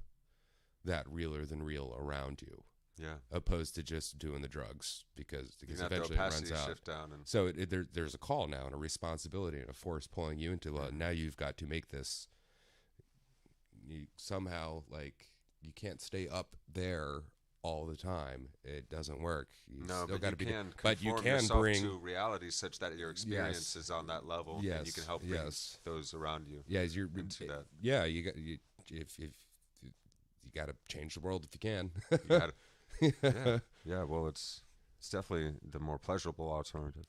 that realer than real around you, Yeah. opposed to just doing the drugs, because You got the eventually it runs opacity out. shift down, and So there's a call now, and a responsibility, and a force pulling you into, now you've got to make this. You somehow, like, you can't stay up there all the time. It doesn't work. You no, still but got you to be. can But you conform can yourself bring. to reality such that your experience is on that level, and you Yes, can help bring yes. those around you Yeah, you're into that. Yeah, if you got to change the world if you can. You gotta, yeah, yeah. Well, it's definitely the more pleasurable alternative.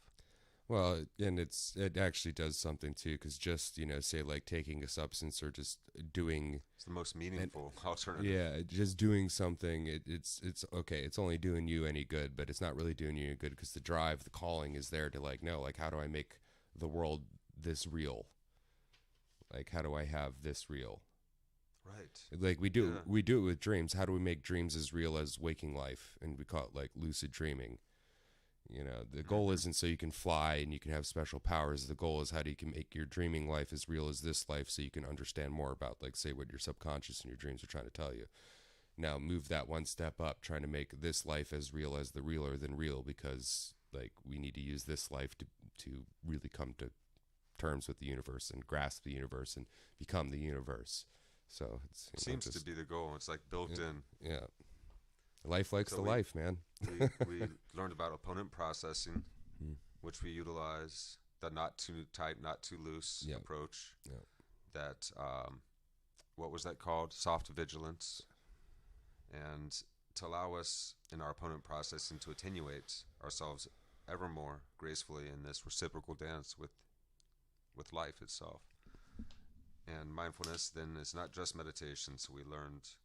Well, and it actually does something too, because just, say, like, taking a substance, or just doing, It's the most meaningful alternative. yeah, just doing something, it's okay. It's only doing you any good, but it's not really doing you any good, because the drive, the calling is there to, like, no, like, how do I make the world this real? Like, how do I have this real? Right. Like, we Yeah. do it with dreams. How do we make dreams as real as waking life? And we call it, like, lucid dreaming. The goal isn't so you can fly and you can have special powers. The goal is how do you can make your dreaming life as real as this life, so you can understand more about, like, say, what your subconscious and your dreams are trying to tell you. Now move that one step up, trying to make this life as real as the realer than real, because, like, we need to use this life to really come to terms with the universe and grasp the universe and become the universe. So it's Seems to be the goal. It's like built in. yeah. Life likes So the we- life, man. We learned about opponent processing, Mhm. which we utilize the not too tight, not too loose Yep. approach. Yep. That what was that called? Soft vigilance, and to allow us in our opponent processing to attenuate ourselves ever more gracefully in this reciprocal dance with life itself. And mindfulness then is not just meditation. So we learned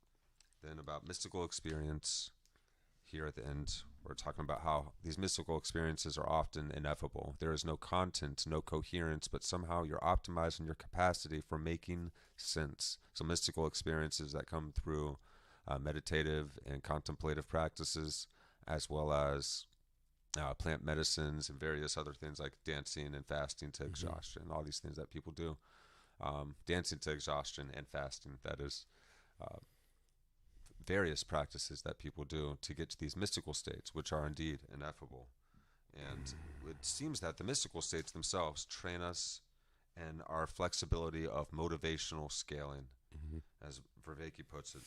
then about mystical experience. Here at the end, we're talking about how these mystical experiences are often ineffable. There is no content, no coherence, but somehow you're optimizing your capacity for making sense. So mystical experiences that come through meditative and contemplative practices, as well as plant medicines and various other things like dancing and fasting to exhaustion, all these things that people do. Dancing to exhaustion and fasting, that is. Various practices that people do to get to these mystical states, which are indeed ineffable. And it seems that the mystical states themselves train us in our flexibility of motivational scaling, as Vervaeke puts it.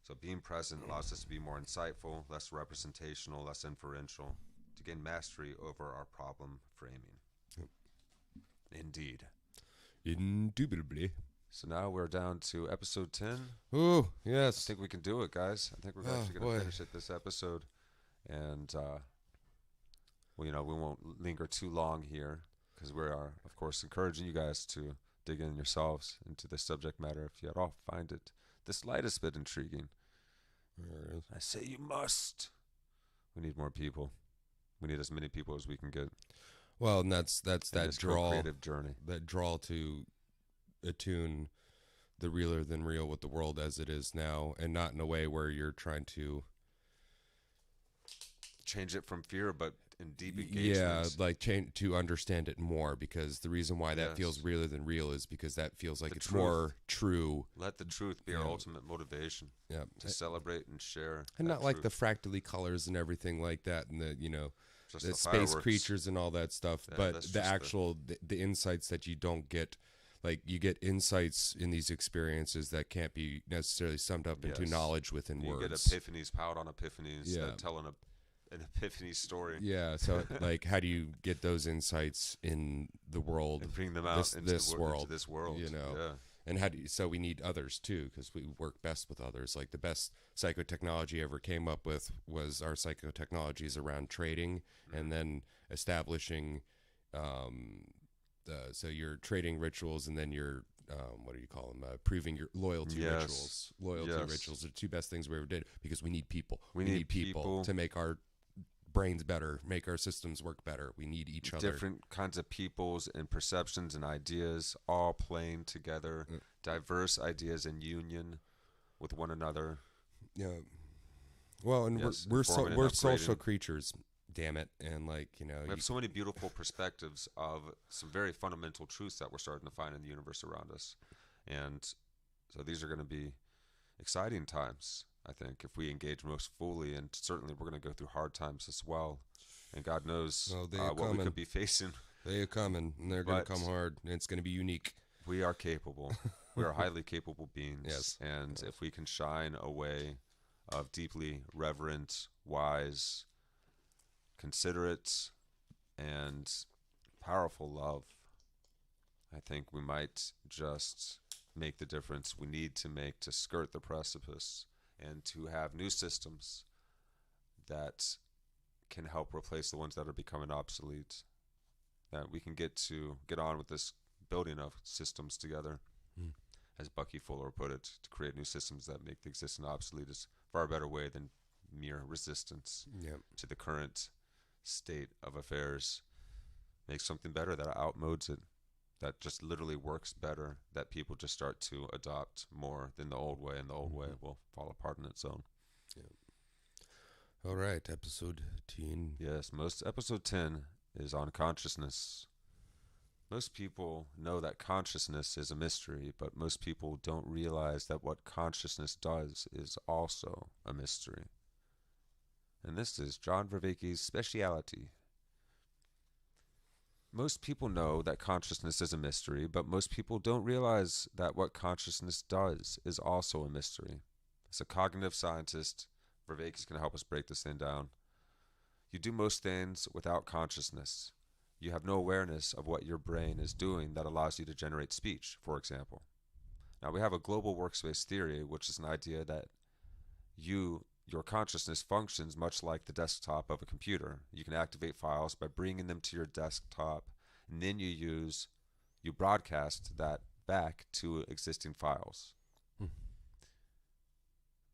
So being present allows us to be more insightful, less representational, less inferential, to gain mastery over our problem framing. Yep. Indeed. Indubitably. So now we're down to episode 10. Oh, I yes. think we can do it, guys. I think we're actually going to finish it this episode. And, well, we won't linger too long here, because we are, of course, encouraging you guys to dig in yourselves into the subject matter if you at all find it the slightest bit intriguing. There it is. I say you must. We need more people. We need as many people as we can get. Well, and that's that draw, creative journey. that draw to attune the realer than real with the world as it is now, and not in a way where you're trying to change it from fear, but in deep engagement. Yeah, like change to understand it more, because the reason why that Yes. feels realer than real is because that feels like The it's truth. more true. Let the truth be our Yeah. ultimate motivation Yeah, to celebrate and share. and that not like truth. the fractally colors and everything like that, and the Just the the space fireworks. creatures and all that stuff, Yeah, but that's the just actual the insights that you don't get. Like, you get insights in these experiences that can't be necessarily summed up into Yes. knowledge within You words. get epiphanies, piled on epiphanies, Yeah. that tell an epiphany story Yeah, so like, how do you get those insights in the world, and bring them out this, into, this the, world, into this world. Yeah. And how do you, so we need others too, because we work best with others. Like, the best psychotechnology ever came up with was our psychotechnologies around trading, and then establishing So you're trading rituals, and then you're what do you call them? Proving your loyalty Yes. rituals. Loyalty Yes. rituals are the two best things we ever did because we need people. We need people. to make our brains better, make our systems work better. We need each other. Different kinds of peoples and perceptions and ideas all playing together. Diverse ideas in union with one another. Yeah. Well, and Yes, we're informing and we're social upgrading. creatures. Damn it! And like We have so many beautiful perspectives of some very fundamental truths that we're starting to find in the universe around us. And so these are going to be exciting times, I think, if we engage most fully. And certainly we're going to go through hard times as well. And God knows Oh, they what we coming. could be facing. They are coming, and they're going to But- come hard, and it's going to be unique. We are capable. We are highly capable beings. Yes. And if we can shine a way of deeply reverent, wise, considerate, and powerful love, I think we might just make the difference we need to make to skirt the precipice and to have new systems that can help replace the ones that are becoming obsolete. That we can get on with this building of systems together, as Bucky Fuller put it, to create new systems that make the existing obsolete is a far better way than mere resistance Yeah. to the current state of affairs. Make something better that outmodes it, that just literally works better, that people just start to adopt more than the old way, and the old way will fall apart on its own. All right, episode 10. Yes, episode 10 is on consciousness. Most people know that consciousness is a mystery, but most people don't realize that what consciousness does is also a mystery. And this is John Vervaeke's speciality. Most people know that consciousness is a mystery, but most people don't realize that what consciousness does is also a mystery. As a cognitive scientist, Vervaeke is going to help us break this thing down. You do most things without consciousness. You have no awareness of what your brain is doing that allows you to generate speech, for example. Now, we have a global workspace theory, which is an idea that your consciousness functions much like the desktop of a computer. You can activate files by bringing them to your desktop, and then you broadcast that back to existing files.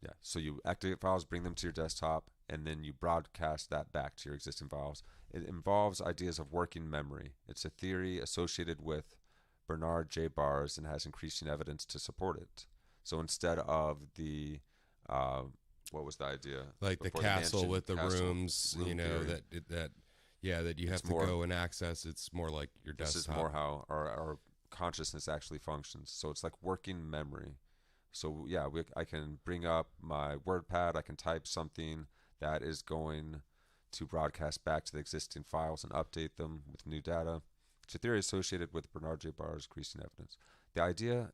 Yeah, so you activate files, bring them to your desktop, and then you broadcast that back to your existing files. It involves ideas of working memory. It's a theory associated with Bernard J. Bars and has increasing evidence to support it. So instead of the, what was the idea? Like the before castle mansion, with the castle, rooms, room you know, theory. that you have It's to more- go and access. It's more like your This desktop. is more how our consciousness actually functions. So it's like working memory. So yeah, I can bring up my WordPad, I can type something that is going to broadcast back to the existing files and update them with new data. It's a theory associated with Bernard J. Barr's increasing evidence. The idea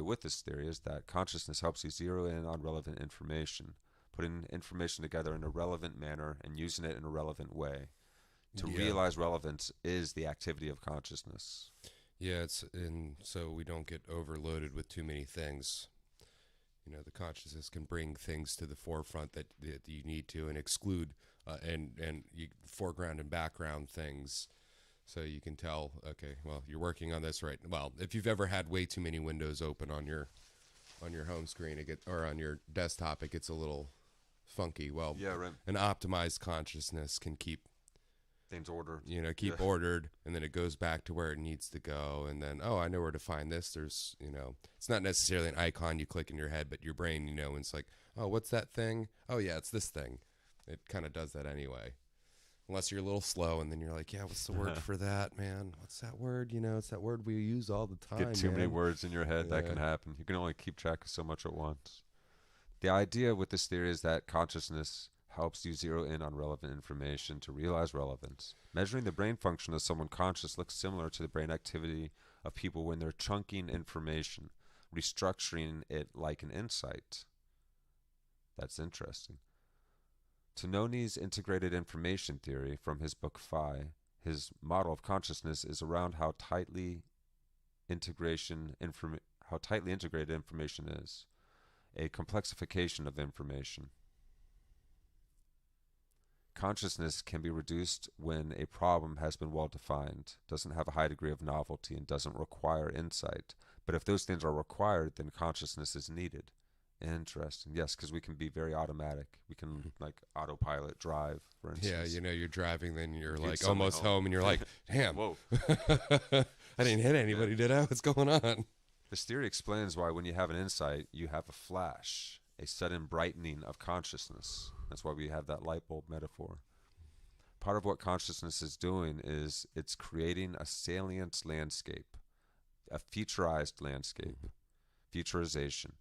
with this theory is that consciousness helps you zero in on relevant information, putting information together in a relevant manner and using it in a relevant way. To realize relevance is the activity of consciousness. Yeah, so we don't get overloaded with too many things. You know, the consciousness can bring things to the forefront that you need to, and exclude and you foreground and background things, so you can tell. Okay, well, you're working on this right. Well, if you've ever had way too many windows open on your home screen, or on your desktop, it gets a little funky. Well, Yeah, right. An optimized consciousness can keep Things ordered. ordered, and then it goes back to where it needs to go, and then, oh, I know where to find this. There's, it's not necessarily an icon you click in your head, but your brain, and it's like, oh, what's that thing? Oh yeah, it's this thing. It kind of does that anyway, unless you're a little slow, and then you're like, yeah, what's the word for that, man? What's that word? It's that word we use all the time. Get too many man. words in your head, that can happen. You can only keep track of so much at once. The idea with this theory is that consciousness helps you zero in on relevant information to realize relevance. Measuring the brain function of someone conscious looks similar to the brain activity of people when they're chunking information, restructuring it like an insight. That's interesting. Tononi's integrated information theory from his book Phi, his model of consciousness is around how tightly integrated information is, a complexification of information. Consciousness can be reduced when a problem has been well defined, doesn't have a high degree of novelty, and doesn't require insight. But if those things are required, then consciousness is needed. Interesting. Yes, because we can be very automatic. We can like autopilot drive, for Yeah, instance. you're driving, then you're Get like somewhere almost home, and you're like, damn, Whoa. I didn't hit anybody, did I? What's going on? This theory explains why when you have an insight, you have a flash, a sudden brightening of consciousness. That's why we have that light bulb metaphor. Part of what consciousness is doing is it's creating a salient landscape, a featurized landscape, featurization.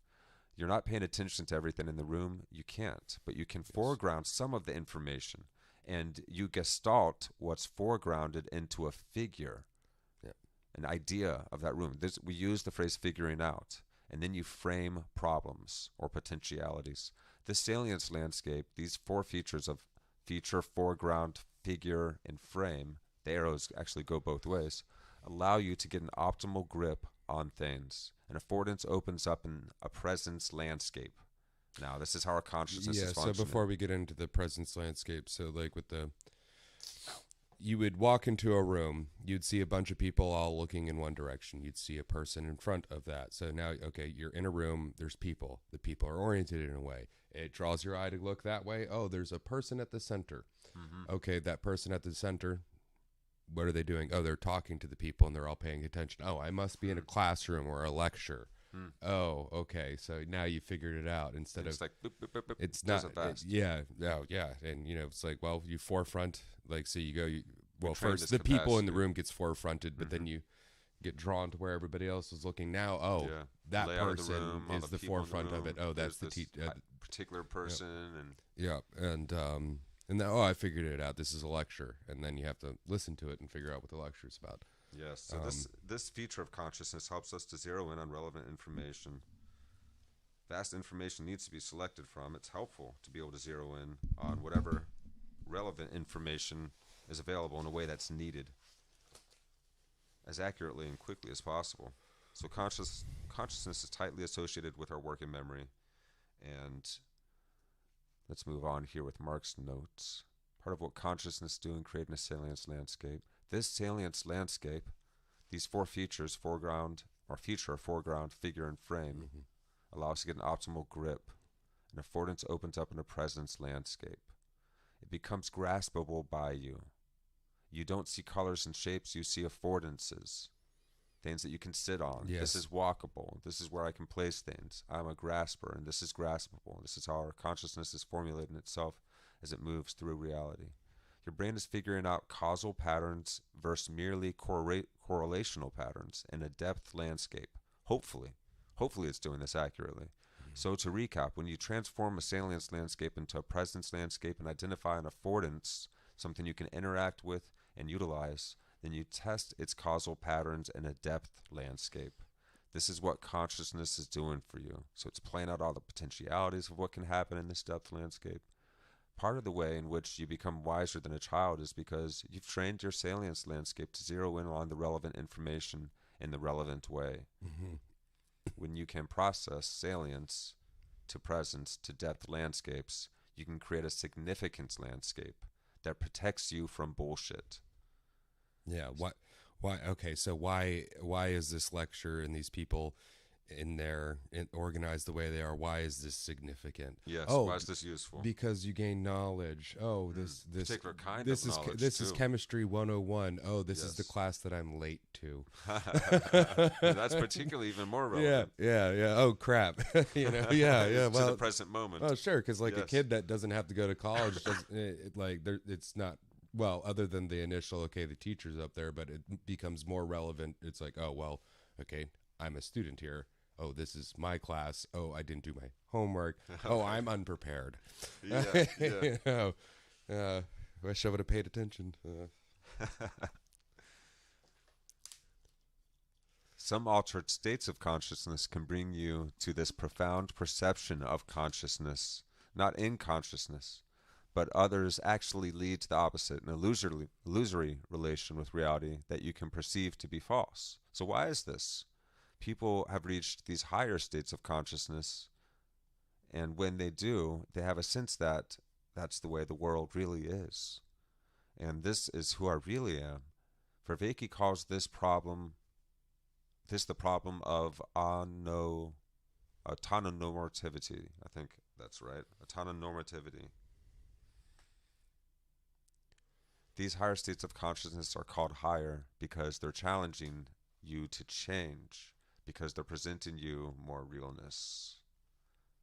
You're not paying attention to everything in the room. You can't, but you can foreground some of the information, and you gestalt what's foregrounded into a figure, an idea of that room. We use the phrase figuring out, and then you frame problems or potentialities. This salience landscape, these four features of feature, foreground, figure, and frame, the arrows actually go both ways, allow you to get an optimal grip on things. An affordance opens up in a presence landscape. Now, this is how our consciousness is functioning. So before we get into the presence landscape, so like you would walk into a room, you'd see a bunch of people all looking in one direction. You'd see a person in front of that. So now, okay, you're in a room, there's people. The people are oriented in a way. It draws your eye to look that way. Oh, there's a person at the center. Mm-hmm. Okay, that person at the center, what are they doing? Oh, they're talking to the people and they're all paying attention. Oh, I must be in a classroom or a lecture. Oh, okay. So now you figured it out instead it's of like boop, boop, boop, boop, it's not. it, Yeah. And it's like, well, you forefront, like, so you go, first the capacity. people in the room gets forefronted, but then you get drawn to where everybody else is looking. Now, that layout person is the forefront of it. Oh, that's the particular person. And then, I figured it out. This is a lecture, and then you have to listen to it and figure out what the lecture is about. Yes. So this feature of consciousness helps us to zero in on relevant information. Vast information needs to be selected from. It's helpful to be able to zero in on whatever relevant information is available in a way that's needed as accurately and quickly as possible. So consciousness is tightly associated with our working memory. And let's move on here with Mark's notes. Part of what consciousness do in creating a salience landscape. This salience landscape, these four features, foreground, figure, and frame, allow us to get an optimal grip. And affordance opens up in a presence landscape. It becomes graspable by you. You don't see colors and shapes, you see affordances. Things that you can sit on. Yes. This is walkable. This is where I can place things. I'm a grasper, and this is graspable. This is how our consciousness is formulating itself as it moves through reality. Your brain is figuring out causal patterns versus merely correlational patterns in a depth landscape. Hopefully it's doing this accurately. So to recap, when you transform a salience landscape into a presence landscape and identify an affordance, something you can interact with and utilize, then you test its causal patterns in a depth landscape. This is what consciousness is doing for you. So it's playing out all the potentialities of what can happen in this depth landscape. Part of the way in which you become wiser than a child is because you've trained your salience landscape to zero in on the relevant information in the relevant way. When you can process salience to presence to depth landscapes, you can create a significance landscape that protects you from bullshit. Yeah. Why? Okay. So why is this lecture and these people in there organized the way they are? Why is this significant? Yes. Why is this useful? Because you gain knowledge. Oh, this particular kind this of is knowledge this too. is chemistry 101. Oh, this is the class that I'm late to. That's particularly even more relevant. Yeah. Oh, crap. Yeah. To Well, the present moment. Oh, sure. Because a kid that doesn't have to go to college, it's not. Well, other than the initial, the teacher's up there, but it becomes more relevant. It's like, oh, well, okay, I'm a student here. Oh, this is my class. Oh, I didn't do my homework. Oh, I'm unprepared. Yeah. Wish I would have paid attention. Some altered states of consciousness can bring you to this profound perception of consciousness, not in consciousness, but others actually lead to the opposite, an illusory relation with reality that you can perceive to be false. So why is this? People have reached these higher states of consciousness, and when they do, they have a sense that that's the way the world really is. And this is who I really am. Vervaeke calls this the problem of autonormativity. I think that's right. Autonormativity. These higher states of consciousness are called higher because they're challenging you to change, because they're presenting you more realness.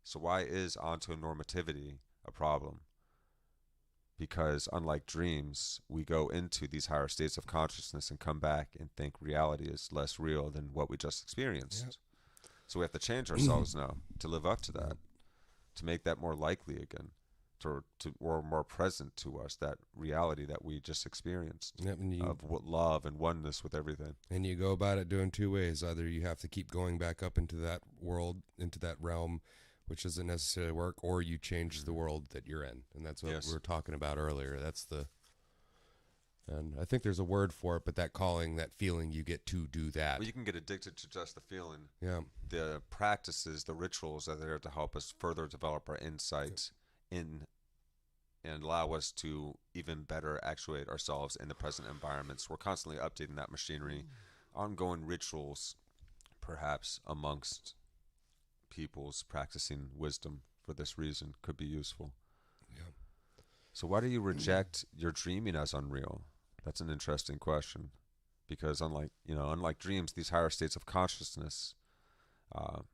So why is ontonormativity a problem? Because unlike dreams, we go into these higher states of consciousness and come back and think reality is less real than what we just experienced. Yep. So we have to change ourselves now to live up to that, to make that more likely again, or more present to us, that reality that we just experienced, Yep, of love and oneness with everything. and you go about it doing two ways. Either you have to keep going back up into that world, into that realm, which doesn't necessarily work, or you change the world that you're in. And that's what we were talking about earlier. And I think there's a word for it, but that calling, that feeling you get to do that. Well, you can get addicted to just the feeling. Yeah. The practices, the rituals are there to help us further develop our insight in and allow us to even better actuate ourselves in the present environments. We're constantly updating that machinery. Ongoing rituals, perhaps amongst people's practicing wisdom for this reason, could be useful. Yeah. So why do you reject your dreaming as unreal? That's an interesting question, because unlike dreams, these higher states of consciousness, well,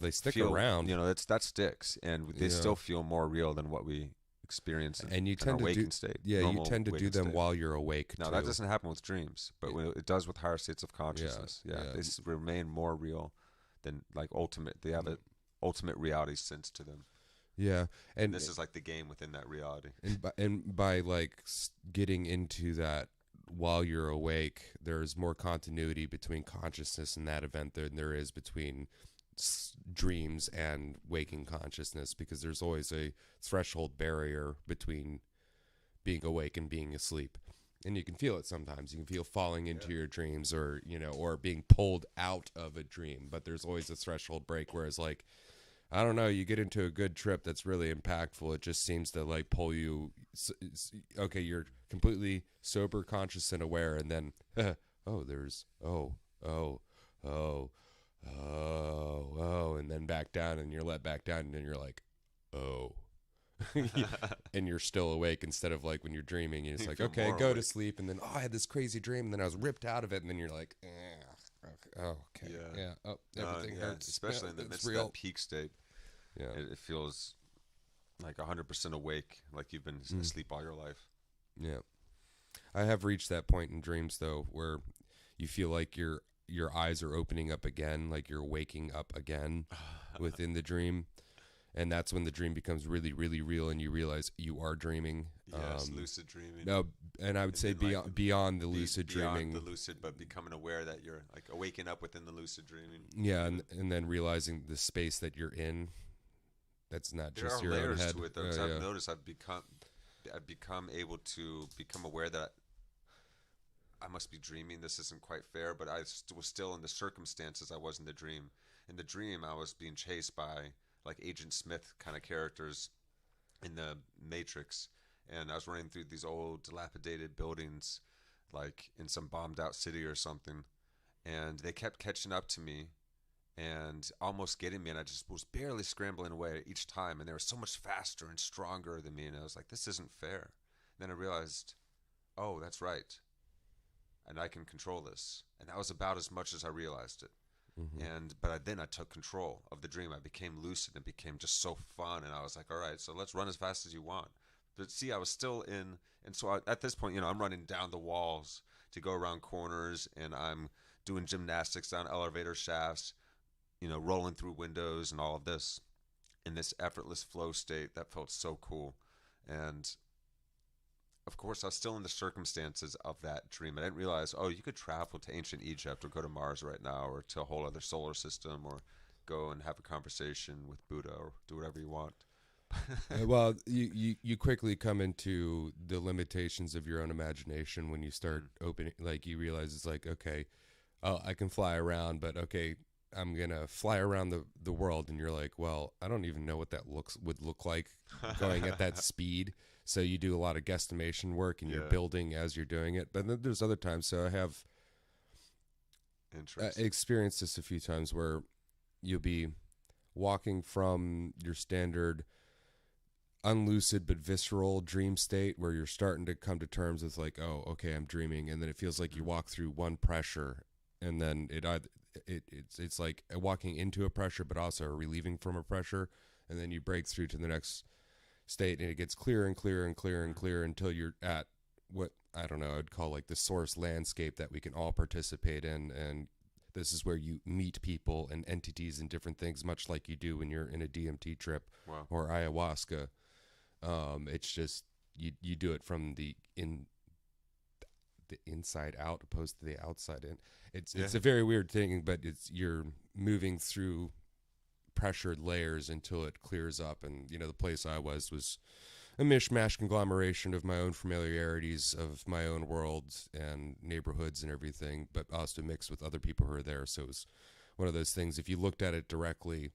they stick around. That sticks, and they still feel more real than what we experience in an awakened state. Yeah, you tend to do them while you're awake. No, that doesn't happen with dreams, but it does with higher states of consciousness. Yeah. They remain more real than ultimate. They have an ultimate reality sense to them. Yeah, and this is like the game within that reality. And by getting into that while you're awake, there's more continuity between consciousness and that event than there is between dreams and waking consciousness, because there's always a threshold barrier between being awake and being asleep. And you can feel it sometimes. You can feel falling into your dreams, or being pulled out of a dream. But there's always a threshold break. Whereas, I don't know, you get into a good trip that's really impactful. It just seems to pull you. Okay, you're completely sober, conscious, and aware, and then and then back down, and you're let back down, and then you're like, oh. And you're still awake, instead of when you're dreaming, it's like, okay, go to sleep, and then I had this crazy dream, and then I was ripped out of it, and then you're like, okay, everything hurts, especially in the midst of that peak state. Yeah, it feels like 100% awake, like you've been asleep all your life. Yeah, I have reached that point in dreams though, where you feel like your eyes are opening up again, like you're waking up again within the dream. And that's when the dream becomes really, really real, and you realize you are dreaming. Yes, lucid dreaming. No, and I would say beyond the lucid dreaming. Beyond the lucid, but becoming aware that you're waking up within the lucid dreaming. Yeah, and then realizing the space that you're in. That's not just your own head. There are layers to it, though. I've noticed I've become able to become aware that I must be dreaming. This isn't quite fair, but I was still in the circumstances I was in the dream. In the dream, I was being chased by Agent Smith kind of characters in the Matrix, and I was running through these old dilapidated buildings, in some bombed out city or something, and they kept catching up to me and almost getting me, and I just was barely scrambling away each time, and they were so much faster and stronger than me, and I was like, this isn't fair. And then I realized, oh, that's right, and I can control this, and that was about as much as I realized it. Mm-hmm. But then I took control of the dream. I became lucid and became just so fun. And I was like, all right, so let's run as fast as you want. But see, I was still in. And so at this point, I'm running down the walls to go around corners, and I'm doing gymnastics down elevator shafts, rolling through windows and all of this in this effortless flow state that felt so cool. And of course, I was still in the circumstances of that dream. I didn't realize, you could travel to ancient Egypt or go to Mars right now, or to a whole other solar system, or go and have a conversation with Buddha, or do whatever you want. Well, you quickly come into the limitations of your own imagination when you start opening. You realize it's okay, I can fly around, but okay, I'm gonna fly around the world, and you're like, well, I don't even know what that would look like going at that speed. So you do a lot of guesstimation work, and you're Yeah. building as you're doing it. But then there's other times. So I have Interesting. experienced this a few times where you'll be walking from your standard unlucid but visceral dream state where you're starting to come to terms with like, oh, okay, I'm dreaming, and then it feels like you walk through one pressure, and then it's like walking into a pressure but also relieving from a pressure, and then you break through to the next state, and it gets clearer and clearer and clearer and clearer until you're at what I don't know, I'd call like the source landscape that we can all participate in. And this is where you meet people and entities and different things, much like you do when you're in a DMT trip Wow. or ayahuasca. It's just you do it from the inside out opposed to the outside in. It's a very weird thing, but you're moving through pressured layers until it clears up. And the place I was a mishmash conglomeration of my own familiarities of my own worlds and neighborhoods and everything, but also mixed with other people who are there. So it was one of those things. If you looked at it directly,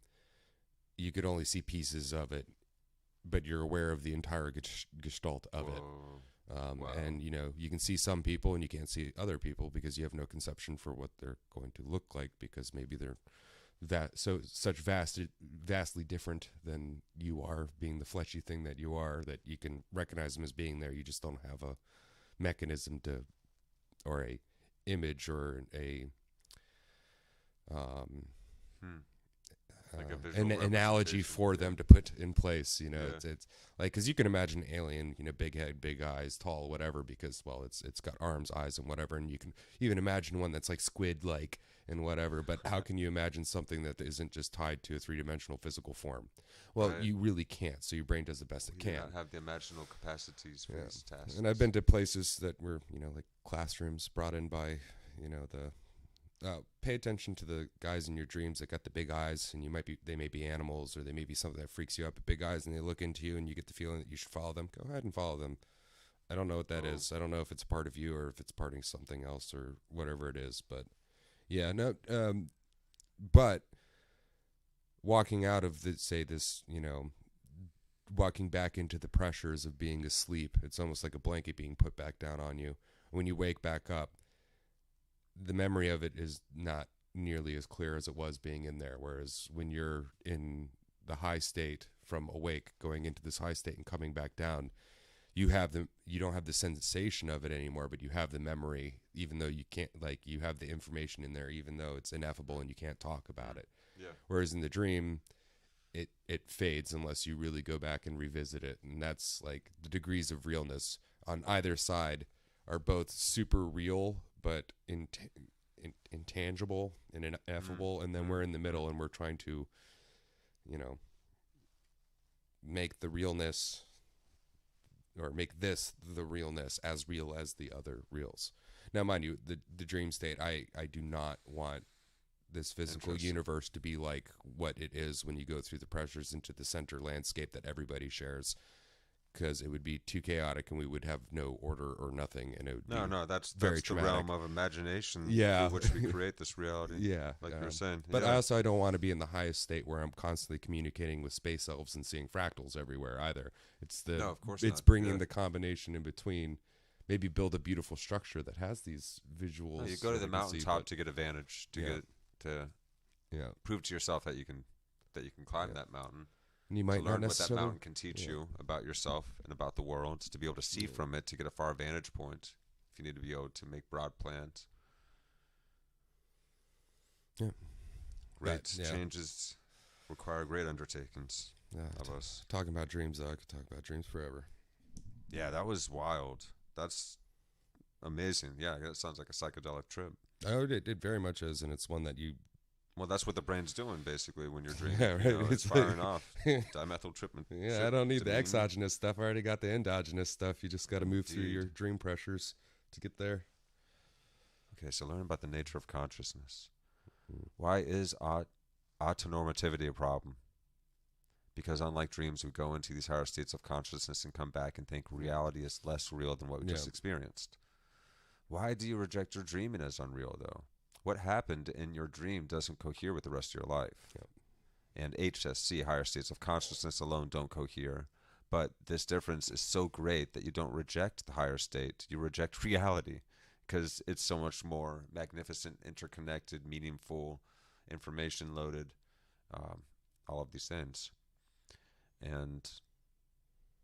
you could only see pieces of it, but you're aware of the entire gestalt of it. Wow. And you can see some people and you can't see other people because you have no conception for what they're going to look like, because maybe they're vastly different than you are, being the fleshy thing that you are, that you can recognize them as being there. You just don't have a mechanism to, or a image, or a Like a an visual analogy for representation. them to put in place. Yeah. It's like, because you can imagine an alien, big head, big eyes, tall, whatever, because it's got arms, eyes, and whatever, and you can even imagine one that's like squid like and whatever. But how can you imagine something that isn't just tied to a three-dimensional physical form? Well, Right. you really can't. So your brain does the best it You do can. not have the imaginal capacities for these tasks. And I've been to places that were, like classrooms brought in by, the pay attention to the guys in your dreams that got the big eyes, and they may be animals, or they may be something that freaks you out, but big eyes, and they look into you and you get the feeling that you should follow them. Go ahead and follow them. I don't know what that is. I don't know if it's part of you or if it's part of something else or whatever it is, but yeah, no, but walking out of walking back into the pressures of being asleep, it's almost like a blanket being put back down on you. When you wake back up, the memory of it is not nearly as clear as it was being in there. Whereas when you're in the high state from awake, going into this high state and coming back down, you don't have the sensation of it anymore, but you have the memory, even though you can't, you have the information in there, even though it's ineffable and you can't talk about it. Yeah. Whereas in the dream, it fades unless you really go back and revisit it. And that's like the degrees of realness on either side are both super real, but intangible and ineffable. And then we're in the middle, and we're trying to, make the realness, or make this the realness, as real as the other reals. Now, mind you, the dream state, I do not want this physical universe to be like what it is when you go through the pressures into the center landscape that everybody shares, because it would be too chaotic and we would have no order or nothing, and it would that's very the traumatic. realm of imagination. Yeah. Through which we create this reality. Yeah, like you were saying. But yeah. I don't want to be in the highest state where I'm constantly communicating with space elves and seeing fractals everywhere either. No, of course it's not. bringing Yeah. the combination in between. Maybe build a beautiful structure that has these visuals. No, you go to the that you can see, mountaintop to get advantage, to yeah. prove to yourself that you can climb Yeah. that mountain. And you might to not learn what that necessarily. mountain can teach you about yourself and about the world, to be able to see from it, to get a far vantage point. If you need to be able to make broad plans. Yeah. Great Yeah. changes require great undertakings of us. Talking about dreams, though, I could talk about dreams forever. Yeah, that was wild. That's amazing. Yeah, that sounds like a psychedelic trip. Oh, it very much is, and it's one that you. Well, that's what the brain's doing basically when you're dreaming. Yeah, right. It's firing off dimethyltryptamine. Yeah, I don't need the exogenous stuff. I already got the endogenous stuff. You just got to move through your dream pressures to get there. Okay, so learn about the nature of consciousness. Why is autonormativity a problem? Because unlike dreams, we go into these higher states of consciousness and come back and think reality is less real than what we just experienced. Why do you reject your dreaming as unreal, though? what happened in your dream doesn't cohere with the rest of your life. Yep. And HSC, higher states of consciousness alone, don't cohere. But this difference is so great that you don't reject the higher state, you reject reality, because it's so much more magnificent, interconnected, meaningful, information loaded, um, all of these things. And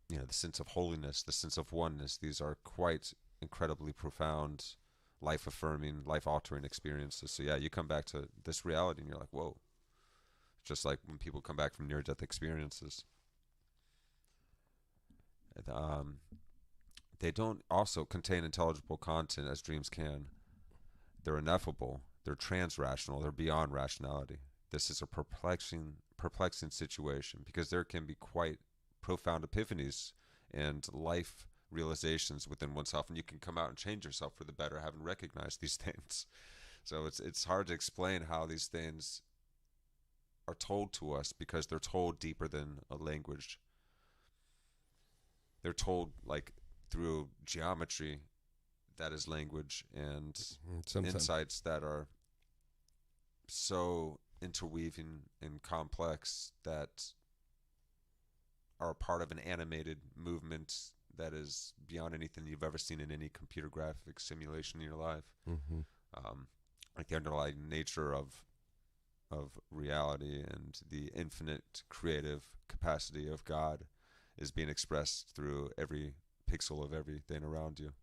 the sense of holiness, the sense of oneness, these are quite incredibly profound, life affirming, life altering experiences. So yeah, you come back to this reality and you're like, whoa. Just like when people come back from near death experiences. Um, they don't also contain intelligible content as dreams can. They're ineffable, they're trans-rational, they're beyond rationality. This is a perplexing situation because there can be quite profound epiphanies and life realizations within oneself, and you can come out and change yourself for the better having recognized these things. So it's hard to explain how these things are told to us because they're told deeper than a language. They're told like through geometry that is language, and Sometimes. insights that are so interweaving and complex that are a part of an animated movement that is beyond anything you've ever seen in any computer graphic simulation in your life. Mm-hmm. Like the underlying nature of reality and the infinite creative capacity of God is being expressed through every pixel of everything around you.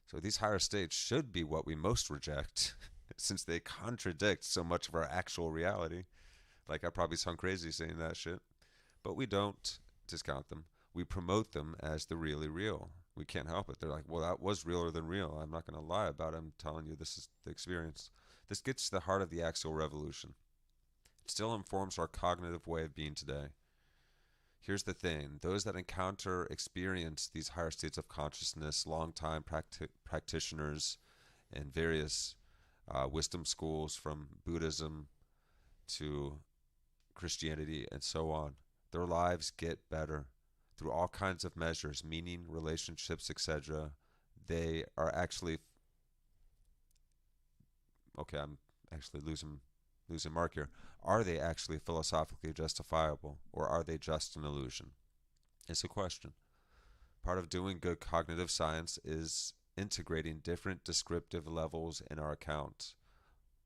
So these higher states should be what we most reject since they contradict so much of our actual reality. Like, I probably sound crazy saying that shit, but we don't discount them. We promote them as the really real. We can't help it. They're like, well, that was realer than real. I'm not going to lie about it. I'm telling you this is the experience. This gets to the heart of the axial revolution. It still informs our cognitive way of being today. Here's the thing. Those that experience these higher states of consciousness, long-time practitioners in various wisdom schools from Buddhism to Christianity and so on, their lives get better through all kinds of measures, meaning, relationships, etc. They are actually... Okay, I'm actually losing mark here. Are they actually philosophically justifiable, or are they just an illusion? It's a question. Part of doing good cognitive science is integrating different descriptive levels in our account.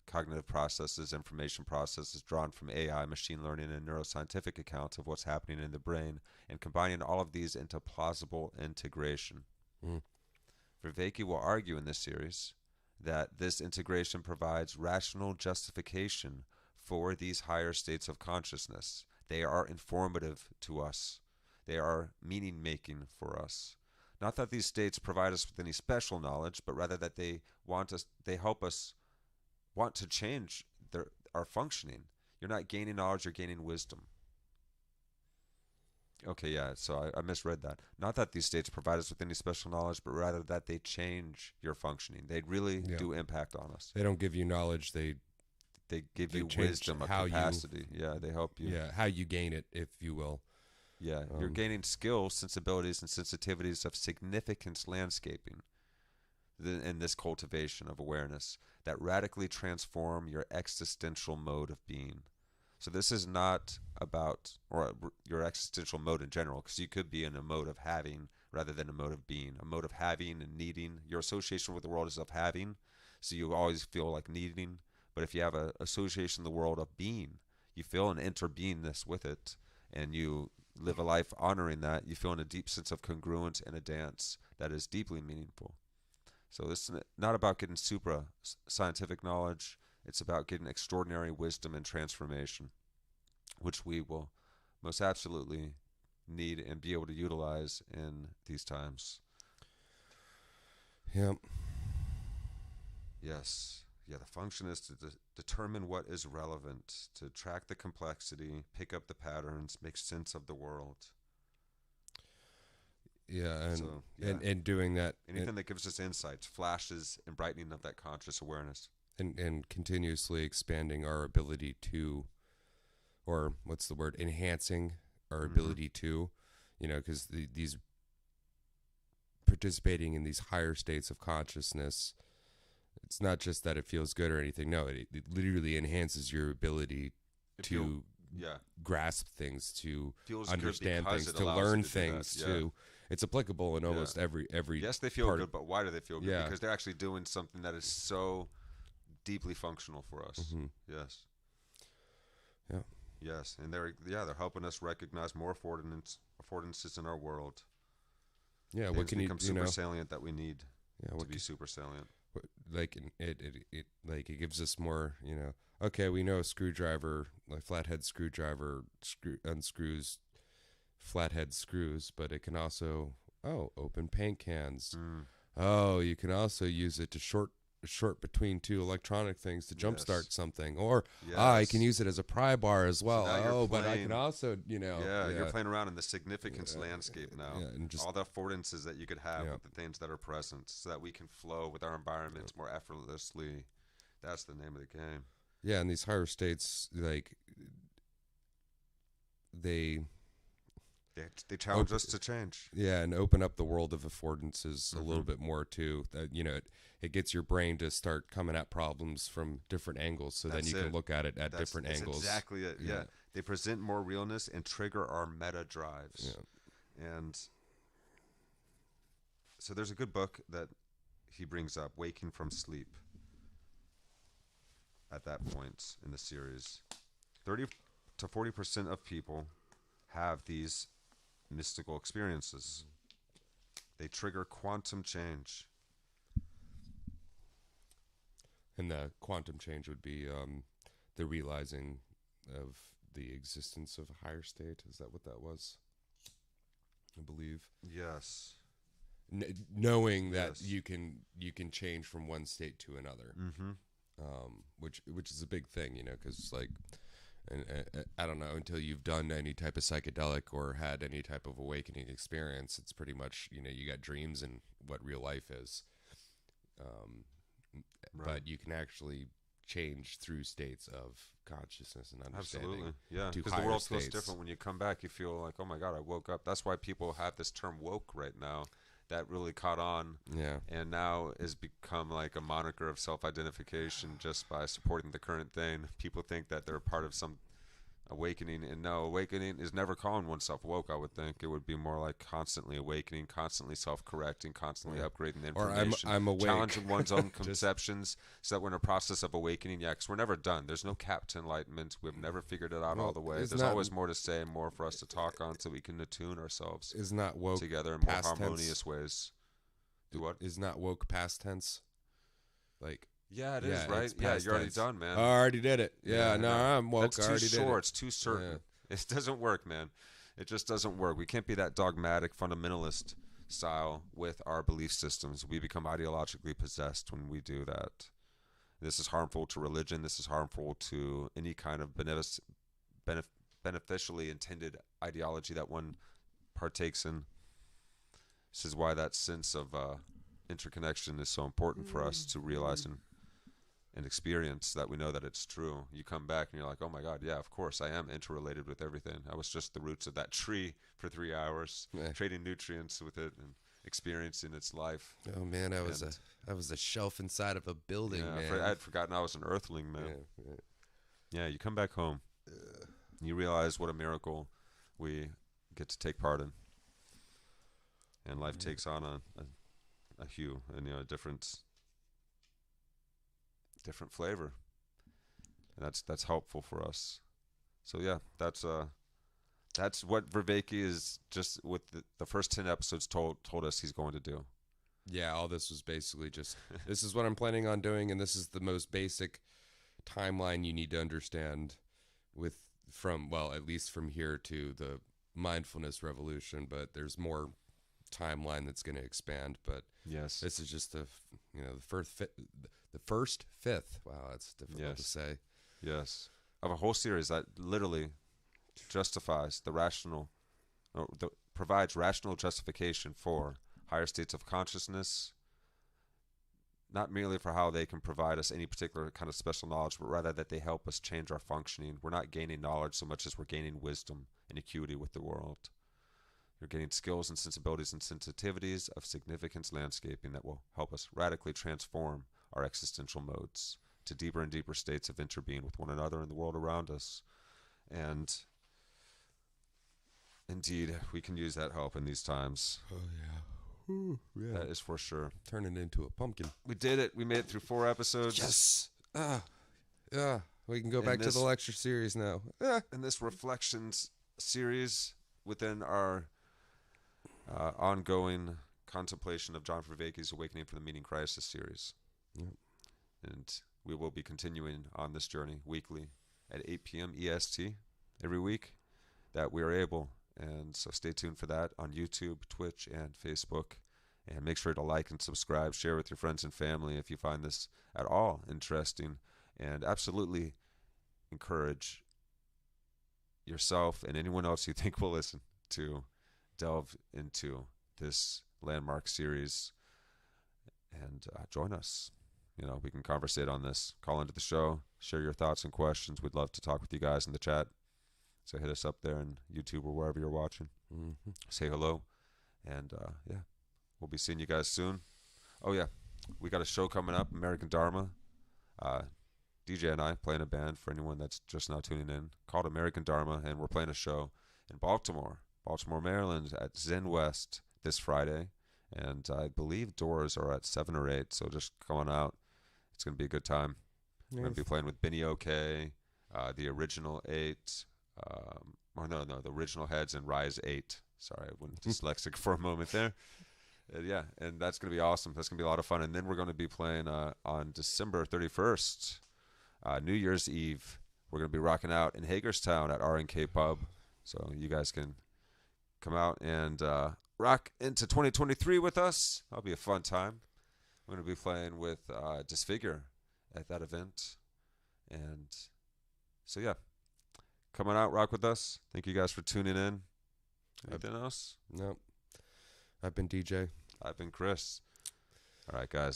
Cognitive processes, information processes drawn from AI, machine learning, and neuroscientific accounts of what's happening in the brain, and combining all of these into plausible integration. Vervaeke will argue in this series that this integration provides rational justification for these higher states of consciousness. They are informative to us. They are meaning-making for us. Not that these states provide us with any special knowledge, but rather that they help us want to change our functioning. You're not gaining knowledge, you're gaining wisdom. Okay, yeah, so I misread that. Not that these states provide us with any special knowledge, but rather that they change your functioning. They really do impact on us. They don't give you knowledge, they give you wisdom, a capacity. They help you. Yeah, how you gain it, if you will. Yeah, you're gaining skills, sensibilities, and sensitivities of significance landscaping in this cultivation of awareness that radically transform your existential mode of being. So this is not about your existential mode in general, because you could be in a mode of having rather than a mode of being. A mode of having and needing. Your association with the world is of having, so you always feel like needing. But if you have an association in the world of being, you feel an interbeingness with it, and you live a life honoring that. You feel in a deep sense of congruence and a dance that is deeply meaningful. So this is not about getting supra-scientific knowledge. It's about getting extraordinary wisdom and transformation, which we will most absolutely need and be able to utilize in these times. Yep. Yes. Yeah, the function is to determine what is relevant, to track the complexity, pick up the patterns, make sense of the world. Yeah, and doing that. Anything that gives us insights, flashes, and brightening of that conscious awareness. And continuously expanding our ability to, or what's the word, enhancing our ability to, because these participating in these higher states of consciousness It's not just that it feels good or anything. No, it literally enhances your ability It to yeah, grasp things, to feels good understand because things, it to allows you learn to do that. things. Yeah. To it's applicable in almost every Yes, they feel part. good, but why do they feel good? Yeah. Because they're actually doing something that is so deeply functional for us. Hmm. Yes. Yeah. Yes, and they're helping us recognize more affordances in our world. Yeah. What Things can become you super know? salient that we need Yeah. to be super salient. Like it like it gives us more. Okay, we know a screwdriver, like flathead screwdriver, unscrews flathead screws, but it can also open paint cans. Mm, Oh, you can also use it to short between two electronic things to yes. jumpstart something. Or I can Yes. use it as a pry bar as So well. now you're Oh, but I can playing. also, Yeah, you're yeah, playing around in the significance landscape now. yeah, and just All the affordances that you could have yeah, with the things that are present, so that we can flow with our environments more effortlessly. That's the name of the game. yeah. And these higher states, like they They challenge open, us to change. yeah, and open up the world of affordances a Hmm. little bit more too. That it gets your brain to start coming at problems from different angles, so then That's you can it. look at it at different That's angles. exactly it. Yeah, Yeah, they present more realness and trigger our meta drives. yeah. And so there's a good book that he brings up, Waking from Sleep, at that point in the series. 30 to 40% of people have these mystical experiences. They trigger quantum change. And the quantum change would be the realizing of the existence of a higher state. Is that what that was? I believe. Yes. Knowing that Yes. you can change from one state to another, Mm-hmm. which is a big thing, because like, and I don't know, until you've done any type of psychedelic or had any type of awakening experience, it's pretty much you got dreams and what real life is. Um, Right. but you can actually change through states of consciousness and understanding. Absolutely. Yeah. To Because the higher world feels states. different when you come back. You feel like, oh my God, I woke up. That's why people have this term woke right now that really caught on Yeah. and now has become like a moniker of self-identification just by supporting the current thing. People think that they're part of some awakening, and no, awakening is never calling oneself woke. I would think it would be more like constantly awakening, constantly self-correcting, constantly Yeah. upgrading the Or information, I'm awake. challenging one's own Just conceptions, so that we're in a process of awakening. Yeah, because we're never done. There's no cap to enlightenment. We've never figured it out all well, the way. is There's not always more to say, more for us to talk on, so we can attune ourselves is not woke together in more past harmonious tense. ways. Do what? Is not woke past tense. Like Yeah, it yeah, is, right? it's Yeah, past you're already tense. done, man. I already did it. Yeah, no, no. I'm woke. That's I too already did short. it. It's too certain. Yeah. It doesn't work, man. It just doesn't work. We can't be that dogmatic fundamentalist style with our belief systems. We become ideologically possessed when we do that. This is harmful to religion. This is harmful to any kind of beneficially intended ideology that one partakes in. This is why that sense of interconnection is so important for us to realize and experience, that we know that it's true. You come back and you're like, oh my God, yeah, of course, I am interrelated with everything. I was just the roots of that tree for 3 hours, Yeah. trading nutrients with it and experiencing its life. Oh man, I was And- a shelf inside of a building, Yeah, man. I had forgotten I was an earthling, man. Yeah, Yeah, you come back home, you realize what a miracle we get to take part in, and life takes on a hue and a different flavor, and that's helpful for us. So yeah, that's what Vervaeke is, just with the first 10 episodes told us he's going to do. yeah. All this was basically just this is what I'm planning on doing, and this is the most basic timeline you need to understand. At least from here to the mindfulness revolution, but there's more timeline that's going to expand. But Yes. this is just the first fifth. Wow, that's difficult to Yes. say. Yes. Of a whole series that literally justifies provides rational justification for higher states of consciousness, not merely for how they can provide us any particular kind of special knowledge, but rather that they help us change our functioning. We're not gaining knowledge so much as we're gaining wisdom and acuity with the world. You're gaining skills and sensibilities and sensitivities of significance landscaping that will help us radically transform our existential modes to deeper and deeper states of interbeing with one another and the world around us. And indeed, we can use that help in these times. Oh, yeah. Ooh, yeah. That is for sure. Turning into a pumpkin. We did it. We made it through 4 episodes. Yes. Yeah. We can go back to the lecture series now. In this reflections series within our ongoing contemplation of John Vervaeke's Awakening from the Meaning Crisis series. Yep. And we will be continuing on this journey weekly at 8 p.m. EST every week that we are able. And so stay tuned for that on YouTube, Twitch, and Facebook. And make sure to like and subscribe, share with your friends and family if you find this at all interesting. And absolutely encourage yourself and anyone else you think will listen to delve into this landmark series and join us. You know, we can conversate on this. Call into the show, share your thoughts and questions. We'd love to talk with you guys in the chat. So hit us up there on YouTube or wherever you're watching. Mm-hmm. Say hello. And yeah, we'll be seeing you guys soon. Oh yeah, we got a show coming up, American Dharma. DJ and I playing a band for anyone that's just now tuning in called American Dharma, and we're playing a show in Baltimore, Maryland at Zen West this Friday. And I believe doors are at 7 or 8, so just come on out. It's going to be a good time. We're going to be playing with Benny OK, the original 8, the original Heads and Rise 8. Sorry, I went dyslexic for a moment there. Yeah, and that's going to be awesome. That's going to be a lot of fun. And then we're going to be playing on December 31st, New Year's Eve. We're going to be rocking out in Hagerstown at R&K Pub. So you guys can come out and rock into 2023 with us. That'll be a fun time. We're going to be playing with Disfigure at that event. And so, yeah, come on out, rock with us. Thank you guys for tuning in. Anything else? Nope. I've been DJ. I've been Chris. All right, guys.